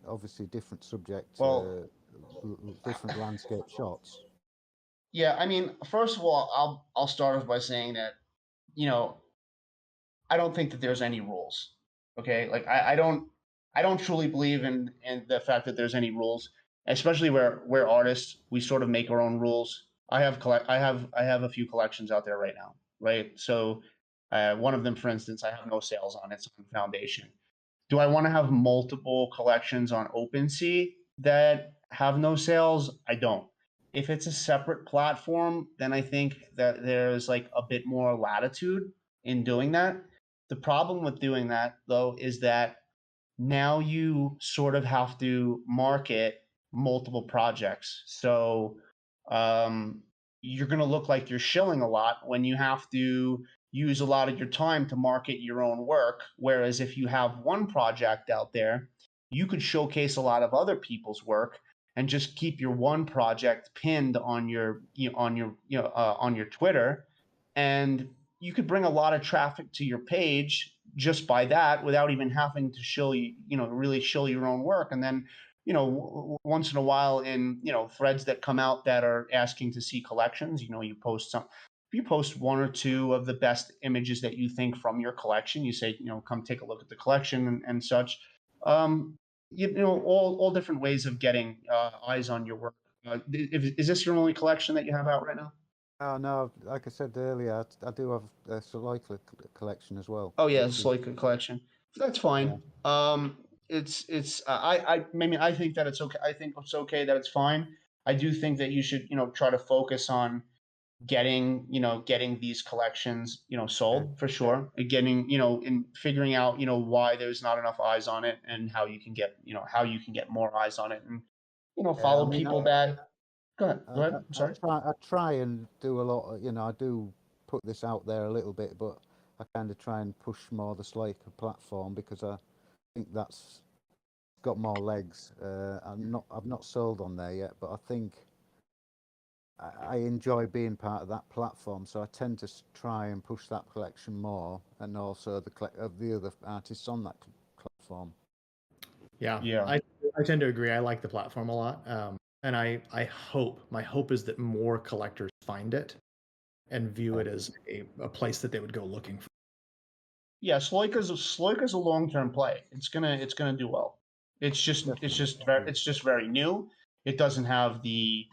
obviously different subject, Well- different landscape shots. Yeah, I mean, first of all, I'll start off by saying that, I don't think that there's any rules. Okay, like I don't truly believe in the fact that there's any rules, especially where we're artists. We sort of make our own rules. I have a few collections out there right now, right? So, one of them, for instance, I have no sales on. It's on Foundation. Do I want to have multiple collections on OpenSea that have no sales? I don't. If it's a separate platform, then I think that there's like a bit more latitude in doing that. The problem with doing that, though, is that now you sort of have to market multiple projects. So you're going to look like you're shilling a lot when you have to use a lot of your time to market your own work. Whereas if you have one project out there, you could showcase a lot of other people's work and just keep your one project pinned on your on your Twitter, and you could bring a lot of traffic to your page just by that without even having to really shill your own work. And then, once in a while in, threads that come out that are asking to see collections, you post if you post one or two of the best images that you think from your collection, you say, come take a look at the collection and such. All different ways of getting eyes on your work. Is this your only collection that you have out right now? Oh no, like I said earlier, I do have a Soleika collection as well. Oh yeah, which is- Soleika collection. That's fine. It's I think that it's okay. I think it's okay that it's fine. I do think that you should try to focus on getting these collections sold for sure. And getting in figuring out why there's not enough eyes on it and how you can get more eyes on it, and follow people that. Go ahead. I'm sorry. I try and do a lot. I do put this out there a little bit, but I kind of try and push more the Soleika platform because I think that's got more legs. I've not sold on there yet, but I think I enjoy being part of that platform, so I tend to try and push that collection more, and also the other artists on that platform. yeah, Yeah. I tend to agree. I like the platform a lot. And my hope is that more collectors find it and view it as a place that they would go looking for. Yeah, Sloika's a long-term play. It's gonna do well. It's just very new. It doesn't have the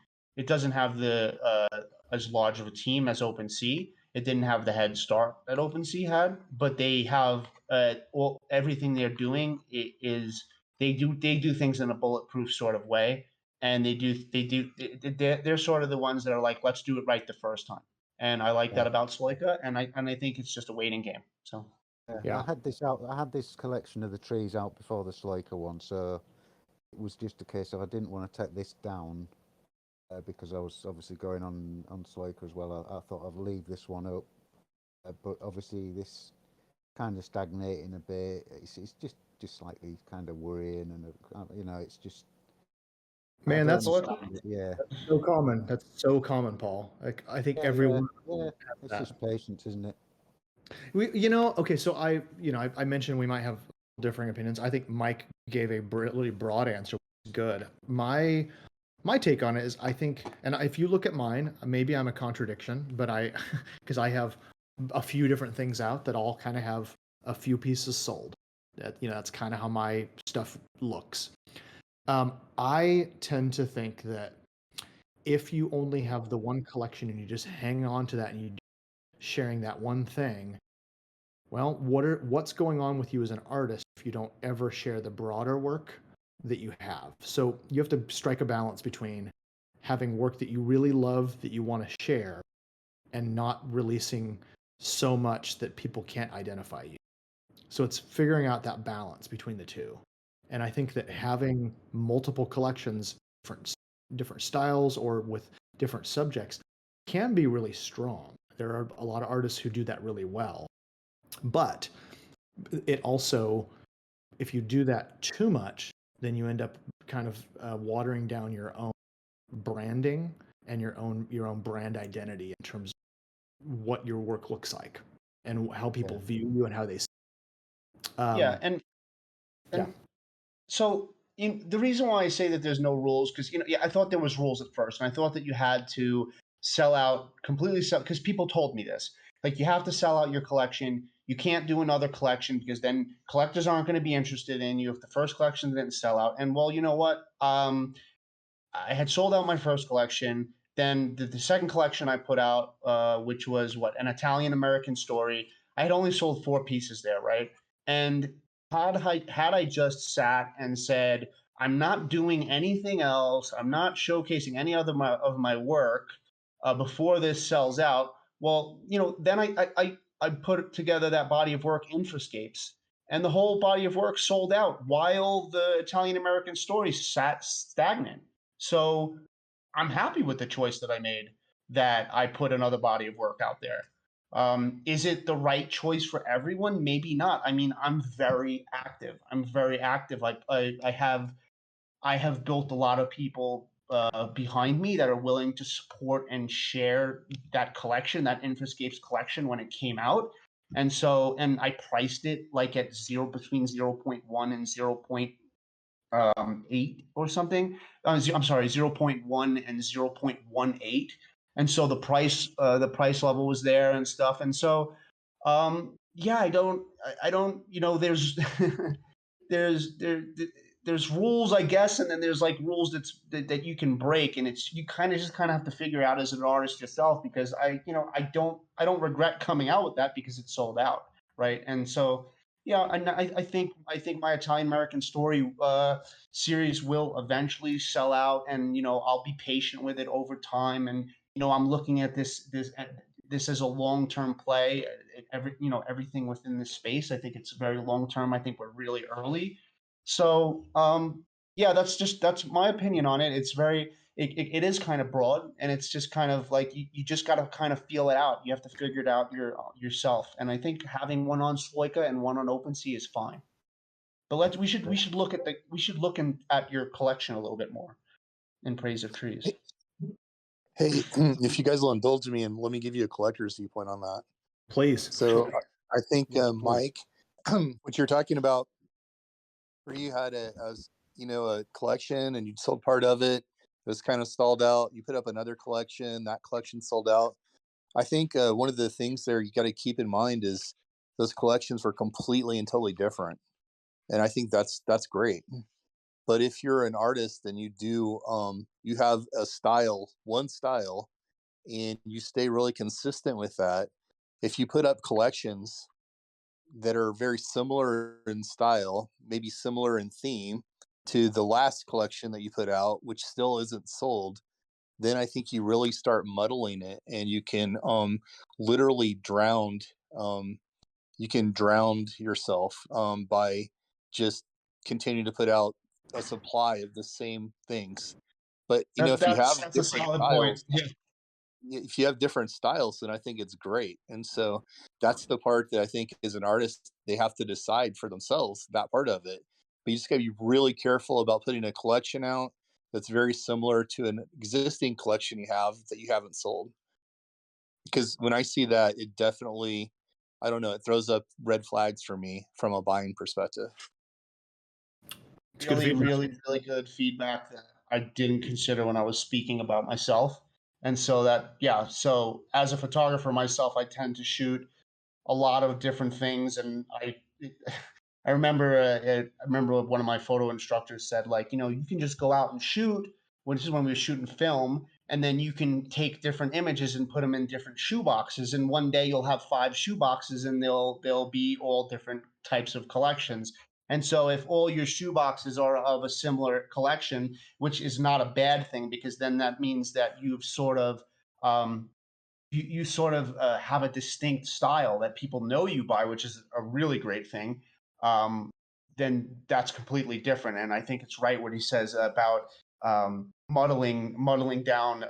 as large of a team as OpenSea. It didn't have the head start that OpenSea had, but they have everything they're doing is they do things in a bulletproof sort of way, and they're sort of the ones that are like, let's do it right the first time. And I like that about Sloika, and I think it's just a waiting game. So. Yeah. I had this collection of the trees out before the Soleika one, so it was just a case of I didn't want to take this down because I was obviously going on Soleika as well. I thought I'd leave this one up, but obviously this kind of stagnating a bit. It's just slightly kind of worrying, and it's just. Man, that's yeah. so common. That's so common, Paul. Like I think everyone. Yeah, it's just patience, isn't it? Okay, so I mentioned we might have differing opinions. I think Mike gave a really broad answer, which is good. My take on it is I think, and if you look at mine, maybe I'm a contradiction, but because I have a few different things out that all kind of have a few pieces sold. That's kind of how my stuff looks. I tend to think that if you only have the one collection and you just hang on to that and you sharing that one thing, well, what's going on with you as an artist if you don't ever share the broader work that you have? So you have to strike a balance between having work that you really love that you want to share and not releasing so much that people can't identify you. So it's figuring out that balance between the two. And I think that having multiple collections, different styles or with different subjects can be really strong. There are a lot of artists who do that really well. But it also, if you do that too much, then you end up kind of watering down your own branding and your own brand identity in terms of what your work looks like and how people view you and how they see Yeah, and yeah. so the reason why I say that there's no rules, because I thought there was rules at first, and I thought that you had to completely sell, because people told me this. Like, you have to sell out your collection. You can't do another collection because then collectors aren't going to be interested in you if the first collection didn't sell out. And well, you know what? I had sold out my first collection. Then the second collection I put out, which was an Italian American story. I had only sold 4 pieces there, right? And had I just sat and said, I'm not doing anything else, I'm not showcasing any other of my work before this sells out, well, then I put together that body of work, Infoscapes, and the whole body of work sold out while the Italian American story sat stagnant. So I'm happy with the choice that I made, that I put another body of work out there. Is it the right choice for everyone? Maybe not. I mean, I'm very active. Like I have built a lot of people behind me that are willing to support and share that collection, that Infoscapes collection, when it came out. And I priced it like at between 0.1 and 0.8 or something. I'm sorry, 0.1 and 0.18. And so the price level was there and stuff. And so, yeah, I don't, there's, there's, there's rules, I guess. And then there's like rules that you can break. And you kind of have to figure out as an artist yourself, because I don't regret coming out with that because it's sold out. Right. And so, yeah, and I think my Italian American story series will eventually sell out, and I'll be patient with it over time, and I'm looking at this as a long term play. Everything within this space, I think it's very long term. I think we're really early, so yeah, that's my opinion on it. It's it is kind of broad, and it's just kind of like you just got to kind of feel it out. You have to figure it out yourself. And I think having one on Sloika and one on OpenSea is fine. But we should look at your collection a little bit more in praise of trees. Hey, if you guys will indulge me and let me give you a collector's viewpoint on that. Please. So I think Mike, what you're talking about, where you had a collection and you sold part of it. It was kind of stalled out. You put up another collection. That collection sold out. I think one of the things there you got to keep in mind is those collections were completely and totally different, and I think that's great. But if you're an artist and you have one style, and you stay really consistent with that, if you put up collections that are very similar in style, maybe similar in theme to the last collection that you put out, which still isn't sold, then I think you really start muddling it, and you can literally drown yourself by just continuing to put out a supply of the same things. But if you have That's a different solid point. styles, if you have different styles, then I think it's great. And so that's the part that I think as an artist, they have to decide for themselves, that part of it. But you just got to be really careful about putting a collection out that's very similar to an existing collection you have that you haven't sold. Because when I see that, it definitely, I don't know, it throws up red flags for me from a buying perspective. Really good feedback that I didn't consider when I was speaking about myself. And so as a photographer myself, I tend to shoot a lot of different things. And I remember one of my photo instructors said, like, you can just go out and shoot, which is when we were shooting film, and then you can take different images and put them in different shoe boxes. And one day you'll have 5 shoe boxes, and they'll be all different types of collections. And so if all your shoe boxes are of a similar collection, which is not a bad thing, because then that means that you've sort of you sort of have a distinct style that people know you by, which is a really great thing. Then that's completely different. And I think it's right what he says about muddling down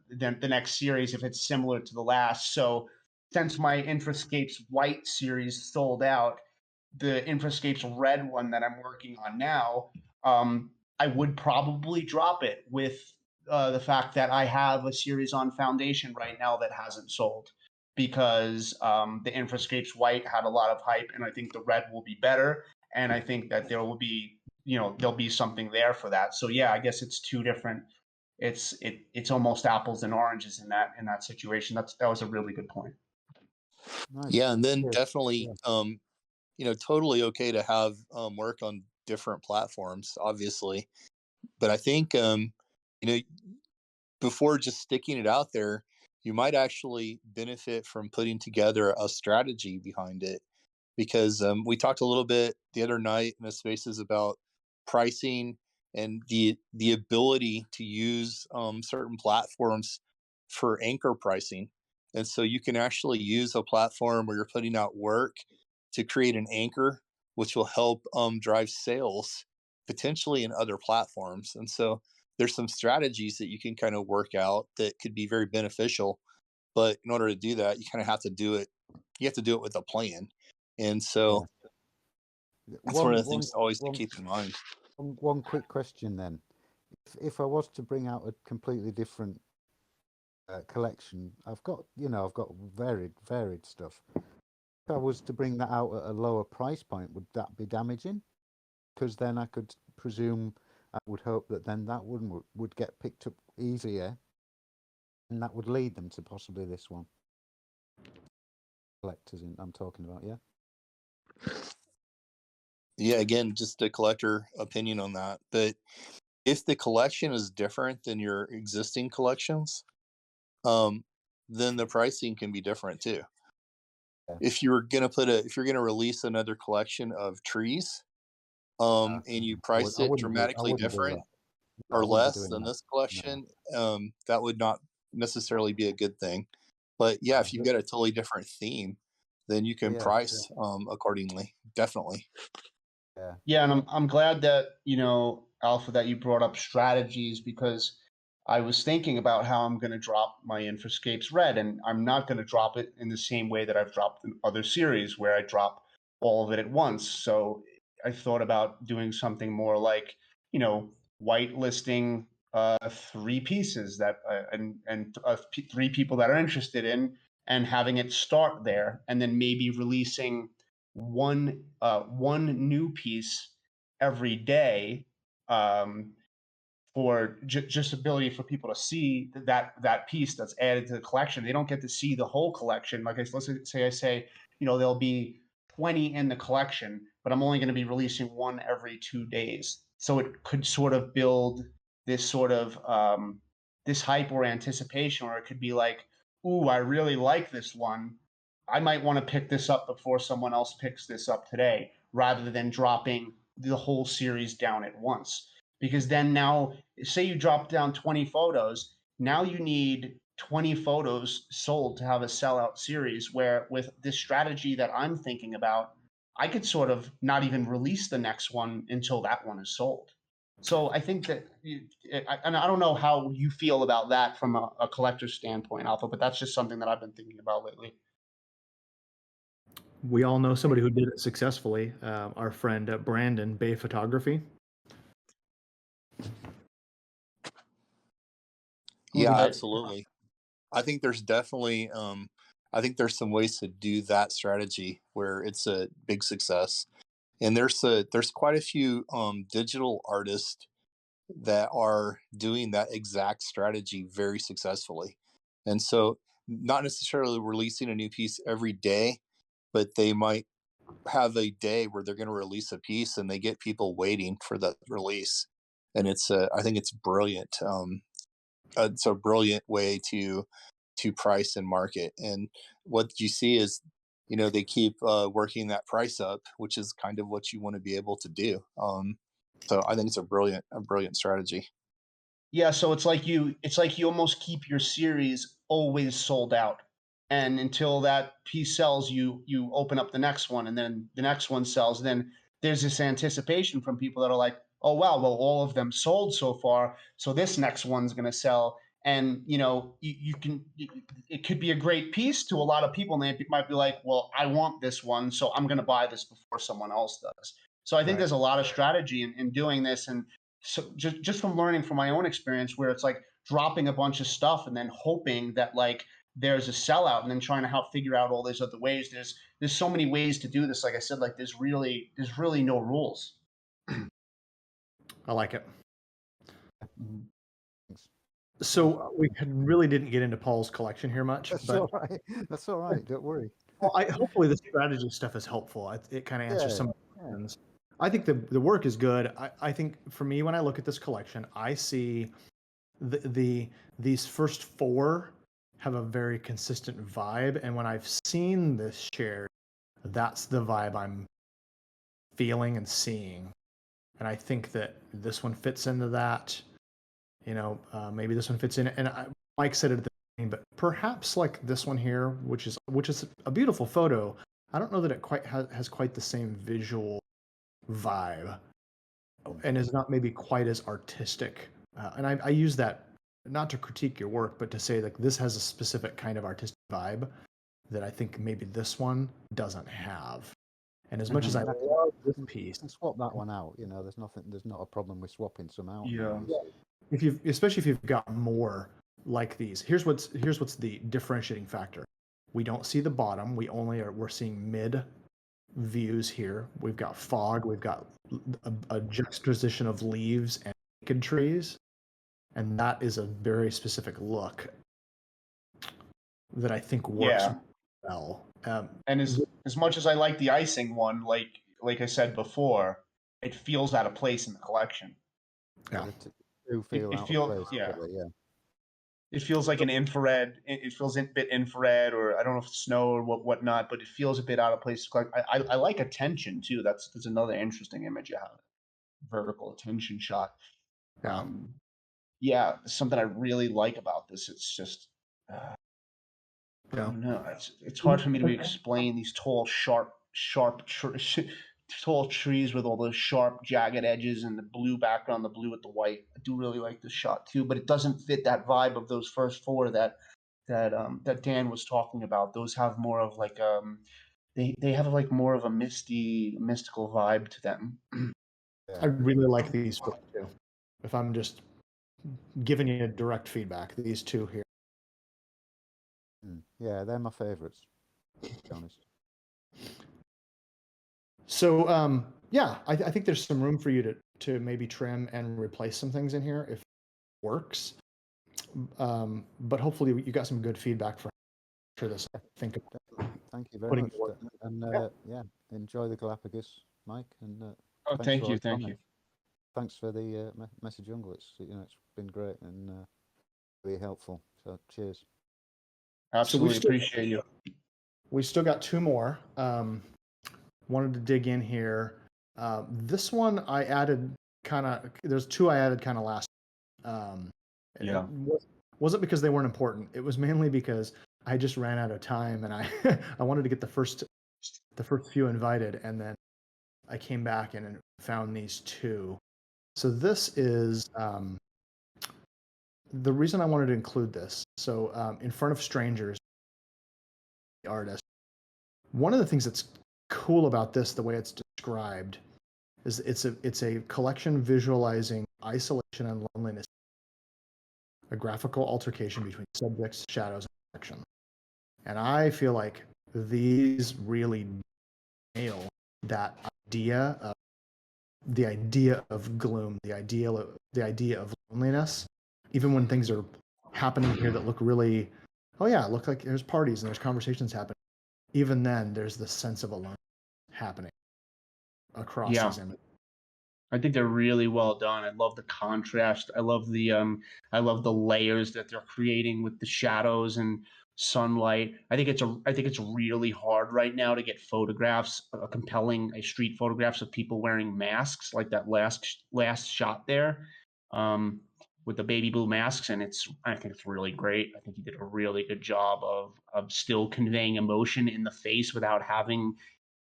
the next series if it's similar to the last. So since my Infrascapes White series sold out, the Infrascapes Red one that I'm working on now, I would probably drop it with the fact that I have a series on Foundation right now that hasn't sold because the Infrascapes White had a lot of hype, and I think the Red will be better, and I think that there will be there'll be something there for that. So yeah, I guess it's two different. It's almost apples and oranges in that situation. That was a really good point. Nice. Yeah, and then Yeah. definitely, totally okay to have work on different platforms, obviously. But I think, before just sticking it out there, you might actually benefit from putting together a strategy behind it. Because we talked a little bit the other night in the spaces about pricing and the ability to use certain platforms for anchor pricing. And so you can actually use a platform where you're putting out work to create an anchor, which will help drive sales potentially in other platforms. And so there's some strategies that you can kind of work out that could be very beneficial. But in order to do that, you kind of have to do it. You have to do it with a plan. And so that's one of the things always to keep in mind. One quick question then. If I was to bring out a completely different collection, I've got varied stuff. If I was to bring that out at a lower price point, would that be damaging? Because then I could presume, I would hope that then that one would get picked up easier, and that would lead them to possibly this one. Collectors, I'm talking about, yeah. Yeah, again, just a collector opinion on that. But if the collection is different than your existing collections, then the pricing can be different too. Yeah. If you're gonna release another collection of trees, and you price it dramatically different or less than this collection, that would not necessarily be a good thing. But yeah, if you've got a totally different theme, then you can price accordingly. Definitely. Yeah, and I'm glad that Alpha, that you brought up strategies, because I was thinking about how I'm going to drop my Infrascapes Red, and I'm not going to drop it in the same way that I've dropped in other series where I drop all of it at once. So I thought about doing something more like, whitelisting 3 pieces that and 3 people that are interested in, and having it start there, and then maybe releasing one new piece every day, for just ability for people to see that piece that's added to the collection. They don't get to see the whole collection. Like let's say I say, there'll be 20 in the collection, but I'm only going to be releasing one every 2 days. So it could sort of build this sort of this hype or anticipation, or it could be like, ooh, I really like this one. I might want to pick this up before someone else picks this up today, rather than dropping the whole series down at once. Because then now, say you drop down 20 photos, now you need 20 photos sold to have a sellout series, where with this strategy that I'm thinking about, I could sort of not even release the next one until that one is sold. So I think that, and I don't know how you feel about that from a collector's standpoint, Alpha, but that's just something that I've been thinking about lately. We all know somebody who did it successfully. Our friend Brandon, Bay Photography. Yeah, absolutely. I think there's definitely, I think there's some ways to do that strategy where it's a big success. And there's quite a few digital artists that are doing that exact strategy very successfully. And so not necessarily releasing a new piece every day, but they might have a day where they're going to release a piece and they get people waiting for that release. And I think it's brilliant. It's a brilliant way to price and market. And what you see is, they keep working that price up, which is kind of what you want to be able to do. So I think it's a brilliant strategy. Yeah, so it's like you almost keep your series always sold out, and until that piece sells, you open up the next one, and then the next one sells. And then there's this anticipation from people that are like, oh wow, well, all of them sold so far, so this next one's going to sell. And it could be a great piece to a lot of people, and they might be like, well, I want this one, so I'm going to buy this before someone else does. So I think there's a lot of strategy in doing this. And so just from learning from my own experience, where it's like dropping a bunch of stuff and then hoping that like there's a sellout, and then trying to figure out all these other ways. There's so many ways to do this. Like I said, like there's really no rules. I like it. Thanks. So we really didn't get into Paul's collection here much, That's but all right. That's all right. Don't worry. well, hopefully the strategy stuff is helpful. It kind of answers some of the questions. I think the work is good. I think for me, when I look at this collection, I see these first 4 have a very consistent vibe, and when I've seen this shared, that's the vibe I'm feeling and seeing. And I think that this one fits into that. Maybe this one fits in. And Mike said it at the beginning, but perhaps like this one here, which is a beautiful photo. I don't know that it quite has quite the same visual vibe, and is not maybe quite as artistic. And I use that not to critique your work, but to say like this has a specific kind of artistic vibe that I think maybe this one doesn't have. And as much as I love this piece, swap that one out. There's not a problem with swapping some out. Yeah. Especially if you've got more like these. Here's what's the differentiating factor. We don't see the bottom. We're seeing mid views here. We've got fog. We've got a juxtaposition of leaves and naked trees, and that is a very specific look that I think works well. And as much as I like the icing one, like I said before, it feels out of place in the collection. Yeah. It feels like an infrared. It feels a bit infrared, or I don't know if it's snow or whatnot, but it feels a bit out of place. I like attention too. That's another interesting image you have. Vertical attention shot. Something I really like about this. It's just I don't know. It's hard for me to explain these tall, sharp, tall trees with all those sharp, jagged edges and the blue background, the blue with the white. I do really like this shot too, but it doesn't fit that vibe of those first 4 that Dan was talking about. Those have more of like they have like more of a mystical vibe to them. I really like these 4 too. If I'm just giving you direct feedback, these 2 here. Yeah, they're my favorites, to be honest. So I think there's some room for you to maybe trim and replace some things in here if it works. But hopefully you got some good feedback for this. Thank you very much. And enjoy the Galapagos, Mike. And thank you. Thanks for the MetaJungle. It's been great and really helpful. So cheers. Absolutely appreciate you. We still got 2 more. Wanted to dig in here. This one I added there's 2 I added kind of last. It wasn't because they weren't important. It was mainly because I just ran out of time, and I I wanted to get the first few invited, and then I came back and found these 2. So this is the reason I wanted to include this. So in front of strangers, the artist. One of the things that's cool about this, the way it's described, is it's a collection visualizing isolation and loneliness, a graphical altercation between subjects, shadows, and action. And I feel like these really nail that idea of gloom, the idea of loneliness, even when things are happening here that look really, look like there's parties and there's conversations happening. Even then, there's this sense of alone happening across these images. I think they're really well done. I love the contrast. I love the layers that they're creating with the shadows and sunlight. I think it's really hard right now to get photographs, compelling street photographs of people wearing masks, like that last shot there, with the baby blue masks. And I think it's really great. I think he did a really good job of still conveying emotion in the face without having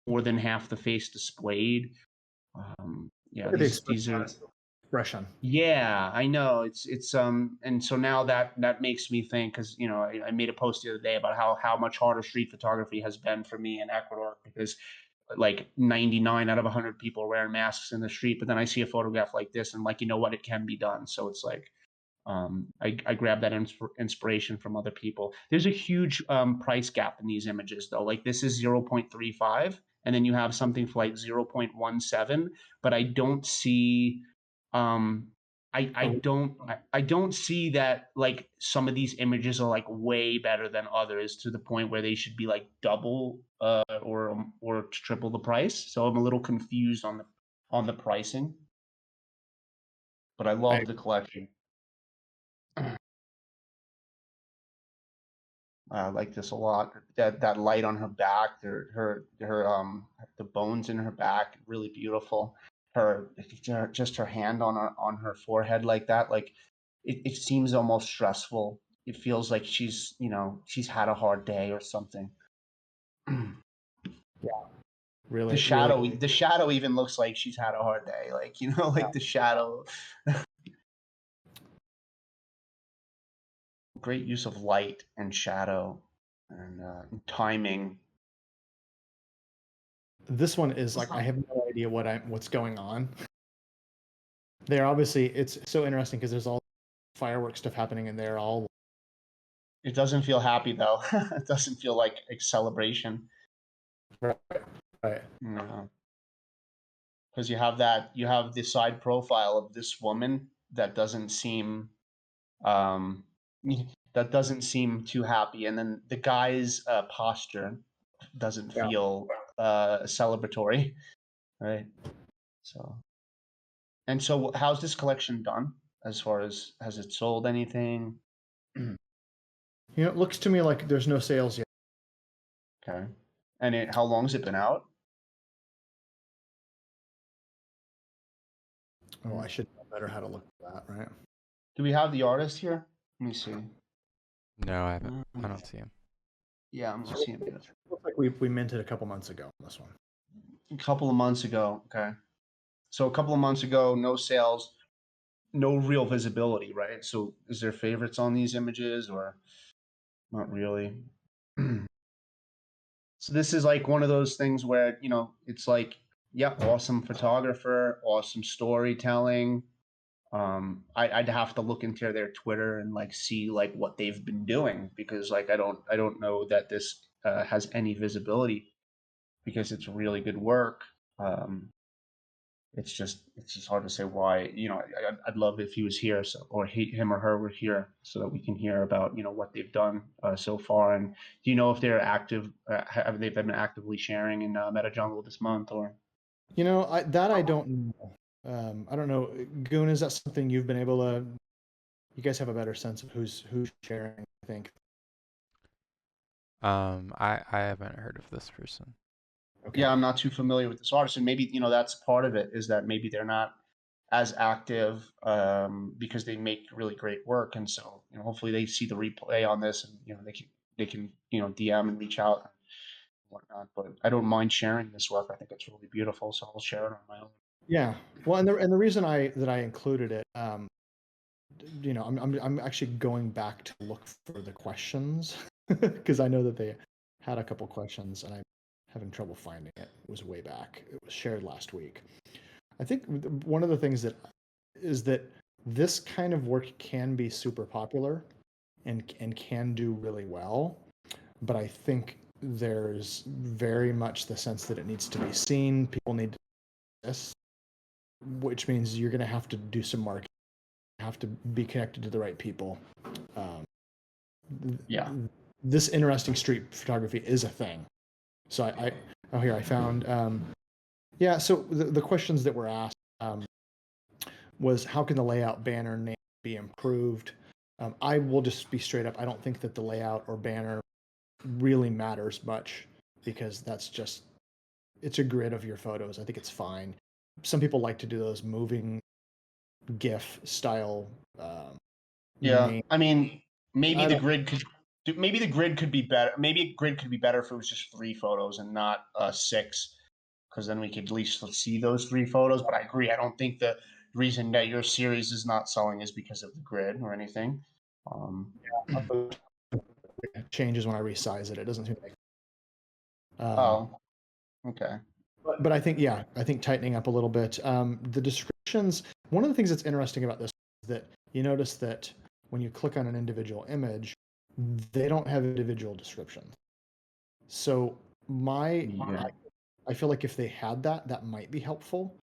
more than half the face displayed. Yeah, Look at the these are. expression. Yeah, I know. It's and so now that makes me think, because I made a post the other day about how much harder street photography has been for me in Ecuador, because like 99 out of 100 people are wearing masks in the street, but then I see a photograph like this and like, what, it can be done. So it's like, I grab that inspiration from other people. There's a huge price gap in these images though. Like this is 0.35, and then you have something for like 0.17, but I don't see I don't see that like some of these images are like way better than others to the point where they should be like double or triple the price. So I'm a little confused on the pricing. But I love the collection. I like this a lot. That light on her back, her the bones in her back, really beautiful. Just her hand on her forehead like that, like it seems almost stressful. It feels like she's had a hard day or something. Yeah, really. The shadow even looks like she's had a hard day, like like the shadow. Great use of light and shadow and timing. This one is like, I have no idea what's going on. They're obviously, it's so interesting because there's all fireworks stuff happening and they're all. It doesn't feel happy though. It doesn't feel like a celebration. Right. No. Because you have the side profile of this woman that doesn't seem too happy, and then the guy's posture doesn't feel celebratory, right? So how's this collection done as far as, has it sold anything? It looks to me like there's no sales yet. Okay. And how long has it been out? Oh, I should know better how to look at that, right? Do we have the artist here? Let me see. No, I haven't. I don't see him. Yeah, I'm gonna see him. Looks like we minted a couple months ago on this one. A couple of months ago. Okay. So a couple of months ago, no sales, no real visibility, right? So is there favorites on these images or not really? So this is like one of those things where, it's like, yeah, awesome photographer, awesome storytelling. I'd have to look into their Twitter and like see like what they've been doing, because like I don't know that this has any visibility, because it's really good work. It's just hard to say why. I'd love if he was here, or him or her were here, so that we can hear about what they've done so far. And do you know if they're active? Have they been actively sharing in MetaJungle this month, or? I don't know. I don't know. Goon, is that something you've been able to? You guys have a better sense of who's sharing, I think. I haven't heard of this person. Okay. Yeah, I'm not too familiar with this artist, and maybe that's part of it, is that maybe they're not as active because they make really great work, and so hopefully they see the replay on this, and they can DM and reach out and whatnot. But I don't mind sharing this work. I think it's really beautiful, so I'll share it on my own. Yeah, well, and the reason I included it, I'm actually going back to look for the questions because I know that they had a couple questions and I'm having trouble finding it. It was way back. It was shared last week. I think one of the things is that this kind of work can be super popular and can do really well, but I think there's very much the sense that it needs to be seen. People need to see this, which means you're going to have to do some marketing. You have to be connected to the right people. Yeah. This interesting street photography is a thing. So I found, so the questions that were asked was, how can the layout, banner, name be improved? I will just be straight up. I don't think that the layout or banner really matters much, because it's a grid of your photos. I think it's fine. Some people like to do those moving GIF style. I mean, maybe the grid could be better. Maybe a grid could be better if it was just 3 photos and not 6. because then we could at least see those 3 photos. But I agree. I don't think the reason that your series is not selling is because of the grid or anything. It changes when I resize it. It doesn't seem to make. Oh, okay. But I think, yeah, I think tightening up a little bit. The descriptions, one of the things that's interesting about this is that you notice that when you click on an individual image, they don't have individual descriptions. So I feel like if they had that, that might be helpful.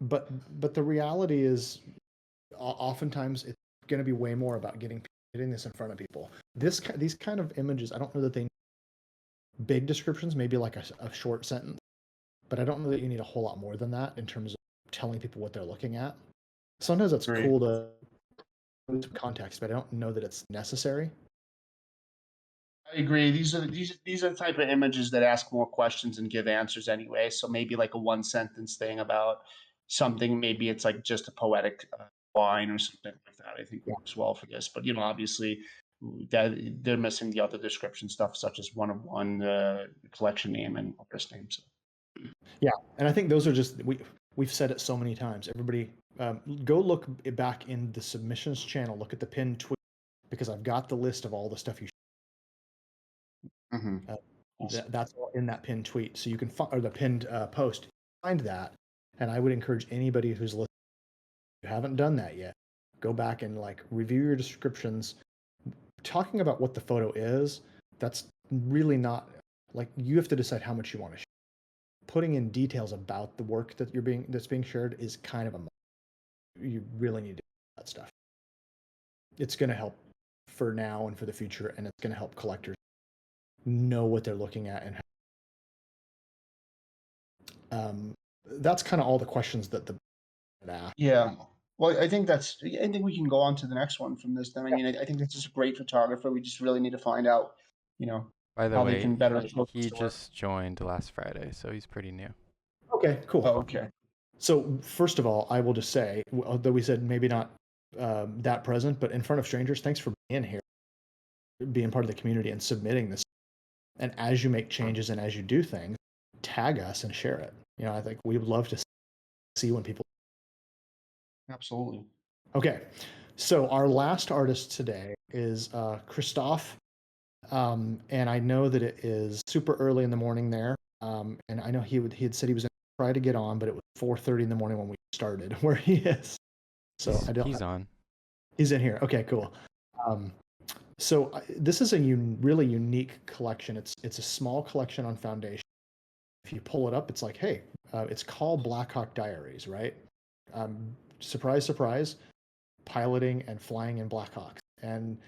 But the reality is, oftentimes it's going to be way more about getting this in front of people. These kind of images, I don't know that they need big descriptions, maybe like a short sentence, but I don't know that you need a whole lot more than that in terms of telling people what they're looking at. Sometimes that's cool to put some context, but I don't know that it's necessary. I agree. These are the type of images that ask more questions and give answers anyway. So maybe like a 1-sentence thing about something. Maybe it's like just a poetic line or something like that. I think works well for this. But obviously, that they're missing the other description stuff, such as one-of-one collection name and artist name. So. Yeah, and I think those are just we've said it so many times. Everybody, go look back in the submissions channel. Look at the pinned tweet because I've got the list of all the stuff you. That's all in that pinned tweet, so you can find, or the pinned post. Find that, and I would encourage anybody who's listening, if you haven't done that yet, go back and review your descriptions. Talking about what the photo is, that's really not you have to decide how much you want to share. Putting in details about the work that's being shared is kind of you really need to do that stuff. It's going to help for now and for the future, and it's going to help collectors know what they're looking at and that's kind of all the questions that the asked. Yeah. Well, I think we can go on to the next one from this. Then I think this is a great photographer. We just really need to find out, By the how way, they can better. he just joined last Friday, so he's pretty new. Okay, cool. Oh, okay. So first of all, I will just say, although we said maybe not that present, but in front of strangers, thanks for being here, being part of the community and submitting this. And as you make changes and as you do things, tag us and share it. I think we would love to see when people. Absolutely. Okay, so our last artist today is Christoph, and I know that it is super early in the morning there, and I know he had said he was going to try to get on, but it was 4:30 in the morning when we started where he is. So he's on. He's in here. Okay, cool. So this is a really unique collection. It's a small collection on Foundation. If you pull it up, it's like, hey, it's called Blackhawk Diaries, right? Surprise, surprise, piloting and flying in Blackhawks. And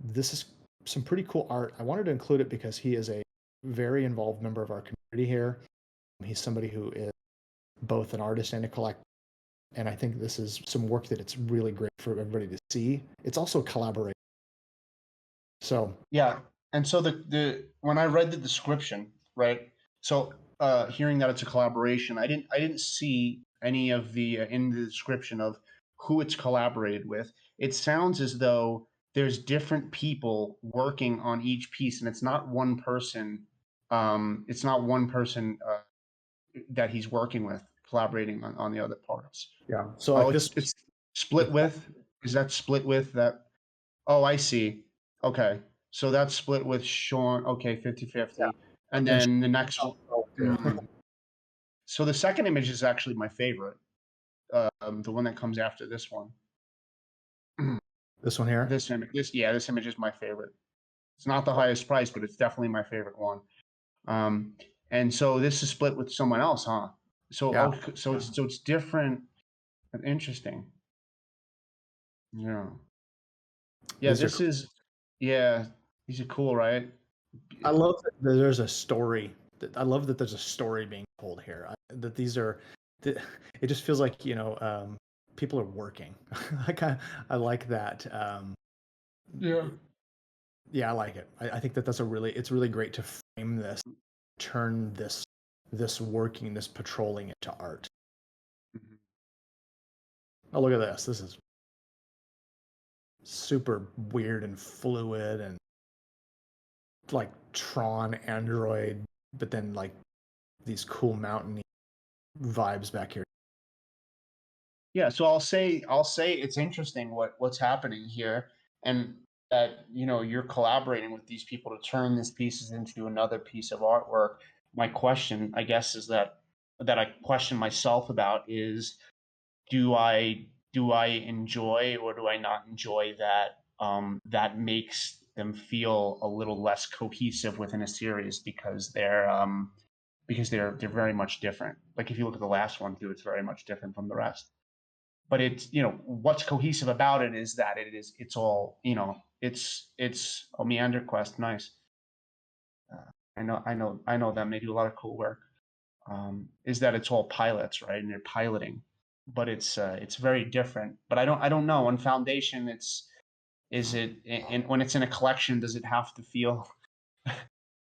this is some pretty cool art. I wanted to include it because he is a very involved member of our community here. He's somebody who is both an artist and a collector. And I think this is some work that it's really great for everybody to see. It's also collaboration. So yeah, and so the when I read the description, right? So hearing that it's a collaboration, I didn't see any of the in the description of who it's collaborated with. It sounds as though there's different people working on each piece, and it's not one person. It's not one person that he's working with collaborating on the other parts. Yeah. So it's split with. Is that split with that? Oh, I see. Okay. So that's split with Sean. Okay, 50-50. Yeah. And then the next one. So the second image is actually my favorite. The one that comes after this one. This one here? This image is my favorite. It's not the highest price, but it's definitely my favorite one. And so this is split with someone else, huh? So yeah. So it's different. Interesting. Yeah. Yeah, these are cool, right? I love that there's a story. I love that there's a story being told here. That these are, it just feels like people are working. I like that. Yeah, I like it. I think that it's really great to frame this, turn this working, this patrolling into art. Mm-hmm. Oh, look at this. This is super weird and fluid and like Tron Android, but then like these cool mountain vibes back here. Yeah, so I'll say it's interesting what's happening here, and that you're collaborating with these people to turn these pieces into another piece of artwork. My question, I guess, is that I question myself about is, do I enjoy or do I not enjoy that that makes them feel a little less cohesive within a series because they're very much different. Like if you look at the last one too, it's very much different from the rest. But it's what's cohesive about it is that it's all it's a Meander Quest. Nice. I know them. They do a lot of cool work. Is that it's all pilots, right? And they're piloting, but it's very different. But I don't know. On Foundation, is it when it's in a collection, does it have to feel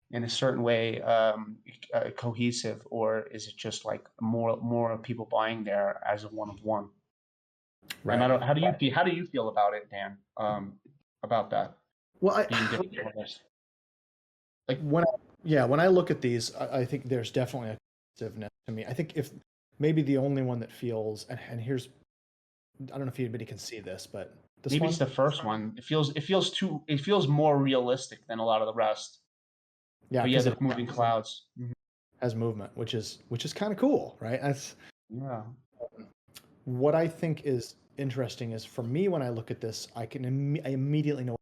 in a certain way cohesive, or is it just like more people buying there as a one of one? Right. And how do you feel about it, Dan? About that? Well, being different from others? Like when I look at these, I think there's definitely a cohesiveness to me. I think if maybe the only one that feels, and here's, I don't know if anybody can see this, but this maybe one, it's the first one. It feels more realistic than a lot of the rest. yeah, But yeah, because the it moving clouds. has movement, which is kind of cool, right? That's Yeah. what I think is interesting is for me when I look at this, I immediately know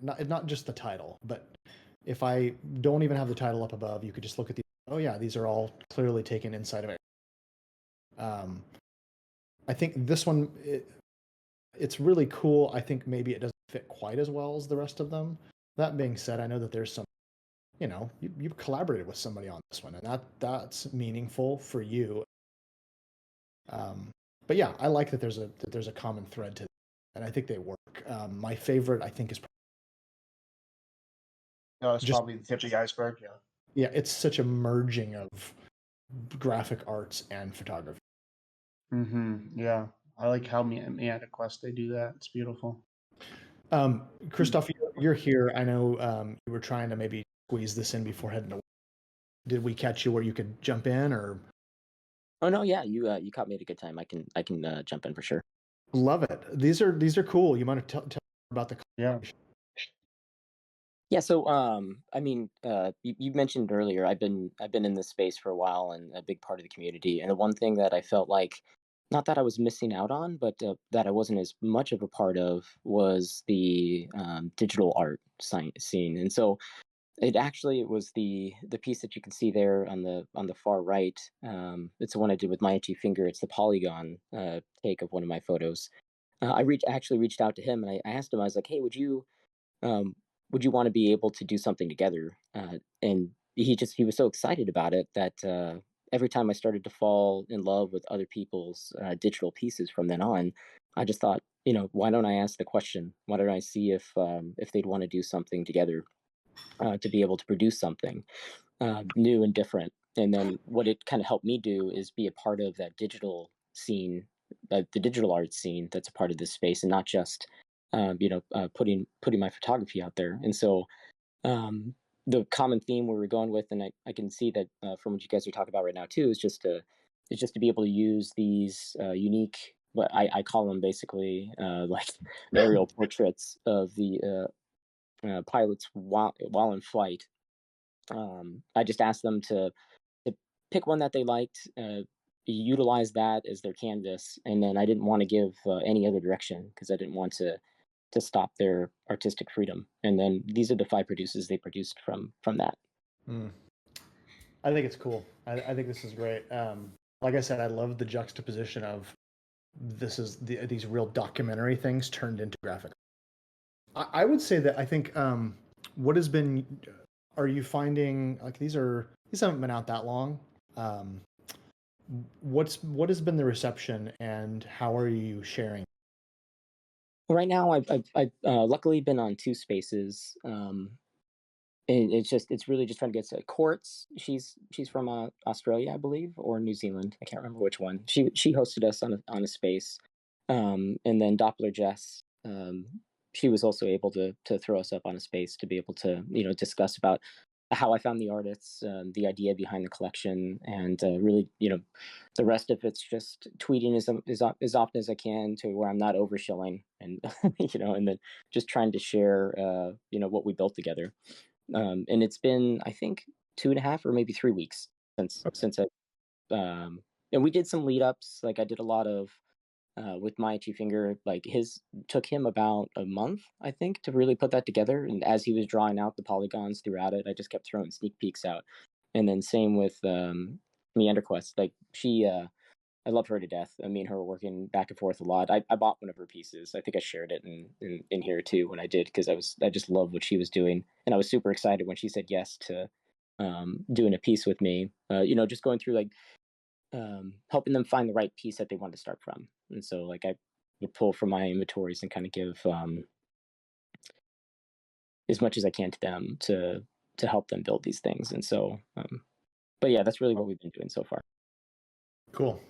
not just the title, but if I don't even have the title up above, you could just look at these. Oh yeah, these are all clearly taken inside of it. I think this one it's really cool. I think maybe it doesn't fit quite as well as the rest of them. That being said, I know that there's some, you collaborated with somebody on this one, and that's meaningful for you. But yeah, I like that there's a common thread to, and I think they work. My favorite, I think, is It's probably the tip of the iceberg. Yeah. Yeah, it's such a merging of graphic arts and photography. Yeah, I like how Meander Quest they do that. It's beautiful. Christoph, you're here. I know you were trying to maybe squeeze this in before heading to work. Did we catch you where you could jump in, or? Oh no, yeah, you caught me at a good time. I can jump in for sure. Love it. These are cool. You want to tell about the Yeah, so I mean, you mentioned earlier I've been in this space for a while and a big part of the community. And the one thing that I felt like, not that I was missing out on, but that I wasn't as much of a part of was the digital art scene. And so it actually was the piece that you can see there on the far right. It's the one I did with my itchy finger. It's the polygon take of one of my photos. I actually reached out to him and I asked him. I was like, "Hey, would you want to be able to do something together?" And he was so excited about it that every time I started to fall in love with other people's digital pieces from then on, I just thought, why don't I ask the question? Why don't I see if they'd want to do something together to be able to produce something new and different? And then what it kind of helped me do is be a part of that digital scene, the digital art scene that's a part of this space, and not just putting my photography out there. And so the common theme where we're going with, and I can see that from what you guys are talking about right now too, is just to be able to use these unique, what I call them basically like aerial portraits of the pilots while in flight. I just asked them to pick one that they liked, utilize that as their canvas, and then I didn't want to give any other direction because I didn't want to stop their artistic freedom. And then these are the 5 producers they produced from that. I think it's cool. I think this is great. Like I said, I love the juxtaposition of these real documentary things turned into graphic. I would say that I think what has been, are you finding like these haven't been out that long? What has been the reception and how are you sharing? Right now, I've luckily been on 2 spaces, and it's really just trying to get to Quartz. She's from Australia, I believe, or New Zealand. I can't remember which one. She hosted us on a space, and then Doppler Jess. She was also able to throw us up on a space to be able to discuss about how I found the artists, the idea behind the collection, and really, the rest of it's just tweeting as often as I can to where I'm not overshilling, and and then just trying to share, what we built together. And it's been, I think, 2.5 or maybe 3 weeks since I, and we did some lead ups. Like I did a lot of with my two finger, like his took him about a month, I think, to really put that together. And as he was drawing out the polygons throughout it, I just kept throwing sneak peeks out. And then same with MeanderQuest. Like I love her to death. Me and her were working back and forth a lot. I bought one of her pieces. I think I shared it in here too when I did, because I just loved what she was doing, and I was super excited when she said yes to doing a piece with me. Just going through like helping them find the right piece that they want to start from. And so like I would pull from my inventories and kind of give as much as I can to them to help them build these things. And so, but yeah, that's really what we've been doing so far. Cool.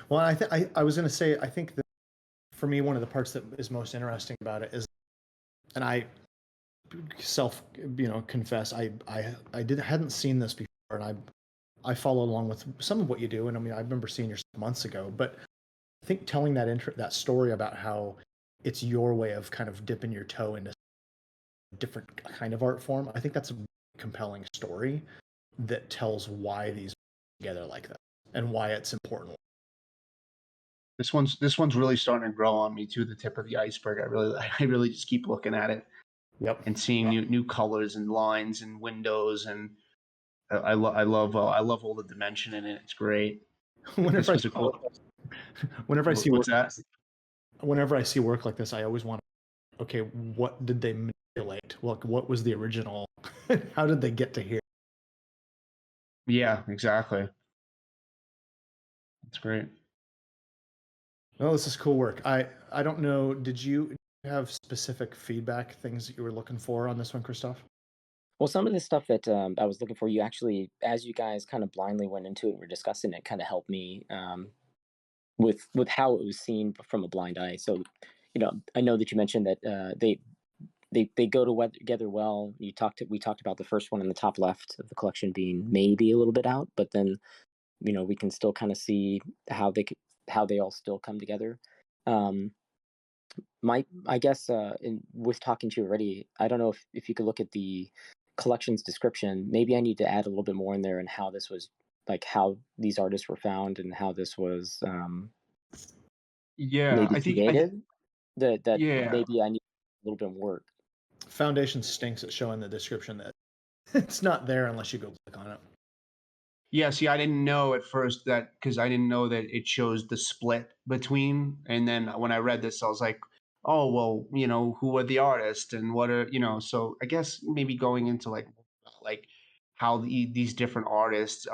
Well, I was going to say, I think that for me, one of the parts that is most interesting about it is, and I confess, I hadn't seen this before, and I follow along with some of what you do, and I remember seeing your stuff months ago, but I think telling that story about how it's your way of kind of dipping your toe into a different kind of art form, I think that's a compelling story that tells why these are together like that and why it's important. This one's really starting to grow on me too. The tip of the iceberg. I really just keep looking at it. Yep. And seeing new colors and lines and windows, and I love all the dimension in it. It's great. Whenever I see What's that? Whenever I see work like this, I always want to, okay, what did they manipulate? What was the original? How did they get to here? Yeah, exactly. That's great. Well, this is cool work. I don't know. Did you have specific feedback, things that you were looking for on this one, Christoph? Well, some of the stuff that I was looking for, you actually, as you guys kind of blindly went into it and were discussing it, kind of helped me with how it was seen from a blind eye. So, I know that you mentioned that they go together well. We talked about the first one in the top left of the collection being maybe a little bit out, but then we can still kind of see how they all still come together. I guess with talking to you already, I don't know if you could look at the collection's description. Maybe I need to add a little bit more in there and how this was, like how these artists were found and how this was Yeah, maybe I think created. That yeah. maybe I need a little bit more work. Foundation stinks at showing the description that it's not there unless you go click on it. Yeah, see, I didn't know at first that, because I didn't know that it shows the split between. And then when I read this, I was like, oh, well, who are the artists and what are, so I guess maybe going into like how these different artists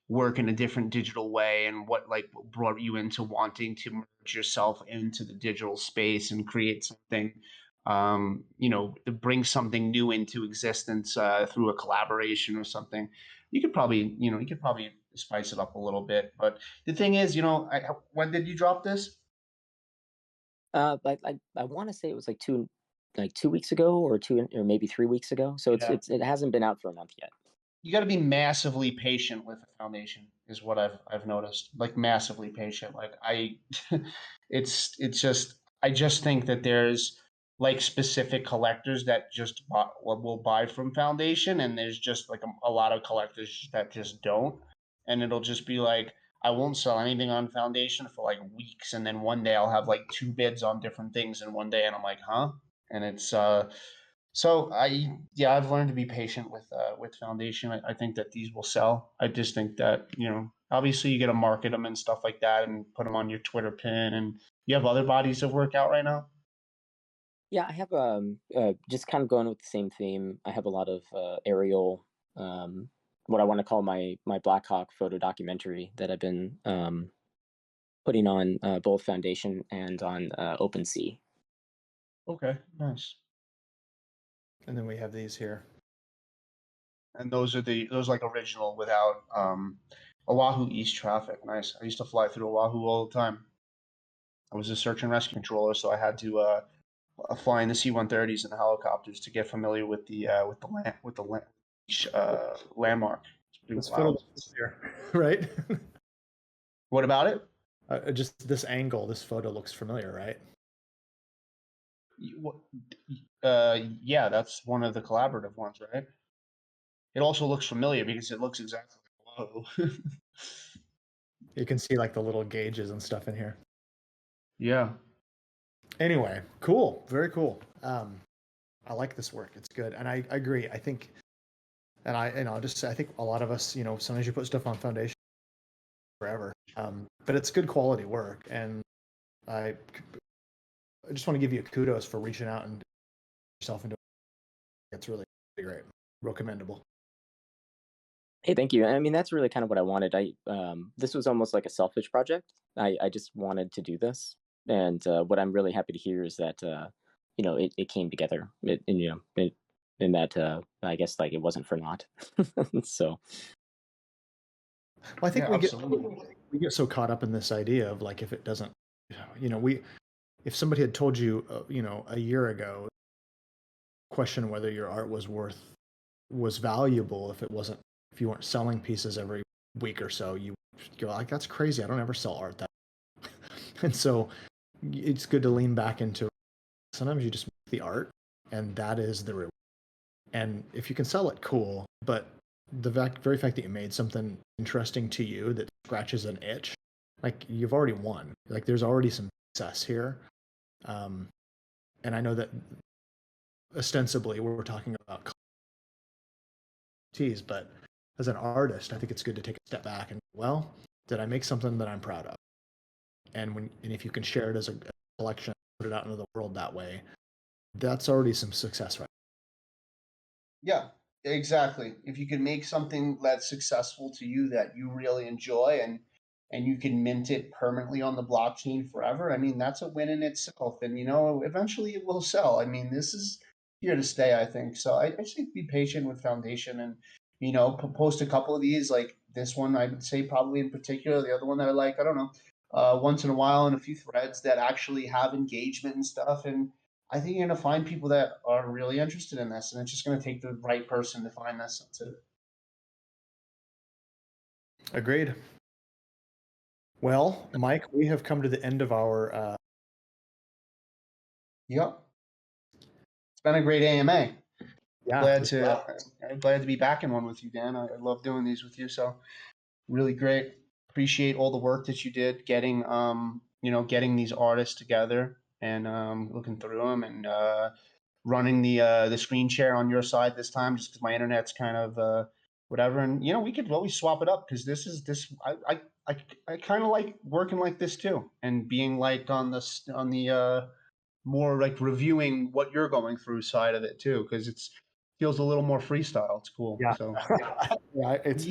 work in a different digital way, and what like brought you into wanting to merge yourself into the digital space and create something, to bring something new into existence through a collaboration or something. You could probably spice it up a little bit. But the thing is, when did you drop this? I want to say it was like 2 weeks ago, or maybe 3 weeks ago. So Yeah. it hasn't been out for a month yet. You got to be massively patient with a foundation, is what I've noticed. Like massively patient. Like it's just, I just think that there's like specific collectors that just will buy from foundation, and there's just like a lot of collectors that just don't, and it'll just be like, I won't sell anything on foundation for like weeks, and then one day I'll have like 2 bids on different things in one day, and I'm like, huh? And it's so I've learned to be patient with foundation. I think that these will sell. I just think that, obviously you got to market them and stuff like that, and put them on your Twitter pin. And you have other bodies of work out right now? Yeah, I have just kind of going with the same theme. I have a lot of aerial, what I want to call my Blackhawk photo documentary that I've been putting on both Foundation and on OpenSea. Okay, nice. And then we have these here. And those like original without Oahu East traffic. Nice. I used to fly through Oahu all the time. I was a search and rescue controller, so I had to fly in the C-130s and the helicopters to get familiar with the land landmark. It's pretty This photo wild. looks familiar, right? What about it? Just this angle, this photo looks familiar, right? Yeah, that's one of the collaborative ones, right? It also looks familiar because it looks exactly like a logo. You can see like the little gauges and stuff in here. Yeah. Anyway, cool. Very cool. I like this work. It's good. And I agree. I think, and I think a lot of us, sometimes you put stuff on Foundation forever. But it's good quality work. And I just want to give you kudos for reaching out and yourself into it. It's really great. Real commendable. Hey, thank you. I mean, that's really kind of what I wanted. This was almost like a selfish project. I just wanted to do this, and what I'm really happy to hear is that it came together. In that I guess like it wasn't for naught. So. Well, I think Yeah, we get so caught up in this idea of like if it doesn't, if somebody had told you, a year ago, question whether your art was valuable if you weren't selling pieces every week or so, you go like, that's crazy. I don't ever sell art that. And so it's good to lean back into. Sometimes you just make the art, and that is the reward. And if you can sell it, cool. But the very fact that you made something interesting to you that scratches an itch, like you've already won. Like there's already some success here. And I know that ostensibly we're talking about teas, but as an artist, I think it's good to take a step back and, well, did I make something that I'm proud of? And if you can share it as a collection, put it out into the world that way, that's already some success, right? Yeah, exactly. If you can make something that's successful to you that you really enjoy and you can mint it permanently on the blockchain forever, I mean, that's a win in itself. And eventually it will sell. I mean, this is here to stay, I think. So I think be patient with Foundation and post a couple of these, like this one I would say probably in particular. The other one that I like, I don't know, once in a while, and a few threads that actually have engagement and stuff. And I think you're going to find people that are really interested in this, and it's just going to take the right person to find this. That's it. Agreed. Well, Mike, we have come to the end of our. Yep. It's been a great AMA. Yeah. I'm glad to be back in one with you, Dan. I love doing these with you. So really great. Appreciate all the work that you did getting these artists together and looking through them and running the screen share on your side this time, just because my internet's kind of whatever. And we could always swap it up because I kind of like working like this too, and being like on the more like reviewing what you're going through side of it too, because it feels a little more freestyle. It's cool. Yeah. So Yeah. It's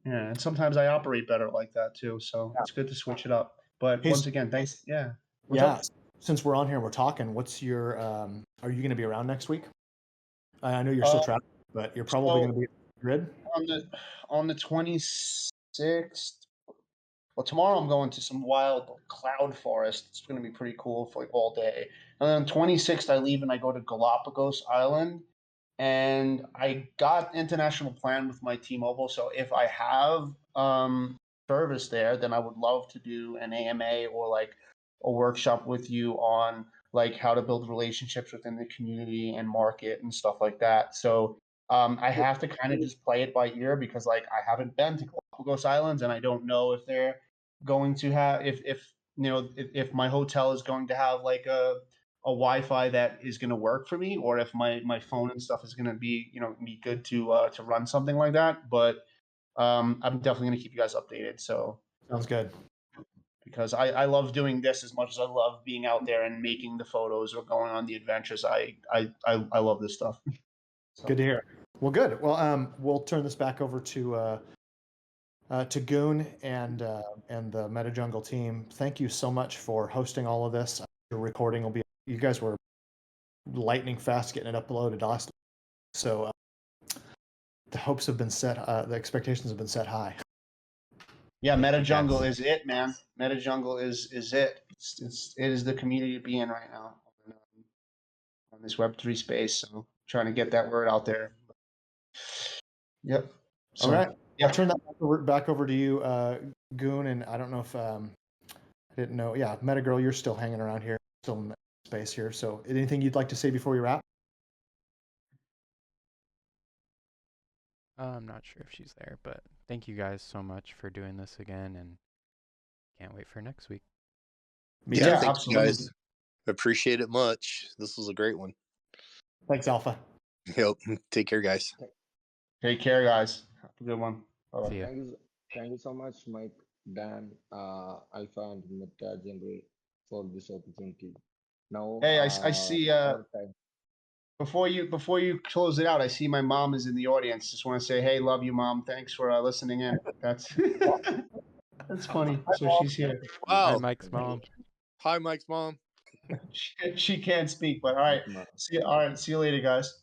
yeah, and sometimes I operate better like that too. So it's good to switch it up. But once again, thanks. Yeah. What's up? Since we're on here, we're talking. What's your? Are you going to be around next week? I know you're still traveling, but you're probably going to be grid on the 26th. Well, tomorrow I'm going to some wild cloud forest. It's going to be pretty cool for like all day. And then 26th I leave and I go to Galapagos Island. And I got international plan with my T-Mobile. So if I have service there, then I would love to do an AMA or like a workshop with you on like how to build relationships within the community and market and stuff like that. So I have to kind of just play it by ear because like I haven't been to Galapagos Islands and I don't know if they're going to have if my hotel is going to have like a Wi-Fi that is going to work for me, or if my phone and stuff is going to be be good to run something like that. But I'm definitely going to keep you guys updated. So sounds good. Because I love doing this as much as I love being out there and making the photos or going on the adventures. I love this stuff. So. Good to hear. Well, good. Well, we'll turn this back over to Goon and the MetaJungle team. Thank you so much for hosting all of this. Your recording will be. You guys were lightning fast getting it uploaded last. So the hopes have been set. The expectations have been set high. Yeah, MetaJungle is it, man. MetaJungle is it. It is the community to be in right now on this Web3 space. So trying to get that word out there Yep. So, All right. yeah. I'll turn that back over to you, Goon. And I don't know if I didn't know. Yeah, MetaGirl, you're still hanging around here, still in space here. So, anything you'd like to say before we wrap? I'm not sure if she's there, but thank you guys so much for doing this again, and can't wait for next week. Yeah, thanks, absolutely. guys. Appreciate it much. This was a great one. Thanks, Alpha. Yep. Take care, guys. Take care, guys. Have a good one. Bye-bye. See ya. Thank you so much, Mike, Dan, Alpha, and MetaJungle for this opportunity. Now, Hey, I see. our time. Before you close it out, I see my mom is in the audience. Just want to say, hey, love you, Mom. Thanks for listening in. That's that's funny. So she's here. Hi, Wow. Mike's mom. Hi, Mike's mom. She can't speak, but all right. Mike, See you later, guys.